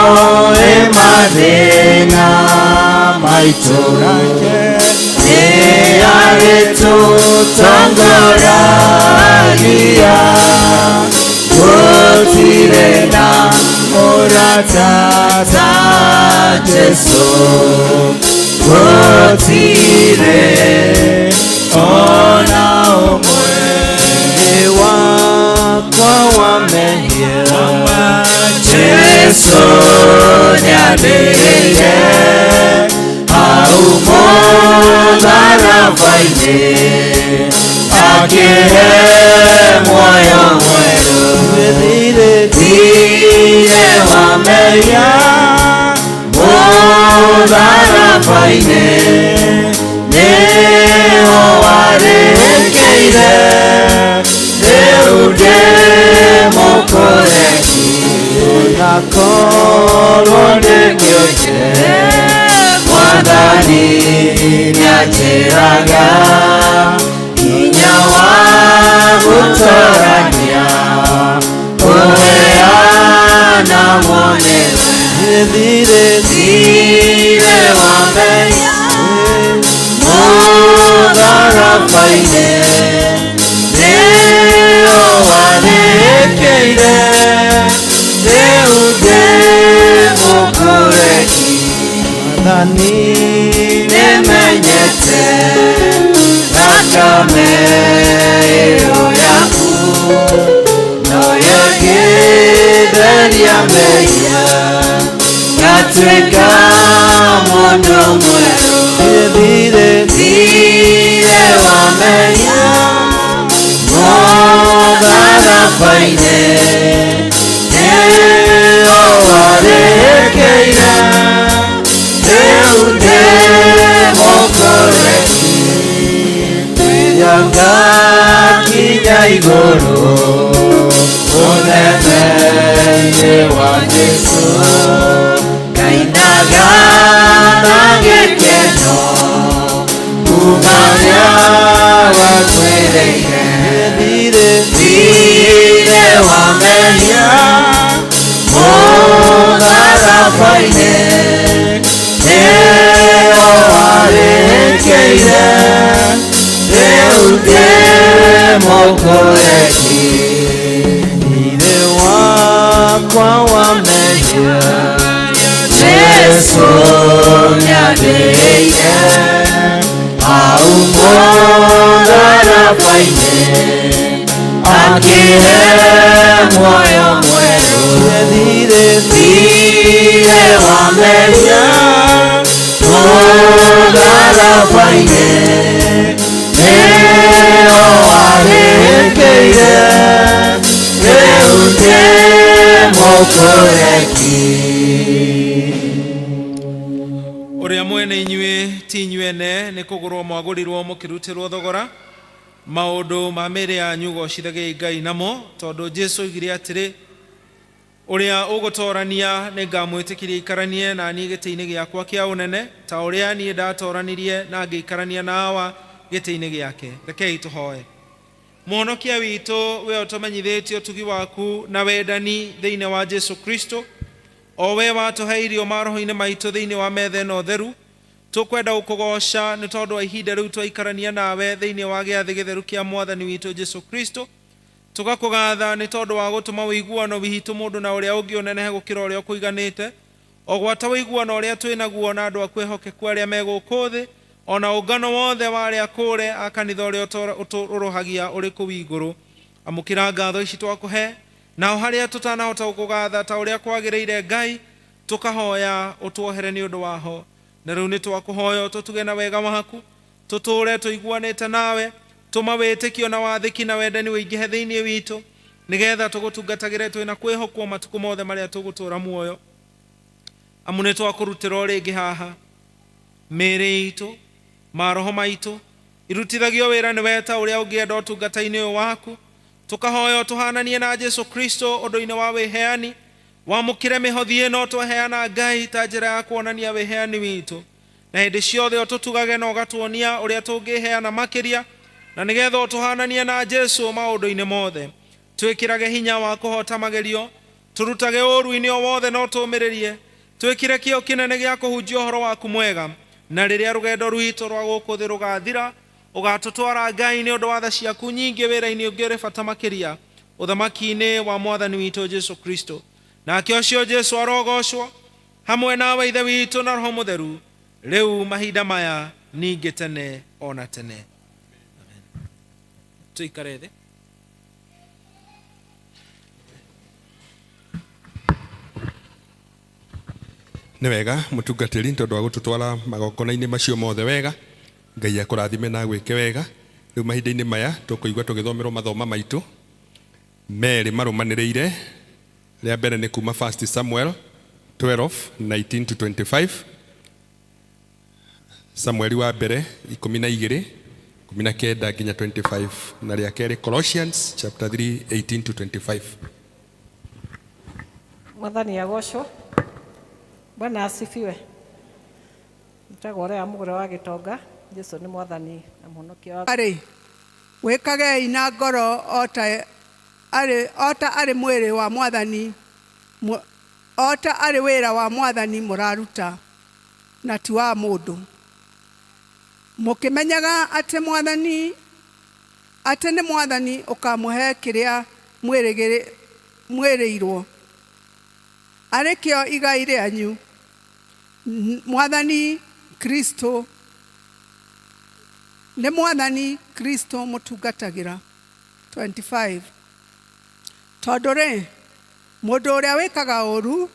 wĩ mathĩna maitũ, nĩ arĩtũtongoragia, gũtirĩ na mũrata ta Jesu, gũtirĩ ona ũmwe. Nĩ wa mehia Jesu nyadeye aumo dharafaine akihe moyo mwero dhire dhire wa mehia dharafaine neho warekeire Deude mokoreki Nakolo ndegyoche Mwadhani nyachiraga Inya wagutoranya Oweana mwonewe Dhire dhire wameya Modharafaine Deo wanekeire Deude mokoreki Madhani nemenyete Nakame ero yaku Noyo gideria meya Katweka mondo mwero Dhire dhire wameya Modharafaine Deo warekeire Deude mokoreki Yanga kinya igoro Unemenye wa Jesu Kainaga nagekeno Kumanya wakwereire Dhire wamehia Modharafaine Deo warekeire Deude mokoreki Dhire wakwa wamehia Jesu nyadeye aumo dharafaine Akihe moyo mwero Dhire dhire wamehia Modharafaine Deo warekeire Deude mokoreki Uria mwene inyue ti inyuene ni kugurwo mwagurirwo mukirutirwo thogora maundu ma mĩĩrĩ yanyu gocithagie Ngai namo tondu Jesu oigire atiri uria ugutorania ni ngamwitikiria ikaranie na niĩ gĩtĩ-inĩ gĩakwa kĩa ũnene ta ũrĩa niĩ ndatoranirie na ngĩikarania na Hawa gĩtĩ-inĩ gĩake. Rekei tũhoe. Mũhonokia witũ we ũtũmenyithĩtie ũtugi waku na wendani thĩinĩ wa Jesu Kristo o we watũhe irio maroho-inĩ maitũ thĩinĩ wa metha ĩno theru tukwenda gũkũgoca nĩ tondũ wa ihinda rĩu twaikarania nawe thĩinĩ wa gĩathĩ gĩtheru kĩa Mwathani witũ Jesu Kristo tũgakũgatha nĩ tondũ wa gũtũma ũiguano witũ mũndũ na ũrĩa ũngĩ ũnenehe gũkĩra ũrĩa ũkũiganĩte o gwata ũiguano ũrĩa twĩ naguo na andũ aku ehokeku arĩa me gũkũ thĩ ona ũngano wothe wa arĩa kũũre a kanitha ũrĩa ũtũrũhagia ũrĩ kũu igũrũ. Amũkĩra ngatho ici twakũhe nao harĩa tũtanahota gũkũgatha ta ũrĩa kwagĩrĩire Ngai tũkahoya ũtuohere nĩ ũndũ waho. Na rĩu nĩ twakũhoya ũtũtuge na wega waku tũtũũre tũiguanĩte nawe tũma wĩtĩkio na wathĩki na wendani ũingĩhe thĩinĩ witũ nĩgetha tũgũtungatagĩre twĩna kwĩhokwo matukũ mothe marĩa tũgũtũũra muoyo. Amu nĩ twakũrutĩra o rĩngĩ haha mĩĩrĩ itũ maroho maitũ irutithagio wĩra nĩ we ta ũrĩa ũngĩenda ũtungata-inĩ ũyũ waku tũkahoya tũhananie na Jesu Kristo ũndũ-inĩ wa wĩheani wamũkĩre mĩhothi ĩno tweheana Ngai ta njĩra ya kuonania wĩheani witũ na hĩndĩ ciothe ũtũtugage na ũgatuonia ũrĩa tũngĩheana makĩria na nĩgetha ũtũhananie na Jesu maũndũ-inĩ mothe twĩkĩrage hinya wa kũhota magerio turutage ũũru-inĩ o wothe no tũũmĩrĩrie twĩkĩre kĩo kĩnene gĩa kũhunjia ũhoro waku mwega na rĩrĩa rũgendo rwitũ rwa gũkũ thĩ rũgathira ũgatũtwara Ngai nĩ ũndũ wa tha ciaku nyingĩ wĩra-inĩ ũngĩ ũrĩ bata makĩria ũthamaki-inĩ wa Mwathani witũ Jesu Kristo. Nake ũcio Jesu arogocwo hamwe nawe Ithe witũ na Roho Mũtheru rĩu mahinda maya ningĩ tene ona tene. Tuikare thĩ. nĩ wega mũtungatĩri tondũ wa gũtũtwara magongona-inĩ macio mothe wega. Ngai akũrathime na gwĩke wega. Rĩu mahinda-inĩ maya tũkũigua tũgĩthomerwo mathoma maitũ merĩ marũmanĩrĩire. Rĩa mbere nĩ kuma 1 Samuel 12:19 to 25. Samueli wa mbere 12:19 nginya 25, na rĩa kerĩ Colossians chapter 3:18 to 25. Mwathani agocwo. Bwana asifiwe. Mtagwo ria mugure wa Gitonga. Jesu nĩ mwathani na mũhonokia wa. Wĩkagei na ngoro ota arĩ mwĩrĩ wa mwathani, ota arĩ wĩra wa mwathani mũraruta na ti wa mũndũ, mũkĩmenyaga atĩ nĩ mwathani ũkamũhe kĩrĩa mwĩrĩirwo arĩ kĩo igai rĩanyu. Mwathani Kristo nĩ mwathani Kristo mũtungatagĩra. 25. Tondũ rĩ, mũndũ ũrĩa wĩkaga ũru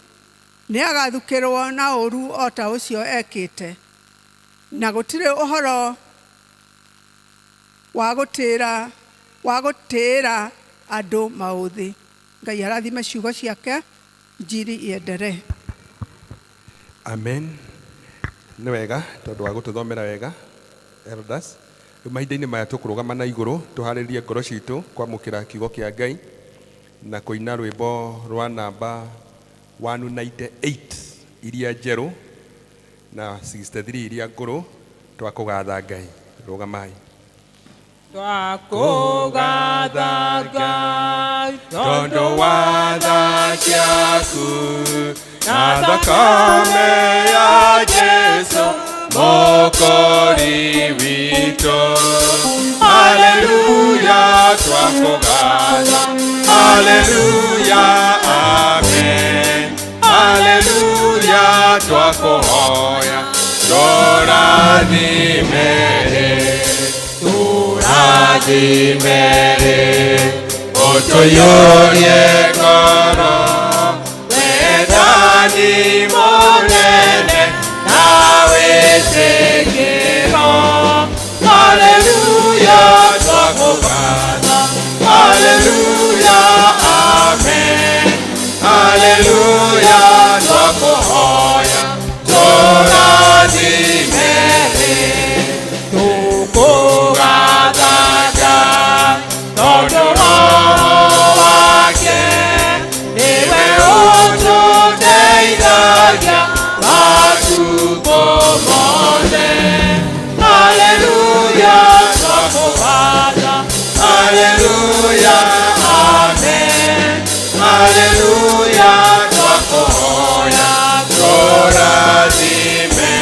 nĩ agathukĩrwo na ũru o ta ũcio ekĩte, na gũtirĩ ũhoro wa gũtĩĩra andũ maũthĩ. Ngai arathime ciugo ciake, njiri ienderee. Amen. Nĩ wega tondũ wa gũtũthomera wega elders. Rĩu mahinda-inĩ maya tũkũrũgama na igũrũ tũharĩrie ngoro citũ kwamũkĩra kiugo kĩa Ngai na kũina rwĩmbo rwa namba 198 iria njerũ na 63 iria ngũrũ twa kũgatha Ngai. Rũgamai. Twakũgatha Ngai tondũ wa tha ciaku na thakame ya Jesu Mwokozi witũ. Haleluya, twakũgatha. Haleluya, amen. Haleluya, twakũhoya. Tũrathime, ũtũiyũrie ngoro, wendani mũnene na wĩtĩkĩro. Haleluya, twakũgatha. Haleluya, amen. Haleluya, twakũhoya. Tũrathime, tũkũgatha Ngai tondũ Roho wake nĩwe ũtũteithagia matukũ mothe. Haleluya, twakũgatha. Haleluya, amen. Haleluya, twakũhoya. Tũrathime,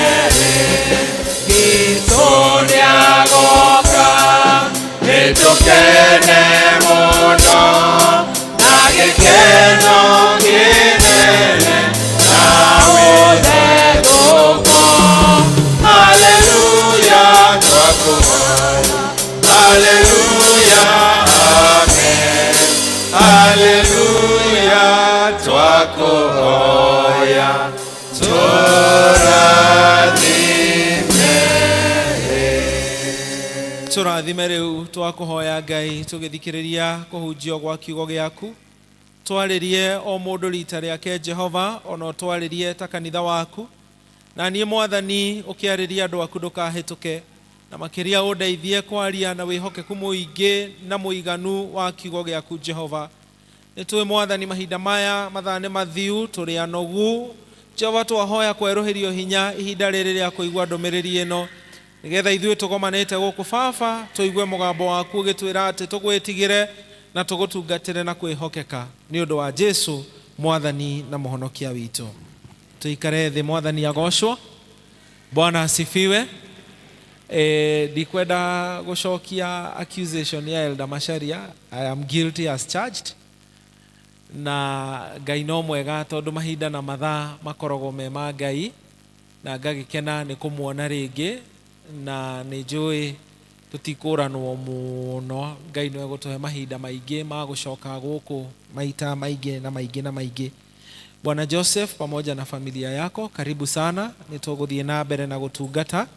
Kristo nĩagoka, nĩtũkene mũno na gĩkeno kĩnene na wĩthethũko. Haleluya, twakũhoya. Haleluya, amen. Haleluya, twakũhoya. Tũrathime rĩu twakũhoya Ngai tũgĩthikĩrĩria kũhunjio gwa kiugo gĩaku. Twarĩrie o mũndũ rita rĩake Jehova, ona twarĩrie ta kanitha waku. Na niĩ Mwathani ũkĩarĩria andũ aku ndũkahĩtũke, na makĩria ũndeithie kwaria na wĩhokeku mũingĩ na mũiganu wa kiugo gĩaku Jehova. Nĩtũĩ Mwathani mahinda maya mathaa nĩ mathiu, tũrĩ anogu. Jehova, twahoya kwerũhĩrio hinya ihinda rĩrĩ rĩa kũigua ndũmĩrĩri ĩno, nĩgetha ithuĩ tũgomanĩte gũkũ Baba tũigue mũgambo waku ũgĩtwĩra atĩ tũgwĩtigĩre na tũgũtungatĩre na kwĩhokeka, nĩ ũndũ wa Jesu Mwathani na mũhonokia witũ. Tuikare thĩ. Mwathani agocwo. Bwana asifiwe. Ndikwenda gũcokia accusation ya Elder Macharia. I am guilty as charged. Na Ngai no mwega tondũ mahinda na mathaa makoragwo me ma Ngai, na ngagĩkena nĩ kũmuona rĩngĩ, na nĩ njũĩ tũtikũranwo mũno. Ngai nĩ egũtũhe mahinda maingĩ ma gũcoka gũkũ maita maingĩ na maingĩ na maingĩ. Bwana Joseph pamoja na familia yako, karibu sana. Nituguthie na mbere na gutungata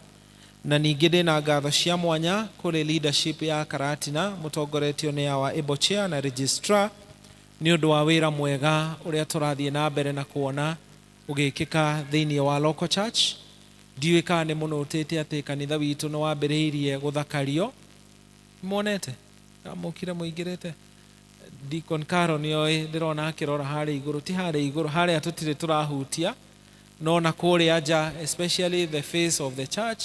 na ningĩ ndĩna ngatho cia mwanya kũrĩ leadership ya Karatina mũtongoretio nĩ awa Able Chair na Registrar nĩ ũndũ wa wĩra mwega ũrĩa tũrathiĩ na mbere na kuona ũgĩkĩka thĩinĩ wa local church. Ndiũĩ kana nĩ mũnotete atĩ kanitha witũ nĩ wambĩrĩirie gũthakario. Muonete amũkire mũingĩrĩte Deacon Carol nĩoĩ ndĩrona akĩrora harĩa igũrũ, ti harĩa igũrũ, harĩa tũtirĩ tũrahutia no na kũrĩa nja, especially the face of the church.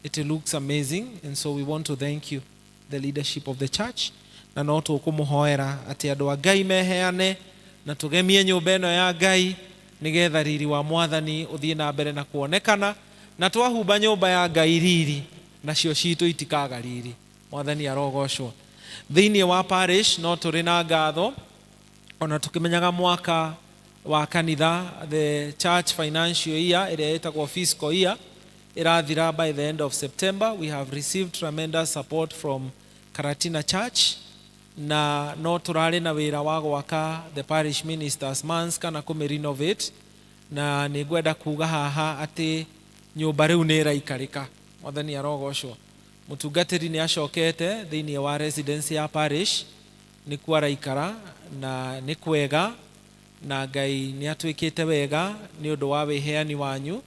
It looks amazing, and so we want to thank you, the leadership of the church. Na no tũkũmũhoera atĩ andũ a Ngai meheane na tũgemie nyũmba ĩno ya Ngai nĩgetha riri wa Mwathani ũthiĩ na mbere na kuonekana, na twahumba nyũmba ya Ngai riri nacio citũ itikaga riri. Mwathani arogocwo. Thĩinĩ wa parish no tũrĩ na ngatho ona tũkĩmenyaga mwaka wa kanitha, the church financial year ĩrĩa ĩtagwo fiscal year irathira by the end of September. We have received tremendous support from Karatina Church na no turare na wira wa gwaka the parish ministers months kana kũmĩrenovate, na nĩ ngwenda kuga haha atĩ nyũmba rĩu nĩ ĩraikarĩka. Mwathani arogocwo. Mũtungatĩri nĩ acokete thĩinĩ wa residence ya parish, nĩ kuo araikara na nĩ kwega, na Ngai nĩ atuĩkĩte wega nĩ ũndũ wa wĩheani wanyu.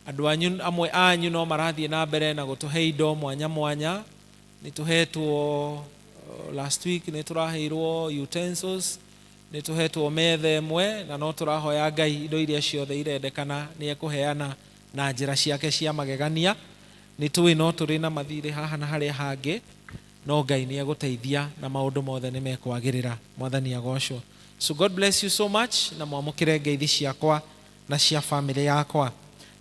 Andũ anyu amwe anyu no marathiĩ na mbere na gũtũhe indo mwanya mwanya. Nĩ tũhetwo last week nĩ tũraheirwo utensils, nĩ tũhetwo metha ĩmwe, na no tũrahoya Ngai indo iria ciothe irendekana nĩ ekũheana na njĩra ciake cia magegania. Nĩ tũĩ no tũrĩ na mathirĩ haha na harĩa hangĩ, no Ngai nĩ egũteithia na maũndũ mothe nĩ mekwagĩrĩra. Mwathani agocwo. So God bless you so much, na mwamũkĩre ngeithi ciakwa na cia family yakwa.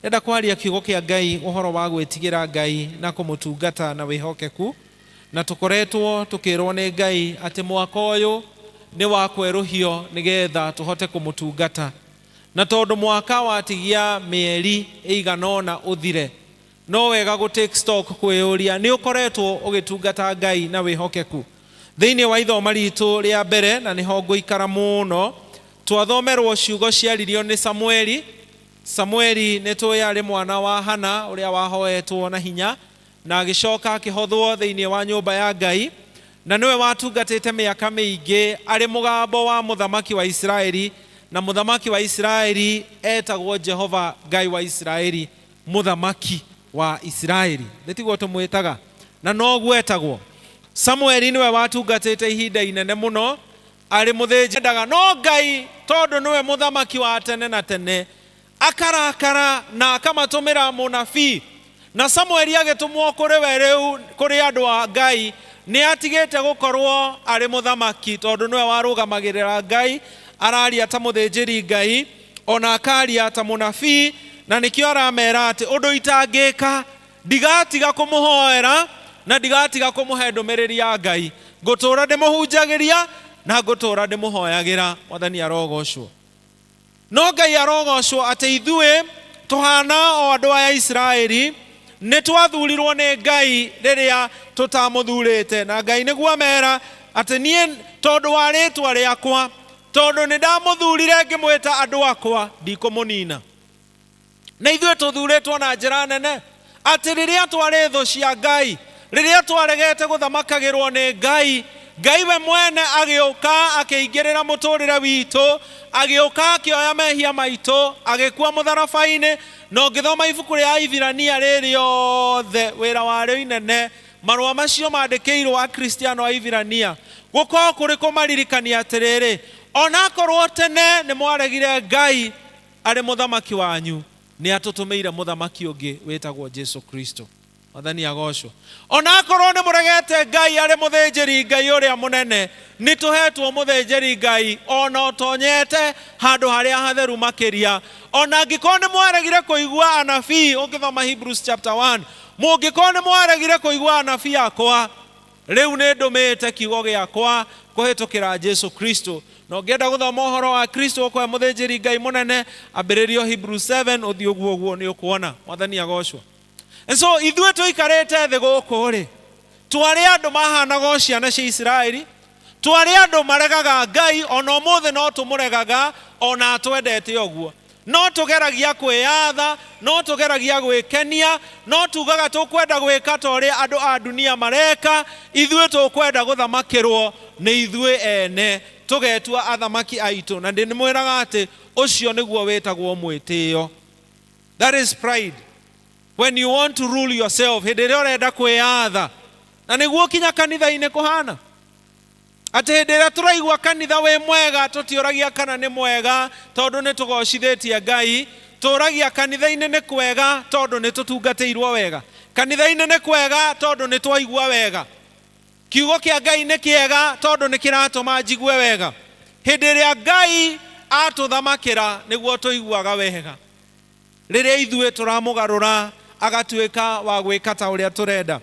Enda kwaria kiugo kĩa Ngai ũhoro wa gwĩtigĩra Ngai na kũmũtungata na wĩhokeku, na tũkoretwo tũkĩrwo nĩ Ngai atĩ mwaka ũyũ nĩ wa kwerũhio nĩgetha tũhote kũmũtungata. Na tondũ mwaka watigia mĩeri ĩigana ũna ũthire, no wega gũ-take stock kwĩyũria nĩ ũkoretwo ũgĩtungata Ngai na wĩhokeku. Thĩinĩ wa ithoma ritũ rĩa mbere, na nĩho ngũikara mũno, twathomerwo ciugo ciaririo nĩ Samueli. Samueli nĩ tũĩ arĩ mwana wa Hana ũrĩa wahoetwo na hinya na agĩcoka akĩhothwo thĩinĩ wa nyũmba ya Ngai, na nĩwe watungatĩte mĩaka mĩingĩ arĩ mũgambo wa mũthamaki wa Isiraeli, na mũthamaki wa Isiraeli etagwo Jehova Ngai wa Isiraeli, mũthamaki wa Isiraeli. Nĩtiguo tũmwĩtaga na noguo etagwo. Samueli nĩwe watungatĩte ihinda inene mũno arĩ mũthĩnjĩ, no Ngai tondũ nĩwe mũthamaki wa tene na tene akarakara na akamatũmĩra mũnabii, na Samueli agĩtũmwo kũrĩ we rĩu kũrĩ andũ a Ngai. Nĩ atigĩte gũkorwo arĩ mũthamaki tondũ nĩwe warũgamagĩrĩra Ngai, araria ta mũthĩnjĩri Ngai ona akaria ta mũnabii, na nĩkĩo aramera atĩ ũndũ itangĩka ndigatiga kũmũhoera na ndigatiga kũmũhe ndũmĩrĩri ya Ngai. Ngũtũũra ndĩmũhunjagĩria na ngũtũũra ndĩmũhoyagĩra. Mwathani arogocwo. No Ngai arogocwo atĩ ithuĩ tũhana o andũ aya Isiraeli nĩ twathurirwo nĩ Ngai rĩrĩa tũtamũthurĩte, na Ngai nĩguo amera atĩ niĩ tondũ wa rĩtwa rĩakwa, tondũ nĩ ndamũthurire ngĩmwĩta andũ akwa, ndikũmũnina. Na ithuĩ tũthurĩtwo na njĩra nene atĩ rĩrĩa twarĩ thũ cia Ngai, rĩrĩa twaregete gũthamakagĩrwo nĩ Ngai, Ngai we mwene agĩũka akĩingĩrĩra mũtũrĩre witũ, agĩũka akĩoya mehia maitũ, agĩkua mũtharaba-inĩ. Na ũngĩthoma ibuku rĩa Iburania rĩothe wĩra warĩo inene, marũa macio mandĩkĩirwo akristiano a Iburania, gũkorwo kũrĩ kũmaririkania atĩrĩrĩ, onakorwo tene nĩ mwaregire Ngai arĩ mũthamaki wanyu, nĩ atũtũmĩire mũthamaki ũngĩ wĩtagwo Jesu Kristo. Mwathani agocwo. Onakorwo nĩ mũregete Ngai arĩ mũthĩnjĩri Ngai ũrĩa mũnene, nĩ tũhetwo mũthĩnjĩri Ngai ona ũtonyete handũ harĩa hatheru makĩria. Ona angĩkorwo nĩ mwaregire kũigua anabii, ũngĩthoma Hebrews chapter 1, mũngĩkorwo nĩ mwaregire kũigua anabii akwa, rĩu nĩ ndũmĩte kiugo gĩakwa kũhĩtũkĩra Jesu Kristo. Na ũngĩenda gũthoma ũhoro wa Kristo kwa mũthĩnjĩri Ngai mũnene, ambĩrĩrio Hebrews 7, ũthiĩ ũguo nĩ ũkuona. Mwathani agocwo. And so ithuĩ tũikarĩte thĩ gũkũ rĩ, twarĩ andũ mahanaga ciana cia Isiraeli, twari andu maregaga Ngai ona mothe no tumuregaga ona twendete oguo no tugeragia kwiyatha no tugeragia gwikenia no tugaga tukwenda gwika tori andu a dunia mareka ithue tukwenda guthamakirwo ni ithue ene tugetua athamaki aitu na ndi nimwiraga ati ucio niguo wetagwo mwitio. That is pride. When you want to rule yourself, hindi ria urenda kwiyatha na niguo kinya kanitha-ini kuhana ati hindi ria turaigua kanitha we mwega tutiuragia kana ni mwega tondu ni tugocithitie Ngai, turagia kanitha-ini ni kwega tondu ni tutungateirwo wega, kanitha-ini ni kwega tondu ni twaigua wega, kiugo kia Ngai ni kiega tondu ni kiratuma njigue wega. Hindi ria Ngai atuthamakira niguo tuiguaga wega, riria ithue turamugarura agatuika wa gwika ta uria turenda.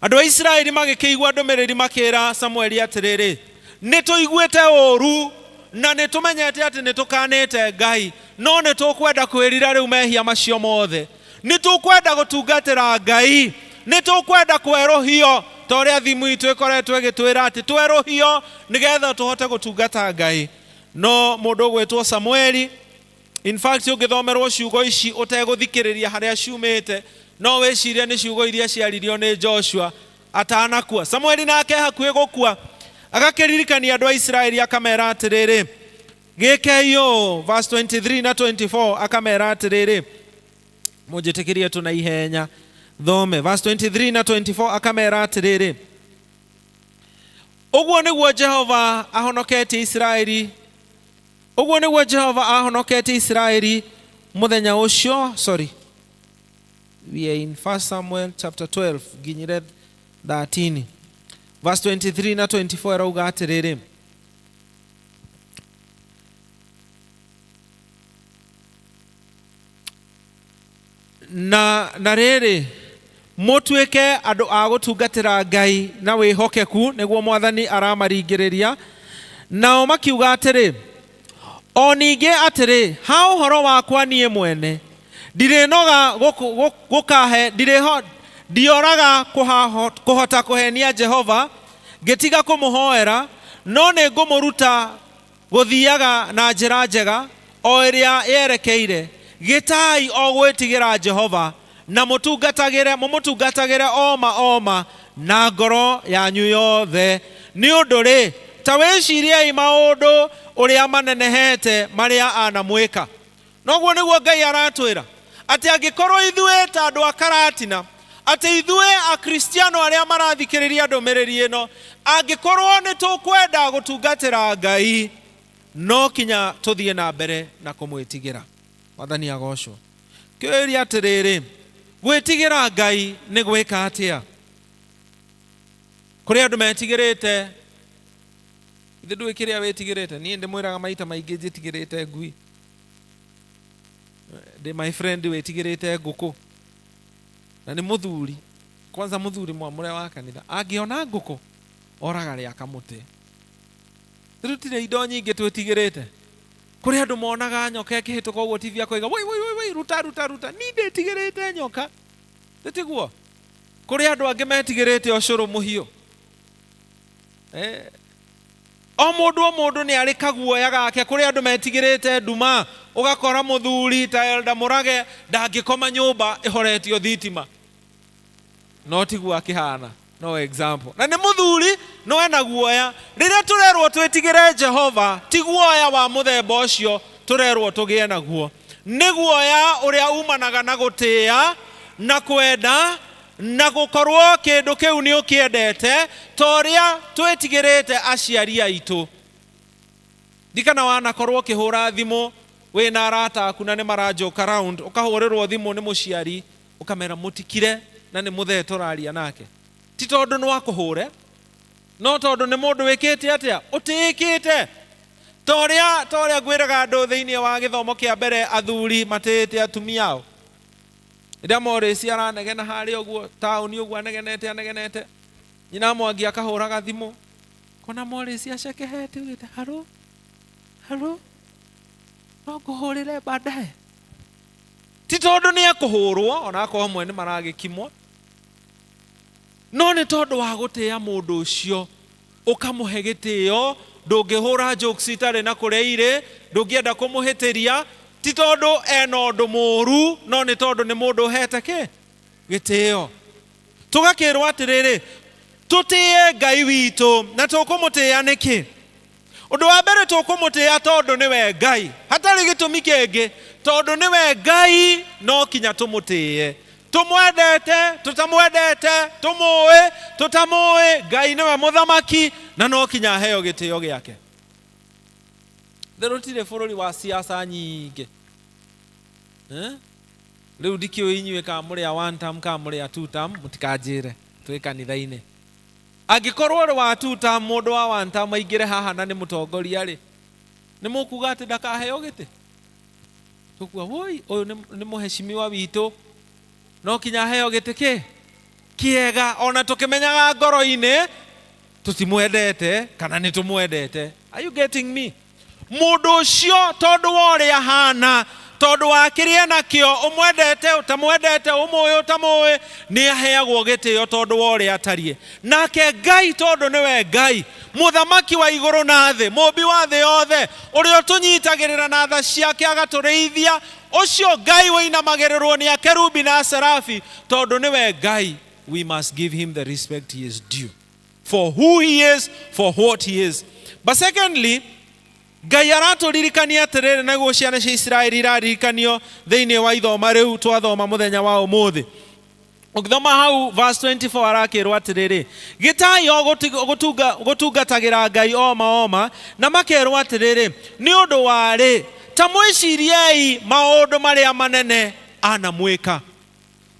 Andu a Israeli magikigwa ndumiriri makira Samueli atiriri, nituiguite uru na nitumenyete ati nitukanite Ngai no nitukwenda kwirira riu mehia macio mothe, nitukwenda gutungatira Ngai, nitukwenda kweruhio ta uria thimu itu ikoretwo igitwira ati tweruhio nigetha tuhote gutungata Ngai. No mundu gwetwo Samueli, in fact ungithomerwo ciugo ici uteguthikiriria haria ciumite no weciria ni ciugo iria ciaririo ni Joshua atanakua. Samueli nake hakuhi gukua agakiririkania andu a Israeli akamera atiriri, gikeyo verse 23 na 24 akamera atiriri, mujitikirie tu na ihenya thome verse 23 na 24 akamera atiriri, uguo niguo Jehova ahonoketie Israeli, uguo niguo Jehova ahonoketie Israeli muthenya ucio. Sorry, we are in 1 Samuel chapter 12 ginyire 13 verse 23 na 24 arauga atiriri, na riri mutuike andu a gutungatira Ngai na wihokeku niguo Mwathani aramaringiriria. Nao makiuga atiri, o ningi atiri, ha uhoro wakwa nie mwene ndirinoga gukahe ndioraga kuhota kuhenia Jehova ngitiga kumuhoera, no ni ngumuruta guthiaga na njira njega o iria yerekeire. Gitai o gwitigira Jehova na mumutungatagire oma na ngoro yanyu yothe, ni undu ri ta wiciriai maundu uria manenehete maria anamwika. Noguo niguo Ngai aratwira ati angikorwo ithue ta andu a Karatina, ati ithue a Kristiano aria marathikiriria ndumiriri ino, angikorwo ni tukwenda gutungatira Ngai no kinya tuthie na mbere na kumwitigira. Mwathani agocwo. Kiuria atiriri, gwitigira Ngai ni gwika atia? Kuri andu metigirite, ithe ndui kiria witigirite, nie ndimwiraga maita maingi njitigirite ngui. Ndi my friend witigirite nguku na ni muthuri, kwanza muthuri mwamure wa kanitha angiona nguku oraga ria kamuti. Turutire indo nyingi twitigirite. Kuri andu monaga nyoka ikihituka uguo TV akoiga wai ruta ni nditigirite nyoka. Nditiguo. Kuri andu angi metigirite ucuru muhio. O mundu ni ari kaguoya gake. Kuri andu metigirite nduma, ugakora muthuri ta Elder Murage ndangikoma nyumba ihoretio thitima. No tiguo akihana, no example. Na ni muthuri no ena guoya. Riria turerwo twitigire Jehova, ti guoya wa muthemba ucio turerwo tugie naguo. Ni guoya uria umanaga na gutia na kwenda na gukorwo kindu kiu ni ukiendete toria twitigirite aciari aitu. Dikana wana korwo kihura thimu wina arata aku na ni marajoka round, ukahurirwo thimu ni muciari ukamera mutikire na ni muthe turaria nake. Ti tondu no akuhure, no tondu ni mundu wikite atia utikite. Toria gwiraga andu thiini wa githomo kia mbere athuri matite atumiao. Ida Moresi aranegena hari uguo tauni uguo anegenete nyina Mwangi akahuraga thimu, kona Moresi acekehete ugite haro no kuhurire baadaye. Ti tondu ni akuhurwo ona akorwo mwene maragikimwo, no ni tondu wa gutia mundu ucio ukamuhe gitio, ndungihura jokes itare na kuria ire, ndungienda kumuhitiria, ti tondu ena undu muru, no ni tondu ni mundu hete ke gitio. Tugakirwa atiriri, tutie Ngai witu na tukumutia niki? Undu wa mbere tukumutia tondu niwe Ngai, hatari gitumi kingi, tondu niwe Ngai no kinya tumutie. Tumwendete, tutamwendete, tumuwe, tutamuwe, Ngai niwe muthamaki na no kinya heo gitio giake. Therutire bururi wa siasa nyingi. Riu ndikio inyuĩ ka mũrĩ a one term ka mũrĩ a two term, mũtikanjĩre twĩ kanitha-inĩ. Angĩkorwo ũrĩ wa two term, mũndũ wa one term aingĩre haha na nĩ mũtongoria rĩ, nĩ mũkuga atĩ ndakaheo gĩtĩ? Tũkuga woi, ũyũ nĩ mũheshimiwa witũ, no kinya heo gĩtĩ kĩega, ona tũkĩmenyaga ngoro-inĩ tũtimwendete kana nĩ tũmwendete. Are you getting me? Mũndũ ũcio tondu wa ũrĩa ahana, tondu wa kĩrĩa nakĩo, ũmwendete ũtamwendete, ũmũĩ ũtamũĩ, nĩ aheagwo gĩtĩo tondu wa ũrĩa atariĩ. Nake Ngai tondu nĩwe Ngai, mũthamaki wa igũrũ na thĩ, mũmbi wa thĩ yothe, ũrĩa ũtũnyitagĩrĩra na tha ciake agatũrĩithia, ũcio Ngai wĩinamagĩrĩrwo nĩ akerubi na serafi, tondu nĩwe Ngai. We must give him the respect he is due for who he is, for what he is. But secondly, Ngai aratũririkania atĩrĩrĩ, naguo ciana cia Isiraeli iraririkanio thĩinĩ wa ithoma rĩu twathoma mũthenya wa ũmũthĩ. Ũgĩthoma hau verse 24 arakĩrwo atĩrĩrĩ, gĩtai o gũtungatagĩra Ngai oma na makerwo atĩrĩrĩ, nĩ ũndũ warĩ ta mwĩciriei maũndũ marĩa manene anamwĩka.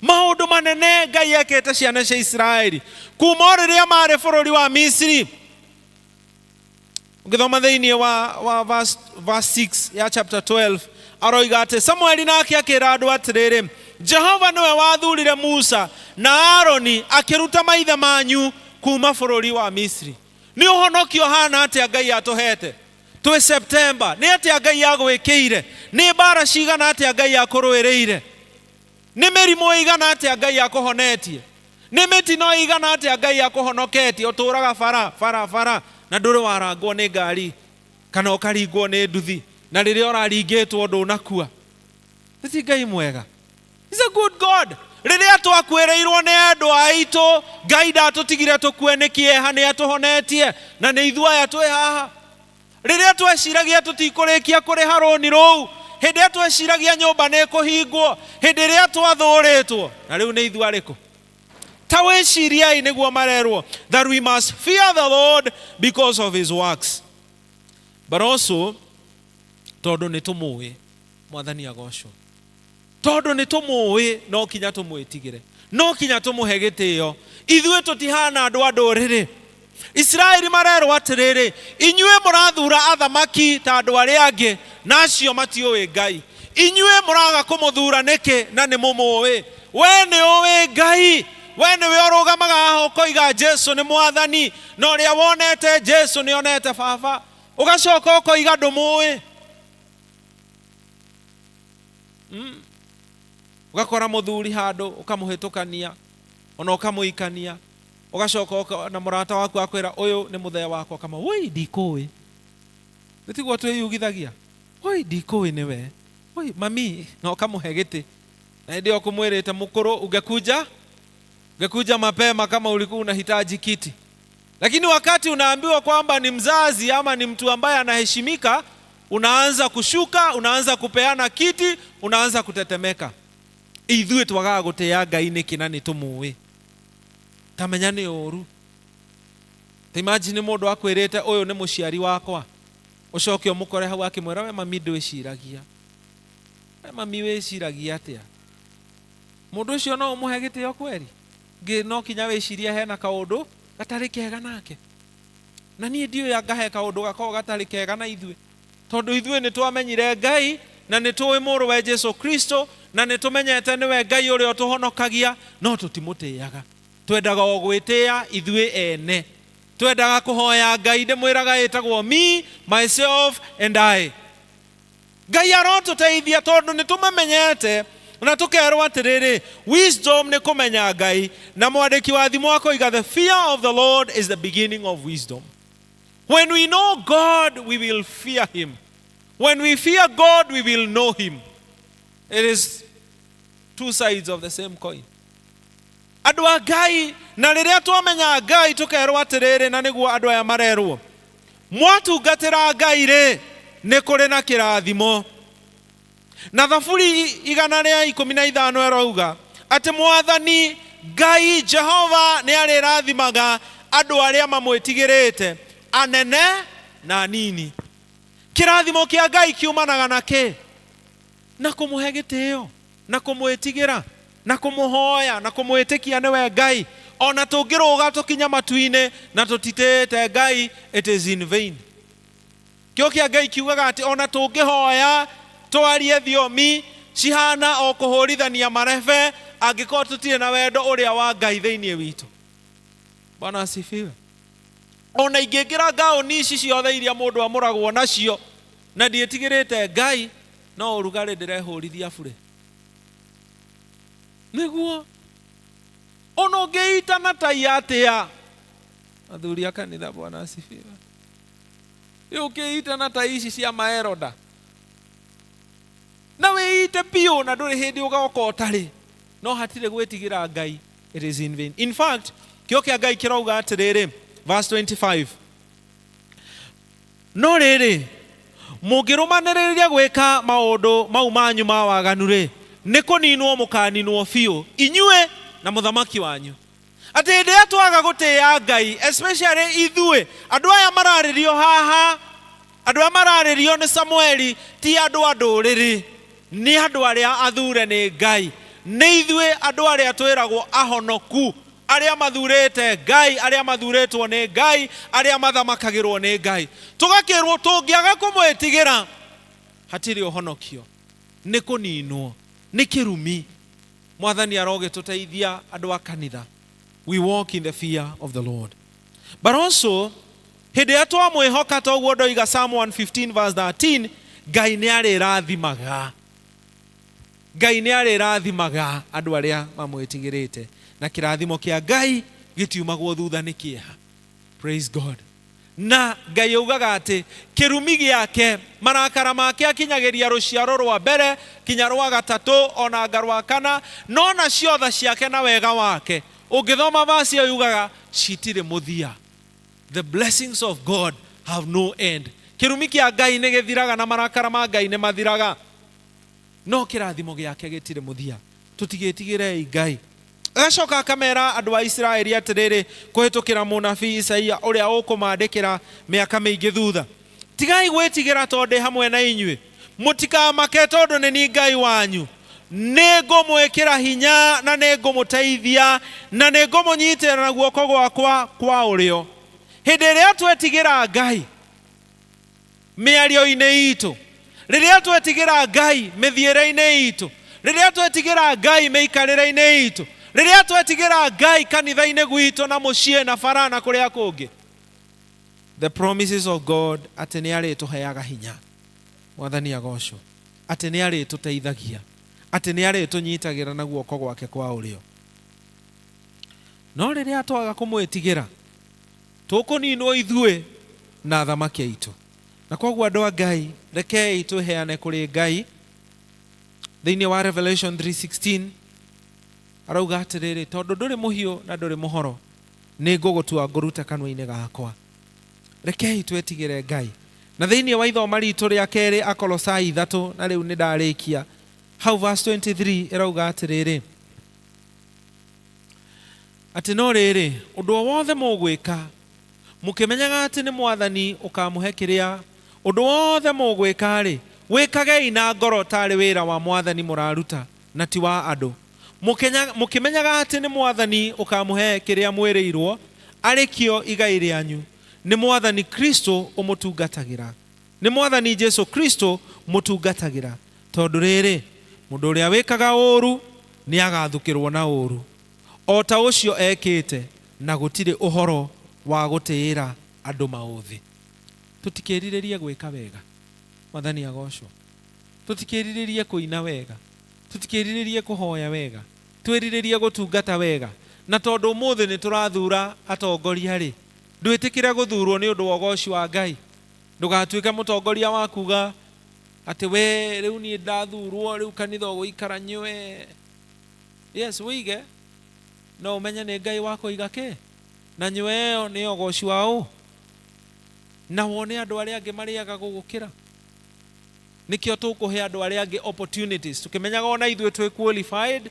Maũndũ manene Ngai ekĩte ciana cia Isiraeli kuma rĩrĩa marĩ bũrũri wa Misiri. Ukithoma thĩinĩ wa verse 6 ya chapter 12 aroiga atĩ Samueli nake akĩra andũ atĩrĩrĩ, Jehova nĩwe wathurire Musa na Aroni akĩruta maithe manyu kuma bũrũri wa Misiri. Nĩ ũhonokio hana atĩa Ngai atũhete? Twĩ September, nĩ atĩa Ngai agwĩkĩire? Nĩ mbara cigana atĩa Ngai akũrũĩrĩire? Nĩ mĩrimũ igana atĩa Ngai akũhonetie? Nĩ mĩtino igana atĩa Ngai akũhonoketie? Ũtũũraga bara na ndũrĩ warangwo nĩ ngari kana ũkaringwo nĩ nduthi, na rĩrĩa ũraringĩtwo ndũnakua. Ti Ngai mwega? He's a good God. Rĩrĩa twakuĩrĩirwo nĩ andũ aitũ, Ngai ndatũtigire tũkue nĩ kĩeha, nĩ atũhonetie na nĩ ithuĩ aya twĩ haha. Rĩrĩa tweciragia tũtikũrĩkia kũrĩha rũni rũu, hĩndĩ ĩrĩa tweciragia nyũmba nĩ ĩkũhingwo, hĩndĩ ĩrĩa twathũrĩtwo, na rĩu nĩ ithuĩ arĩkũ? Ta wĩciriai nĩguo marerwo that we must fear the Lord because of his works, but also tondu nĩ tũmũĩ. Mwathani agocwo. Tondu nĩ tũmũĩ, no kinya tũmwĩtigĩre, no kinya tũmũhe gĩtĩo. Ithuĩ tũtihana andũ a ndũrĩrĩ. Isiraeli marerwo atĩrĩrĩ, inyuĩ mũrathura athamaki ta andũ arĩa angĩ, na acio matiũĩ Ngai. Inyuĩ mũraga kũmũthura nĩkĩ na nĩ mũmũĩ? We nĩ ũĩ Ngai. We nĩwe ũrũgamaga haha ũkoiga Jesu nĩ mwathani, na ũrĩa wonete Jesu nĩ onete baba, ũgacoka ũkoiga ndũmũĩ. Ũgakora mũthuri handũ ũkamũhĩtũkania, ona ũkamũikania, ũgacoka na mũrata waku akwĩra ũyũ nĩ mũthee wakwa, kama woi ndikũĩ. Nĩtiguo twĩyugithagia, woi ndikũĩ nĩwe, woi mami, na ũkamũhe gĩtĩ, na hĩndĩ ĩyo ũkũmwĩrĩte mũkũrũ ungekuja mapema kama ulikuwa unahitaji kiti. Lakini wakati unaambiwa kwamba ni mzazi ama ni mtu ambaye anaheshimika, unaanza kushuka, unaanza kupeana kiti, unaanza kutetemeka. Ithuĩ twagaga gũtĩa Ngai nĩkĩ na nĩ tũmũĩ? Tamenya nĩ ũru. Ta imagine mũndũ akwĩrĩte ũyũ nĩ mũciari wakwa, ũcoke ũmũkore hau akĩmwĩra we mami ndwĩciragia. We mami wĩciragia atĩa? Mũndũ ũcio no ũmũhe gĩtĩo kweri? No kinya wĩciria hena kaũndũ gatarĩ kega nake. Na niĩ ndiũĩ ngahe kaũndũ gakorwo gatarĩ kega na ithuĩ, tondũ ithuĩ nĩ twamenyire Ngai na nĩ tũĩ mũrũ wa Jesu Kristo, na nĩ tũmenyete nĩwe Ngai ũrĩa ũtũhonokagia, no tũtimũtĩaga. Twendaga o gwĩtĩĩa ithuĩ ene. Twendaga kũhoya Ngai, ndĩmwĩraga ĩtagwo me, myself and I. Ngai arotũteithia tondũ nĩ tũmamenyete na tũkerwo atĩrĩrĩ, wisdom nĩ kũmenya Ngai, na mwandĩki wa thimo akoiga the fear of the Lord is the beginning of wisdom. When we know God, we will fear him. When we fear God, we will know him. It is two sides of the same coin. Andũ a Ngai, na rĩrĩa twamenya Ngai tũkerwo atĩrĩrĩ, na nĩguo andũ aya marerwo, mwatungatĩra Ngai rĩ, nĩ kũrĩ na kĩrathimo. Na Thaburi 115 ĩrauga atĩ Mwathani Ngai Jehova nĩ arĩrathimaga andũ arĩa mamwĩtigĩrĩte, anene na anini. Kĩrathimo kĩa Ngai kiumanaga na kĩ? Na kũmũhe gĩtĩo, na kũmwĩtigĩra, na kũmũhoya, na kũmwĩtĩkia nĩwe Ngai. Ona tũngĩrũga tũkinya matu-inĩ na tũtitĩte Ngai, it is in vain. Kĩo kĩa Ngai kiugaga atĩ ona tũngĩhoya twarie thiomi cihana o kũhũrithania marebe, angĩkorwo tũtirĩ na wendo ũrĩa wa Ngai thĩinĩ witũ. Bwana asifiwe. Ona ingĩngĩra ngaũni ici ciothe iria mũndũ amũragwo nacio na ndiĩtigĩrĩte Ngai, no ũrugarĩ ndĩrehũrithia bure. Nĩguo ona ũngĩitana tai atĩa, athuri a kanitha, Bwana asifiwe, ũngĩitana tai ici cia maeroda na wĩite piũ na ndũrĩ hĩndĩ ũgaoka ũtarĩ, no hatirĩ gwĩtigĩra Ngai, it is in vain. In fact, kĩo kĩa Ngai kĩrauga atĩrĩrĩ, verse 25, no rĩrĩ mũngĩrũmanĩrĩria gwĩka maũndũ mau manyu ma waganu rĩ, nĩ kũninwo mũkaninwo biũ, inyuĩ na mũthamaki wanyu. Atĩ hĩndĩ ĩrĩa twaga gũtĩĩa Ngai, especially ithuĩ andũ aya mararĩrio haha, andũ aya mararĩrio nĩ Samueli ti andũ a ndũrĩrĩ, nĩ andũ arĩa athure nĩ Ngai. Nĩ ithuĩ andũ arĩa twĩragwo ahonoku, arĩa mathurĩte Ngai, arĩa mathurĩtwo nĩ Ngai, arĩa mathamakagĩrwo nĩ Ngai. Tũgakĩrwo tũngĩaga kũmwĩtigĩra hatirĩ ũhonokio, nĩ kũninwo, nĩ kĩrumi. Mwathani arogĩtũteithia andũ a kanitha. We walk in the fear of the Lord. But also, hĩndĩ ĩrĩa twamwĩhoka ta ũguo ndoiga Psalm 115 verse 13, Ngai nĩ arĩrathimaga. Ngai nĩ arĩrathimaga andũ arĩa mamwĩtigĩrĩte. Na kĩrathimo kĩa Ngai gĩtiumagwo thutha nĩ kĩeha. Praise God. Na Ngai augaga atĩ kĩrumi gĩake, marakara make akinyagĩria rũciaro rwa mbere kinya rwa gatatũ ona anga rwa kana, no na ciothe ciake na wega wake. Ũngĩthoma verse ĩyo yugaga citirĩ mũthia. The blessings of God have no end. Kĩrumi kĩa Ngai nĩ gĩthiraga na marakara ma Ngai nĩ mathiraga, no kĩrathimo gĩake gĩtirĩ mũthia. Tũtigĩtigĩrei Ngai. Agacoka akamera andũ a Isiraeli atĩrĩrĩ kũhĩtũkĩra mũnabii Isaia ũrĩa ũkũmandĩkĩra mĩaka mĩingĩ thutha, tigai gwĩtigĩra tondũ hamwe na inyuĩ, mũtikamake tondũ nĩ niĩ Ngai wanyu, nĩngũmwĩkĩra hinya na nĩngũmũteithia na nĩngũmũnyitĩrĩra na guoko gwakwa kwa ũrĩo. Hĩndĩ ĩrĩa twetigĩra Ngai mĩario-inĩ itũ, rĩrĩa twetigĩra Ngai mĩthiĩre-inĩ itũ, rĩrĩa twetigĩra Ngai mĩikarĩre-inĩ itũ, rĩrĩa twetigĩra Ngai kanitha-inĩ gwitũ na mũciĩ na bara na kũrĩa kũngĩ, the promises of God atĩ nĩ arĩtũheaga hinya. Mwathani agocwo. Atĩ nĩ arĩtũteithagia, atĩ nĩ arĩtũnyitagĩra na guoko gwake kwa ũrĩo. No rĩrĩa twaga kũmwĩtigĩra, tũkũninwo ithuĩ na athamaki aitũ. Na koguo andũ a Ngai, rekei twĩheane kũrĩ Ngai. Thĩinĩ wa Revelation 3:16 arauga atĩrĩrĩ, tondũ ndũrĩ mũhiũ na ndũrĩ mũhoro, nĩ ngũgũtua ngũrute kanua-inĩ gakwa. Rekei twetigĩre Ngai. Na thĩinĩ wa ithoma ritũ rĩa kerĩ Akolosai 3, na rĩu nĩ ndarĩkia, hau verse 23 ĩrauga atĩrĩrĩ, atĩ no rĩrĩ ũndũ o wothe mũgwĩka mũkĩmenyaga atĩ nĩ Mwathani ũkamũhe kĩrĩa, ũndũ wothe mũgwĩka-rĩ, wĩkagei na ngoro tarĩ wĩra wa Mwathani mũraruta na ti wa andũ, mũkĩmenyaga atĩ nĩ Mwathani ũkamũhe kĩrĩa mwĩrĩirwo, arĩ kĩo igai rĩanyu. Nĩ Mwathani Kristo ũmũtungatagĩra, nĩ Mwathani Jesu Kristo mũtungatagĩra. Tondũ rĩrĩ mũndũ ũrĩa wĩkaga ũũru nĩ agathukĩrwo na ũũru, o ta ũcio ekĩte, na gũtirĩ ũhoro wa gũtĩĩra andũ maũthĩ. Tũtikĩrirĩrie gwĩka wega. Mwathani agocwo. Tũtikĩrirĩrie kũina wega, tũtikĩrirĩrie kũhoya wega, twĩrirĩrie gũtungata wega. Na tondũ ũmũthĩ nĩ tũrathura atongoria-rĩ, ndwĩtĩkĩre gũthurwo nĩ ũndũ wa ũgoci wa Ngai. Ndũgatuĩke mũtongoria wa kuga atĩ we rĩu niĩ ndathurwo rĩu kanitha ũgũikara nyue. Yes, wĩige no ũmenye nĩ Ngai wako igake na nyue ĩyo nĩ ũgoci wao, na wone andũ arĩa angĩ marĩaga gũgũkĩra. Nikĩo tũkũhe andũ arĩa angĩ opportunities, tũkĩmenyaga ona ithuĩ twĩ qualified,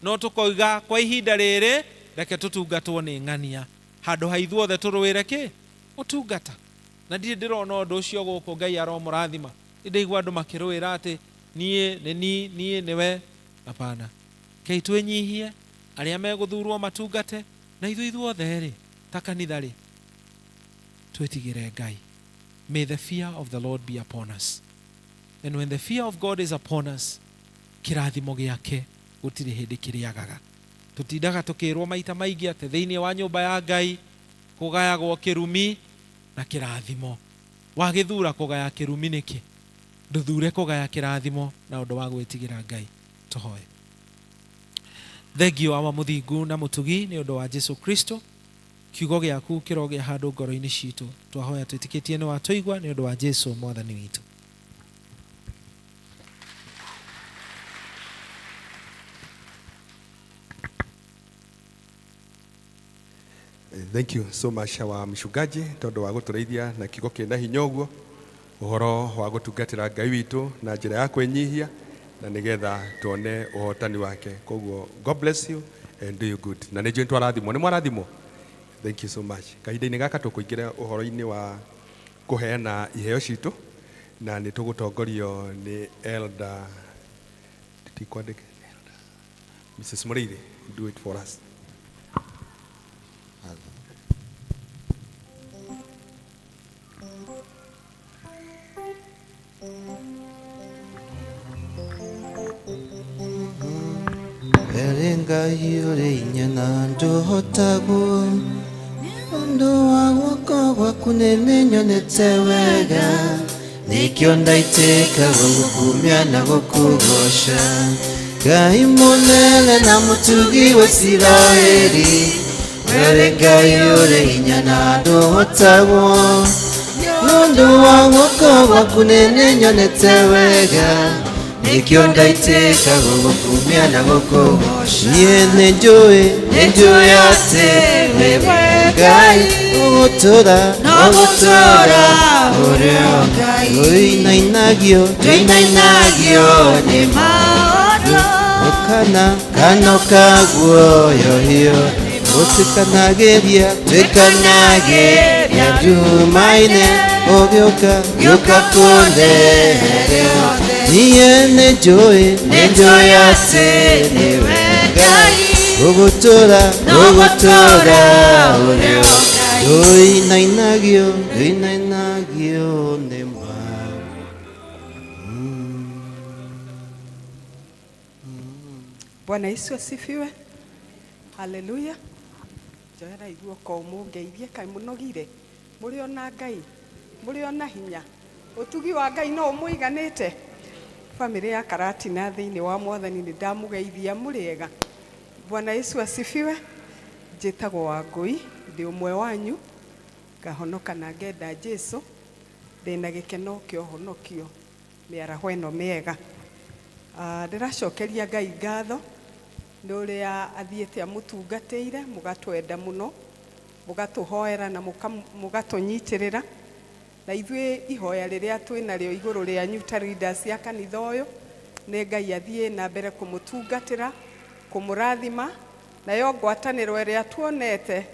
no tũkoiga kwa ihinda rĩrĩ reke tũtungatwo nĩ ng'ania handũ ha ithuothe tũrũĩre kĩ ũtungata. Na ndirĩ ndĩrona ũndũ ũcio gũkũ, Ngai aromũrathima. Ndaigua andũ makĩrũĩra atĩ niĩ nĩwe. Hapana, kei twĩnyihie, arĩa megũthurwo matungate, na ithuothe rĩ ta kanitha rĩ twĩtigĩre Ngai. May the fear of the Lord be upon us. And when the fear of God is upon us, kĩrathimo gĩake gũtirĩ hĩndĩ kĩrĩagaga. Tũtindaga tũkĩrwo maita maingĩ atĩ thĩinĩ wa nyũmba ya Ngai kũgayagwo kĩrumi na kĩrathimo. Wagĩthura kũgaya kĩrumi nĩkĩ? Ndũthure kũgaya kĩrathimo na ũndũ wa gwĩtigĩra Ngai. Tũhoe. Thengio wa mũthingu na mũtugi nĩ ũndũ wa Jesu Kristo. Kiugo gĩaku kĩrogĩa handũ ngoro-inĩ citũ. Twahoya twĩtĩkĩtie nĩ watũigua nĩ ũndũ wa Jesu mwathani witũ. Thank you so much wa mchungaji tondu wa gũtũreithia na kiugo kĩna hinya ũguo, ũhoro wa gũtungatĩra Ngai witũ na njĩra ya kwĩnyihia na nĩgetha tuone ũhotani wake. Koguo God bless you and do you good. Na nĩ njũĩ twarathimwo, nĩ mwarathimwo. Thank you so much. Kahinda-inĩ gaka tũkũingĩra ũhoro-inĩ wa kũheana iheo citũ, na nĩ tũgũtongorio nĩ Elder Mrs. Mũrĩithi. Do it for us. Ngai ũrĩ hinya na ndũhotagwo, ũndũ wa guoko gwaku nĩ nyonete wega, nĩkĩo ndaitĩka gũkumia na gũkũgoca. Ngai mũnene na mũtugi wa Isiraeli, wee Ngai ũrĩ hinya na ndũhotagwo, ũndũ wa guoko gwaku nĩ nyonete wega, nĩkĩo ndaitĩka gũkumia na gũkũgoca. Niĩ nĩnjũĩ atĩ wĩwe Ngai ũgũtũũra ũrĩo Ngai. Tũinainagio nĩ maũndũ, kana kaguoyohio, gũtũkanagĩria nduma-inĩ, ũgĩũka kũndehere. Niĩ nĩnjũĩ atĩ nĩwe Ngai ũgũtũũra ũrĩo Ngai. Tũinainagio nĩ Bwana Yesu asifiwe. Haleluya. Njoera iguoko mũngeithie kaĩ mũnogire. Mũrĩ ona Ngai, mũrĩ ona hinya. Ũtugi wa Ngai no ũmũiganĩte. Family ya Karatina thĩinĩ wa Mwathani nĩ ndamũgeithia mũrĩega. Bwana Yesu asifiwe. Njĩtagwo Wangũi, ndĩ ũmwe wanyu, ngahonoka na ngenda Jesu, ndĩna gĩkeno kĩa ũhonokio mĩaraho ĩno mĩega. Ndĩracokeria Ngai ngatho nĩ ũrĩa athiĩte amũtungatĩire, mũgatwenda mũno, mũgatũhoera na mũgatũnyitĩrĩra. Na ithuĩ ihoya rĩrĩa twĩnarĩo igũrũ rĩanyu ta leaders ya kanitha ũyũ, nĩ Ngai athiĩ na mbere kũmũtungatĩra, kũmũrathima, nayo ngwatanĩro ĩrĩa tuonete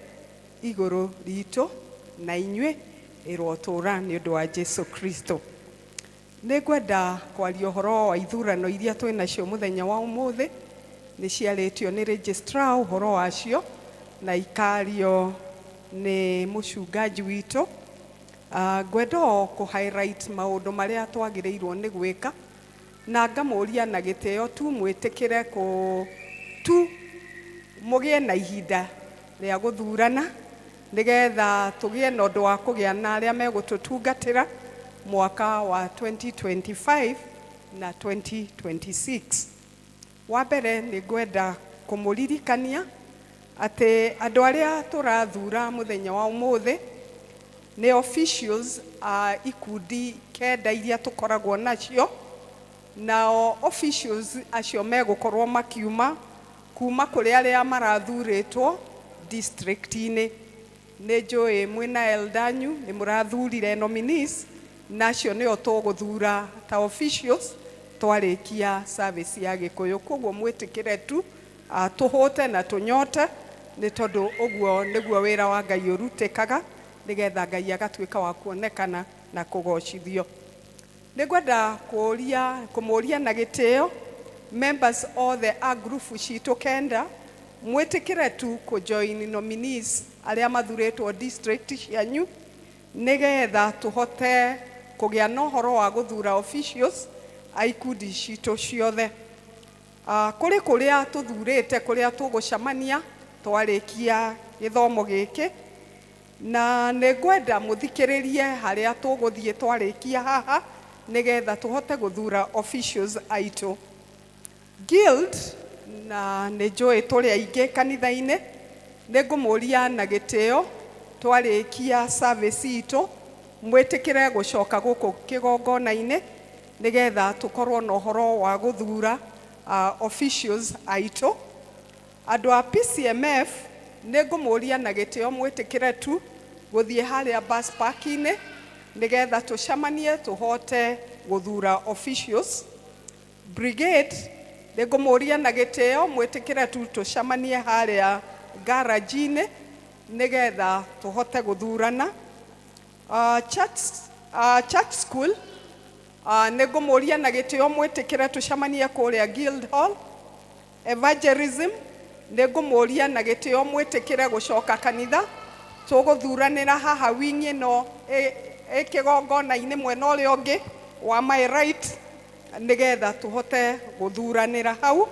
igũrũ ritũ na inyuĩ ĩrotũũra nĩ ũndũ wa Jesu Kristo. Nĩ ngwenda kwaria ũhoro wa ithurano iria twĩnacio mũthenya wa ũmũthĩ, nĩ ciarĩtio nĩ registrar ũhoro wacio na ikario nĩ mũcungaji witũ. Ngwenda kũ-highlight maũndũ marĩa twagĩrĩirwo nĩ gwĩka, na ngamũria na gĩtĩo tu mwĩtĩkĩre tu mũgĩe na ihinda rĩa gũthurana, nĩgetha tũgĩe na ũndũ wa kũgĩa na arĩa megũtũtungatĩra mwaka wa 2025 na 2026. Wa mbere nĩ ngwenda kũmũririkania atĩ andũ arĩa tũrathura mũthenya wa ũmũthĩ nĩ officials ikundi kenda iria tũkoragwo nacio, nao officials acio megũkorwo makiuma kuma kũrĩ arĩa marathurĩtwo district-inĩ. Nĩ njũĩ mwĩna Eldanyu nĩ mũrathurire nominees, nacio nĩo tũgũthura ta officials twarĩkia service ya Gĩkũyũ. Koguo mwĩtĩkĩre tu tũhũte na tũnyote, nĩ tondũ ũguo nĩguo wĩra wa Ngai ũrutĩkaga, nĩgetha Ngai agatuĩka wa kuonekana na kũgocithio. Nĩngwenda kũmũria na gĩtĩo members othe a group citũ kenda, mwĩtĩkĩre tu kũjoin nominees arĩa mathurĩtwo district cianyu, nĩgetha tũhote kũgĩa na ũhoro wa gũthura officials a ikundi citũ ciothe. Kũrĩ kũrĩa tũthurĩte kũrĩa tũgũcemania twarĩkia gĩthomo gĩkĩ, na nĩngwenda mũthikĩrĩrie harĩa tũgũthiĩ twarĩkia haha, nĩgetha tũhote gũthura officials aitũ. Guild, na nĩ njũĩ tũrĩ aingĩ kanitha-inĩ, nĩngũmũria na gĩtĩo twarĩkia service itũ, mwĩtĩkĩre gũcoka gũkũ kĩgongona-inĩ, nĩgetha tũkorwo na ũhoro wa gũthura officials aitũ. Andũ a PCMF nĩngũmũria na gĩtĩo mwĩtĩkĩre tu gũthiĩ harĩa bus park-inĩ, nĩgetha tũcemanie tũhote gũthura officials. Brigade nĩngũmũria na gĩtĩo mwĩtĩkĩre tu tũcemanie harĩa garage-inĩ, nĩgetha tũhote gũthurana. Church school nĩngũmũria na gĩtĩo mwĩtĩkĩre tũcemanie kũrĩa Guildhall. Evangelism nĩngũmũria na gĩtĩo mwĩtĩkĩre gũcoka kanitha, tũgũthuranĩra haha wing ĩno kĩgongona-inĩ mwena ũrĩa ũngĩ wa my right, nĩgetha tũhote gũthuranĩra hau.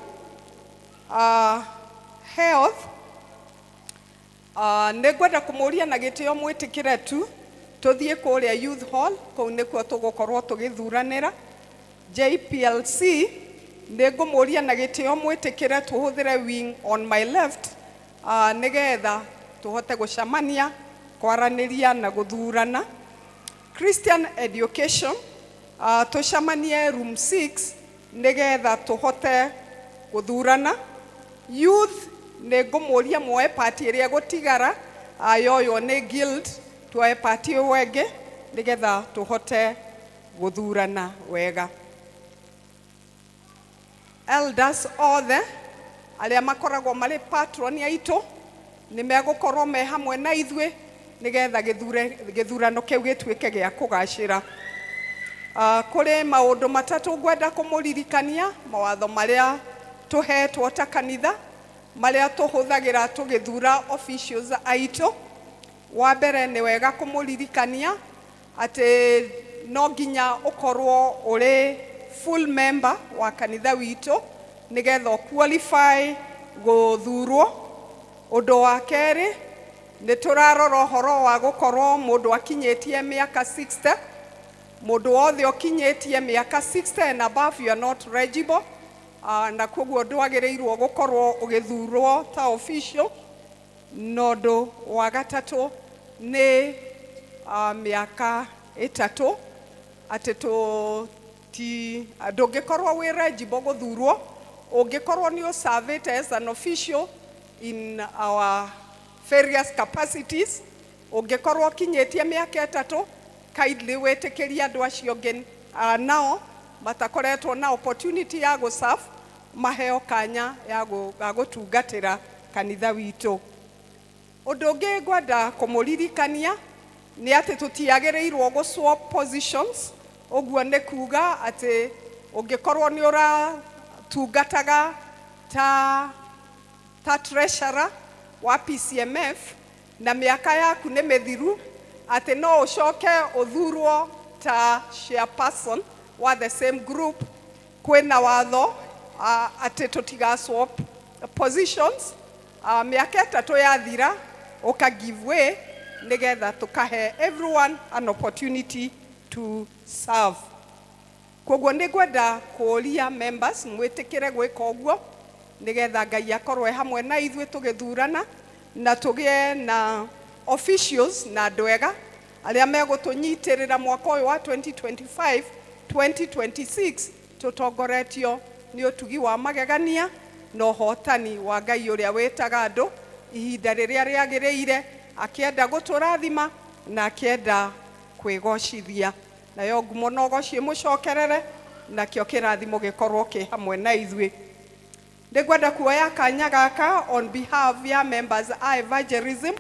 Health nĩngwenda kũmũria na gĩtĩo mwĩtĩkĩre tu tũthiĩ kũrĩa youth hall, kũu nĩkuo tũgũkorwo tũgĩthuranĩra. JPLC nĩngũmũria na gĩtĩo mwĩtĩkĩre tũhũthĩre wing on my left, nĩgetha tũhote gũcemania kwaranĩria na gũthurana. Christian education tũcemanie room 6, nĩgetha tũhote gũthurana. Youth nĩngũmũria muoe party ĩrĩa gũtigara yoyo nĩ guild, tuoe party wenge, nĩgetha tũhote gũthurana wega. Elders othe arĩa makoragwo marĩ patron aitũ nĩ megũkorwo me hamwe na ithuĩ, nĩgetha gĩthurano kĩu gĩtuĩke gĩa kũgacĩra. Kũrĩ maũndũ matatũ ngwenda kũmũririkania, mawatho marĩa tũhetwo ta kanitha, marĩa tũhũthagĩra tũgĩthura officials aitũ. Wa mbere nĩ wega kũmũririkania atĩ no nginya ũkorwo ũrĩ full member wa kanitha witũ, nĩgetha qualify gũthurwo. Ũndũ wa kerĩ, nĩ tũrarora ũhoro wa gũkorwo mũndũ akinyĩtie mĩaka 60. Mũndũ wothe ũkinyĩtie mĩaka 60 and above, you are not eligible, na koguo ndwagĩrĩirwo gũkorwo ũgĩthurwo ta official. Na ũndũ wa gatatũ nĩ mĩaka 3, atĩ ndũngĩkorwo wĩ eligible gũthurwo ũngĩkorwo nĩ served as an official in our various capacities. Ũngĩkorwo kinyĩtie mĩaka 3, kindly wĩtĩkĩria andũ acio ngĩ nao matakoretwo na opportunity ya gũserve, maheo kanya ya gũtungatĩra kanitha witũ. Ũndũ ũngĩ ngwenda kũmũririkania nĩ atĩ tũtiagĩrĩirwo gũ-swap positions. Ũguo nĩ kuga atĩ ũngĩkorwo nĩ ũratungataga ta treasurer wa PCMF na mĩaka yaku nĩ mĩthiru, atĩ no ũcoke ũthurwo ta chairperson wa the same group. Kwĩna watho atĩ tũtiga-swap positions. Mĩaka 3 yathira ũka give way, nĩgetha tũkahe everyone an opportunity to serve. Koguo nĩ ngwenda kũũria members mwĩtĩkĩre gwĩka ũguo, nĩgetha Ngai akorwo hamwe na ithuĩ tũgĩthurana, na tũgĩe na officials na andũ ega aria megutunyitirira mwaka uyu wa 2025 2026 tutongoretio ni utugi wa magegania na uhotani wa Ngai uria witaga andu ihinda riria riagiriire, akienda guturathima na akienda kwigocithia. Nayo ngumo no gocie mucokerere na kio kirathimo gikorwo ki hamwe na ithui. Ndigwenda kuoya kanya gaka on behalf ya members a evangelism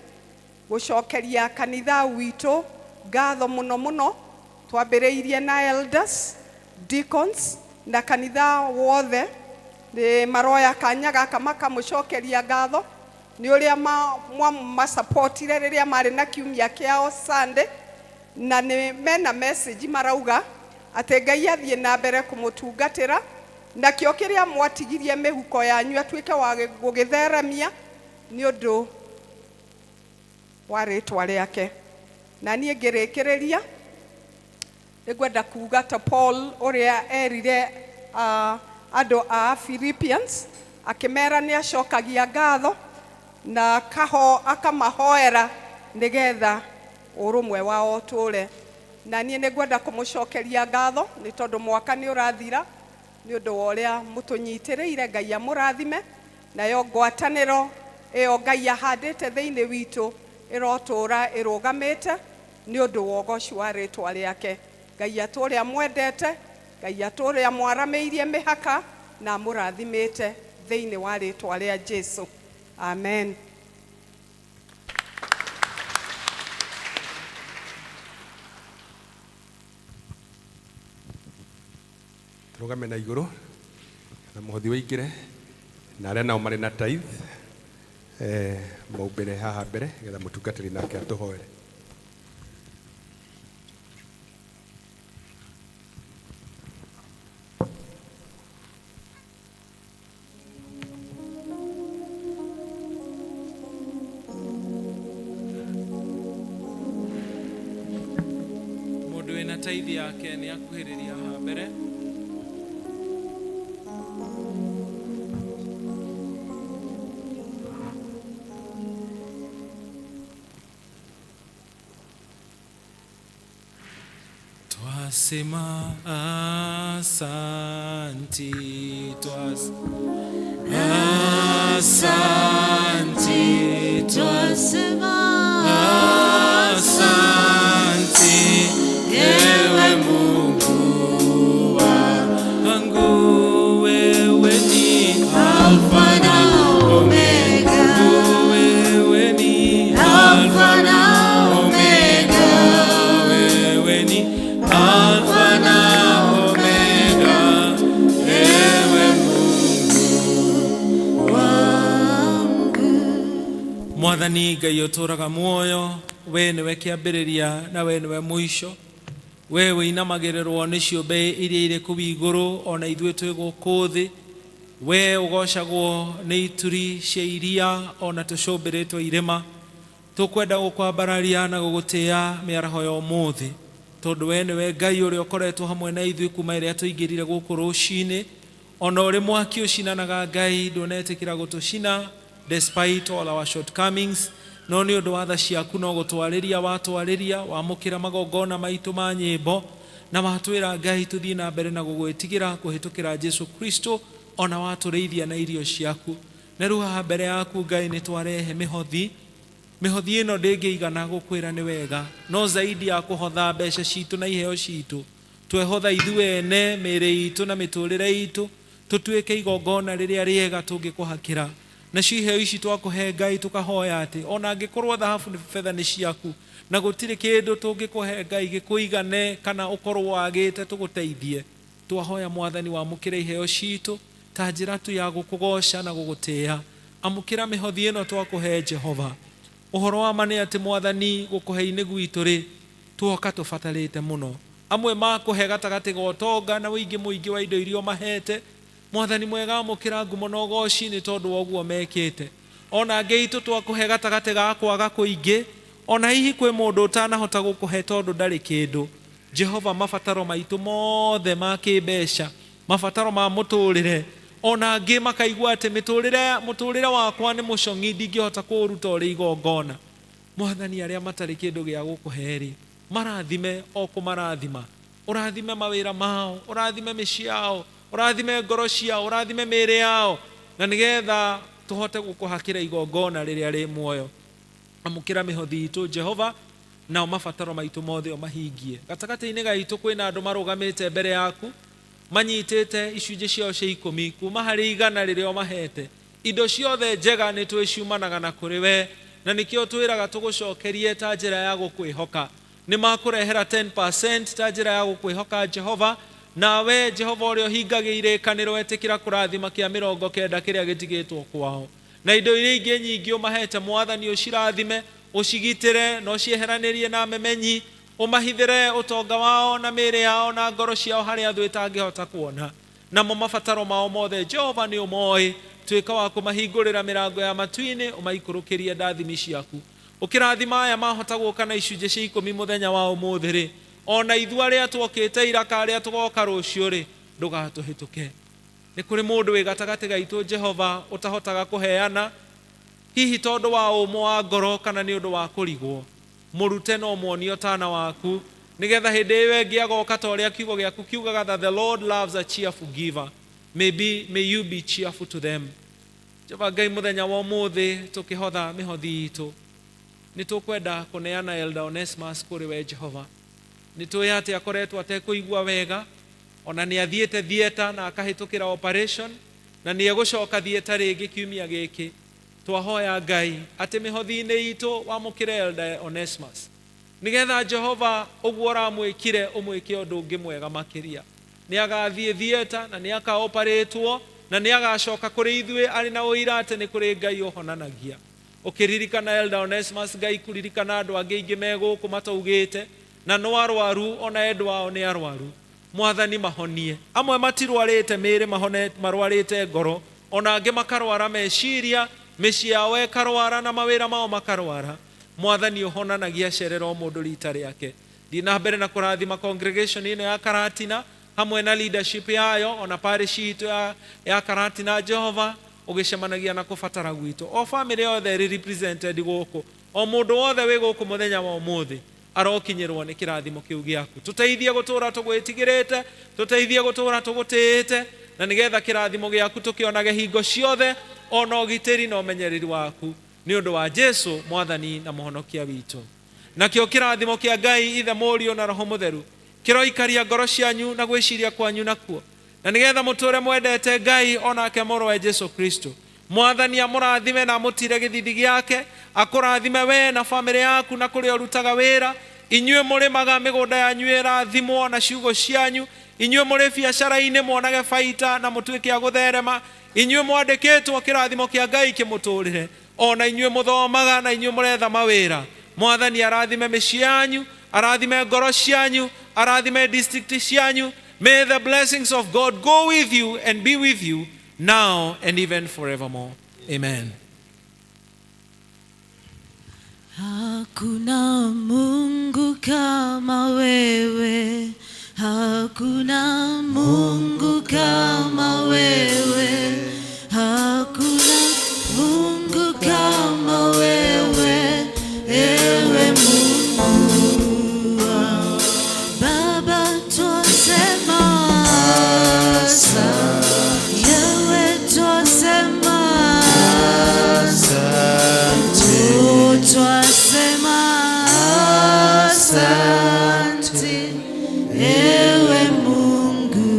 gucokeria kanitha witu ngatho muno muno, twambiriirie na elders, deacons na kanitha wothe. Ni maroya kanya gaka makamucokeria ngatho ni uria ma supportire riria mari na kiumia kiao Sunday, na ni mena message marauga ati Ngai athie na mbere kumutungatira na kio kiria mwatigirie mihuko yanyu atuike wa gugitheremia ni undu wa ritwa riake. Na nie ngirikireria nigwenda kuga ta Paul uria erire andu a Philippians akimera ni acokagia ngatho na akamahoera nigetha urumwe wao ture. Na nie nigwenda kumucokeria ngatho ni tondu mwaka ni urathira ni undu wa uria mutunyitiriire. Ngai amurathime, nayo ngwataniro iyo Ngai ahandite thiini witu irotura irugamite ni undu wa ugoci wa ritwa riake. Ngai ature amwendete, Ngai ature amwarameirie mihaka na amurathimite thiini wa ritwa ria Jesu. Amen. Turugame na iguru na muhothi wikire na aria nao mari na tithe maumbire haha mbere getha mutungatiri nake atuhoere. Mundu wina tithe yake ni akuhiriria haha mbere. Twasema asanti, asanti, twasema asanti, ewe Mungu wangu, wewe ni Alfa na Omega, wewe ni Alfa na Omega, wewe ni Alfa na Omega, ewe Mungu wangu. Mwathani Ngai uturaga muoyo, we niwe kiambiriria na we niwe mwisho. Wewe inamagirirwo ni ciumbe iria iri kuu iguru ona ithuĩ twĩ gũkũ thĩ. We ũgocagwo nĩ ituri cia iria ona tũcũmbĩrĩtwo irĩma. Tũkwenda gũkwambararia na gũgũtĩĩa mĩaraho ya ũmũthĩ, tondũ we nĩwe Ngai ũrĩa ũkoretwo hamwe na ithuĩ kuma rĩrĩa tũingĩrire gũkũ rũcinĩ. Ona ũrĩ mwaki ũcinanaga Ngai, ndũnetĩkĩra gũtũcina despite all our shortcomings, no nĩ ũndũ wa tha ciaku no gũtwarĩria watwarĩria, wamũkĩra magongona maitũ ma nyĩmbo na watwĩra Ngai tũthiĩ na mbere na gũgwĩtigĩra kũhĩtũkĩra Jesu Kristo, ona watũrĩithia na irio ciaku. Na rĩu haha mbere yaku Ngai nĩ twarehe mĩhothi. Mĩhothi ĩno ndĩngĩigana gũkwĩra nĩ wega, no zaidi ya kũhotha mbeca citũ na iheo citũ, twehotha ithuĩ ene mĩĩrĩ itũ na mĩtũrĩre itũ, tũtuĩke igongona rĩrĩa rĩega tũngĩkũhakĩra. Na iheo ici twakũhe Ngai tũkahoya atĩ ona angĩkorwo thahabu nĩ betha nĩ ciaku na gũtirĩ kĩndũ tũngĩkũhe Ngai gĩkũigane kana ũkorwo wagĩte tũgũteithie, twahoya Mwathani wamũkĩre iheo citũ ta njĩra tu ya gũkũgoca na gũgũtĩĩa. Amũkĩra mĩhothi ĩno twakũhe Jehova. Ũhoro wa ma nĩ atĩ Mwathani gũkũhe-inĩ gwitũ rĩ, tuoka tũbatarĩte mũno. Amwe makũhe gatagatĩ ga ũtonga na ũingĩ mũingĩ wa indo iria mahete. Mwathani mwega amũkĩra ngumo na ũgoci nĩ tondũ wa ũguo mekĩte. Ona angĩ itũ twakũhe gatagatĩ ga kwaga kũingĩ, ona hihi kwĩ mũndũ ũtanahota gũkũhe tondũ ndarĩ kĩndũ. Jehova, mabataro maitũ mothe ma kĩmbeca, mabataro ma mũtũrĩre, ona angĩ makaigua atĩ mũtũrĩre wakwa nĩ mũcong'i ndingĩhota kũũruta ũrĩ igongona. Mwathani, arĩa matarĩ kĩndũ gĩa gũkũhe rĩ, marathime o kũmarathima, ũrathime mawĩra mao, ũrathime mĩciĩ yao, ũrathime ngoro ciao, ũrathime mĩĩrĩ yao, na nĩgetha tũhote gũkũhakĩra igongona rĩrĩa rĩ muoyo. Amũkĩra mĩhothi itũ Jehova, nao mabataro maitũ mothe mahingie. Gatagatĩ-inĩ gaitũ kwĩna andũ marũgamĩte mbere yaku, manyitĩte icunjĩ ciao cia 10 kuma harĩ 100 rĩrĩa ũmahete. Indo ciothe njega nĩ twĩciumanaga na kũrĩ we, na nĩkĩo twĩraga tũgũcokerie ta njĩra ya gũkwĩhoka. Nĩ makũrehera 10% ta njĩra ya gũkwĩhoka Jehova, nawe Jehova ũrĩa ũhingagĩire kanĩro etĩkĩra kũrathima kĩa 90 kĩrĩa gĩtigĩtwo kwao. Na indo iria ingĩ nyingĩ ũmahete Mwathani ũcirathime, ũcigitĩre na ũcieheranĩrie na memenyi, ũmahithĩre ũtonga wao na mĩĩrĩ yao na ngoro ciao harĩa thũ ĩtangĩhota kuona. Namo mabataro mao mothe Jehova nĩ ũmoĩ, tuĩka wa kũmahingũrĩra mĩrango ya matu-inĩ, ũmaikũrũkĩrie ndathimi ciaku. Ũkĩrathima aya mahota gũka na icunjĩ cia 10 mũthenya wa ũmũthĩ-rĩ, ona ithuĩ arĩa twokĩte ira karĩa tũgoka rũciũ-rĩ, ndũgatũhĩtũke. Nĩ kũrĩ mũndũ wĩ gatagatĩ gaitũ Jehova ũtahotaga kũheana, hihi tondũ wa ũmũ wa ngoro kana nĩ ũndũ wa kũrigwo. Mũrute no muonio tana waku, nĩgetha hĩndĩ ĩyo ĩngĩ agoka ta ũrĩa kiugo gĩaku kiugaga that the Lord loves a cheerful giver. May you be cheerful to them. Jehova Ngai mũthenya wa ũmũthĩ tũkĩhotha mĩhothi itũ, nĩ tũkwenda kũneana Elder Onesimus kũrĩ we Jehova. Nĩ tũĩ atĩ akoretwo atekũigua wega, ona nĩ athiĩte theater na akahĩtũkĩra operation, na nĩ egũcoka theater rĩngĩ kiumia gĩkĩ. Twahoya Ngai atĩ mĩhothi-inĩ itũ wamũkĩre Elder Onesimus, nĩgetha Jehova ũguo ũramwĩkire ũmwĩke ũndũ ũngĩ mwega makĩria. Nĩ agathiĩ theater na nĩ akaoparetwo na nĩ agacoka kũrĩ ithuĩ arĩ na ũira atĩ nĩ kũrĩ Ngai ũhonanagia. Ũkĩririkana Elder Onesimus, Ngai kũririkana andũ angĩ ingĩ megũkũ mataugĩte na no arwaru, ona endwa ao nĩ arwaru. Mwathani mahonie. Amwe matirwarĩte mĩĩrĩ, marwarĩte ngoro, ona angĩ makarwara meciria, mĩciĩ yao ĩkarwara na mawĩra mao makarwara. Mwathani ũhonanagia cerera o mũndũ rita rĩake. Thiĩ na mbere na kũrathima congregation ĩno ya Karatina hamwe na leadership yayo, ona parish itũ ya Karatina Jehova, ũgĩcemanagia na kũbatara gwitũ. O family yothe ĩrĩ represented gũkũ, o mũndũ wothe wĩ gũkũ mũthenya wa ũmũthĩ arokinyĩrwo nĩ kĩrathimo kĩu gĩaku. Tũteithie gũtũũra tũgwĩtigĩrĩte, tũteithie gũtũũra tũgũtĩĩte, na nĩgetha kĩrathimo gĩaku tũkĩonage hingo ciothe, ona ũgitĩri na ũmenyereri waku, nĩ ũndũ wa Jesũ Mwathani na Mũhonokia witũ. Nakĩo kĩrathimo kĩa Ngai Ithe Mũriũ na Roho Mũtheru kĩroikaria ngoro cianyu na gwĩciria kwanyu nakuo, na nĩgetha mũtũũre mwendete Ngai onake mũrũwe Jesũ Kristo. Mwathani amũrathime na amũtire gĩthithi gĩake, akũrathime we na famĩlĩ yaku na kũrĩa ũrutaga wĩra, inyuĩ mũrĩmaga mĩgũnda yanyu ĩrathimwo na ciugo cianyu, inyuĩ mũrĩ biacara-inĩ mwonage baita na mũtuĩke a gũtherema, inyuĩ mwandĩkĩtwo kĩrathimo kĩa Ngai kĩmũtũũrĩre, ona inyuĩ mũthomaga na inyuĩ mũretha mawĩra. Mwathani arathime mĩciĩ yanyu, arathime ngoro cianyu, arathime district cianyu. May the blessings of God go with you and be with you now and even forevermore. Amen. Hakuna Mungu kama wewe, hakuna Mungu kama wewe, hakuna Mungu kama wewe, ewe Mungu wangu. Baba twasema asante, yewe twasema asante, twasema asante, ewe Mungu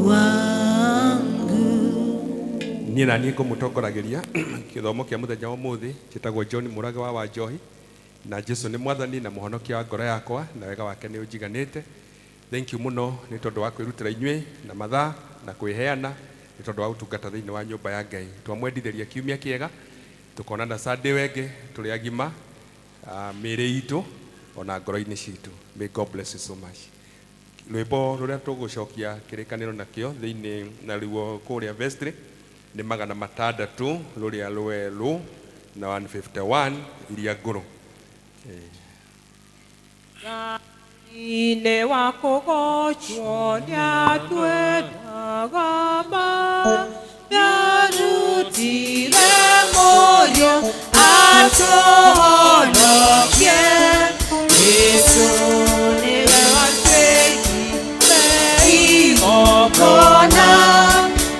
wangu. Niĩ na niĩ ngũmũtongoragĩria gĩthomo kĩa mũthenya wa ũmũthĩ njĩtagwo John Mũrage wa Wanjohi, na Jesũ nĩ Mwathani na Mũhonokia wa ngoro yakwa, na wega wake nĩ ũnjiganĩte. Thank you mũno nĩ tondũ wa kwĩrutĩra inyuĩ na mathaa na kwĩheana, nĩ tondũ wa ũtungata thĩinĩ wa nyũmba ya Ngai. Twamwendithĩria kiumia kĩega, tũkonana Sunday wengĩ tũrĩ agima, mĩĩrĩ itũ ona ngoro-inĩ citũ. May God bless you so much. Rwĩmbo rũrĩa tũgũcokia kĩrĩkanĩro nakĩo thĩinĩ na ruo kũrĩa vestry nĩ 600 rũrĩa rwerũ na 151 iria ngũrũ. Ine wa kũgocwo nĩatwendaga ma, nĩarutire Mũriũ atũhonokie. Yesu niwe watwĩkire igongona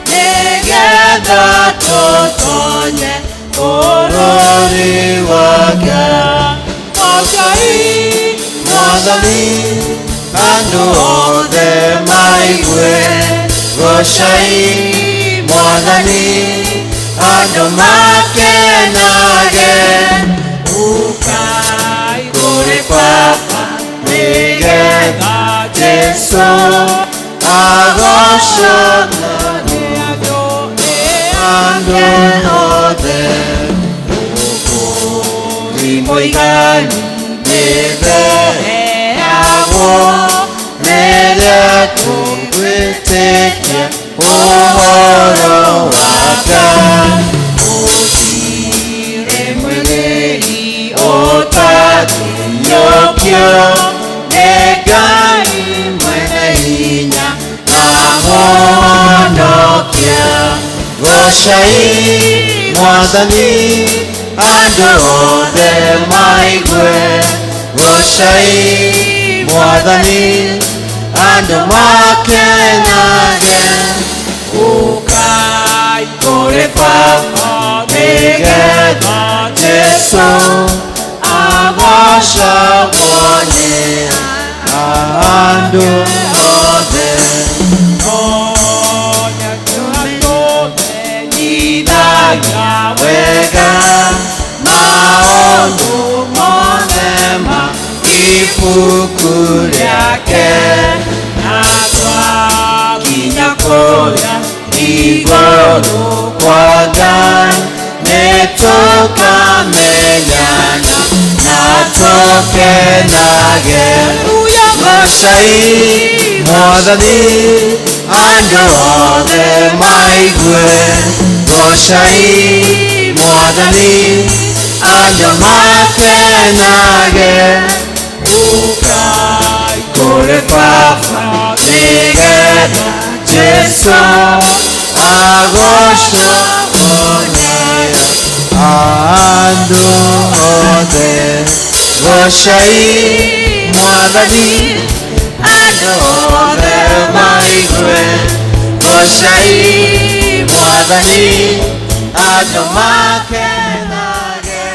nĩgetha tũtonye bũrũri wake. Mwathani andũ othe maigue gocai Mwathani andũ makenage ukai kũrĩ Baba nĩgetha Jesũ agocwo nĩ andũ othe. Ũkũri mũigani nĩtheagwo rĩrĩa tũgwĩtĩkia ũhoro wake. Gũtirĩ mwĩrĩhi ũtangĩiyũkio nĩ Ngai mwene hinya amũhonokia. Gocai Mwathani andũ othe maigue gocai Mwathani andũ makenage ukai kũrĩ Baba nĩgetha Jesũ agocagwo nĩ andũ othe. Tũmenyithagia wega maũndũ mothe ma ibuku rĩake na twakinya kũrĩa igũrũ kwa Ngai nĩtũkamenyana na tũkenage. Gocai Mwathani andũ othe maigue gocai Mwathani andũ makenage ukai kũrĩ Baba nĩgetha Jesũ agocwo nĩ andũ othe. Gocai Mwathani andũ othe maigue gocai Mwathani andũ makenage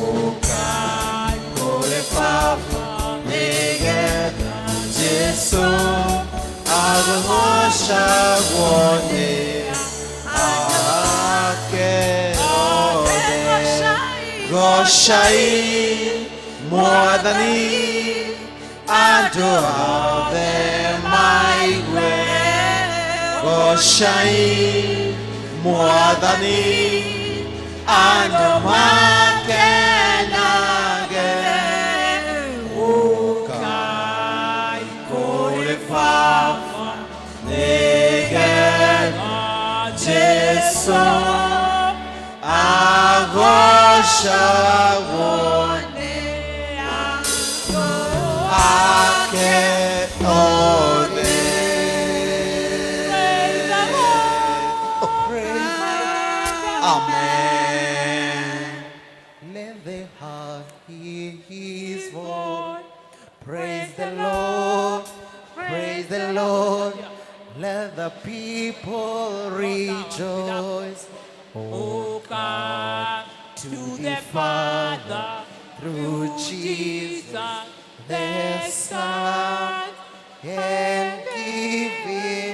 ukai kũrĩ Baba nĩgetha Jesũ agocagwo nĩ ake othe. Gocai Mwathani andũ othe maigue gocai Mwathani andũ makenage ukai kũrĩ Baba nĩgetha Jesũ agocagwo nĩ andũ ake othe. Amen. Let the heart hear his voice. Praise the Lord. Praise the Lord. Let the people rejoice. Oh God, to the Father through Jesus, their Son, and give him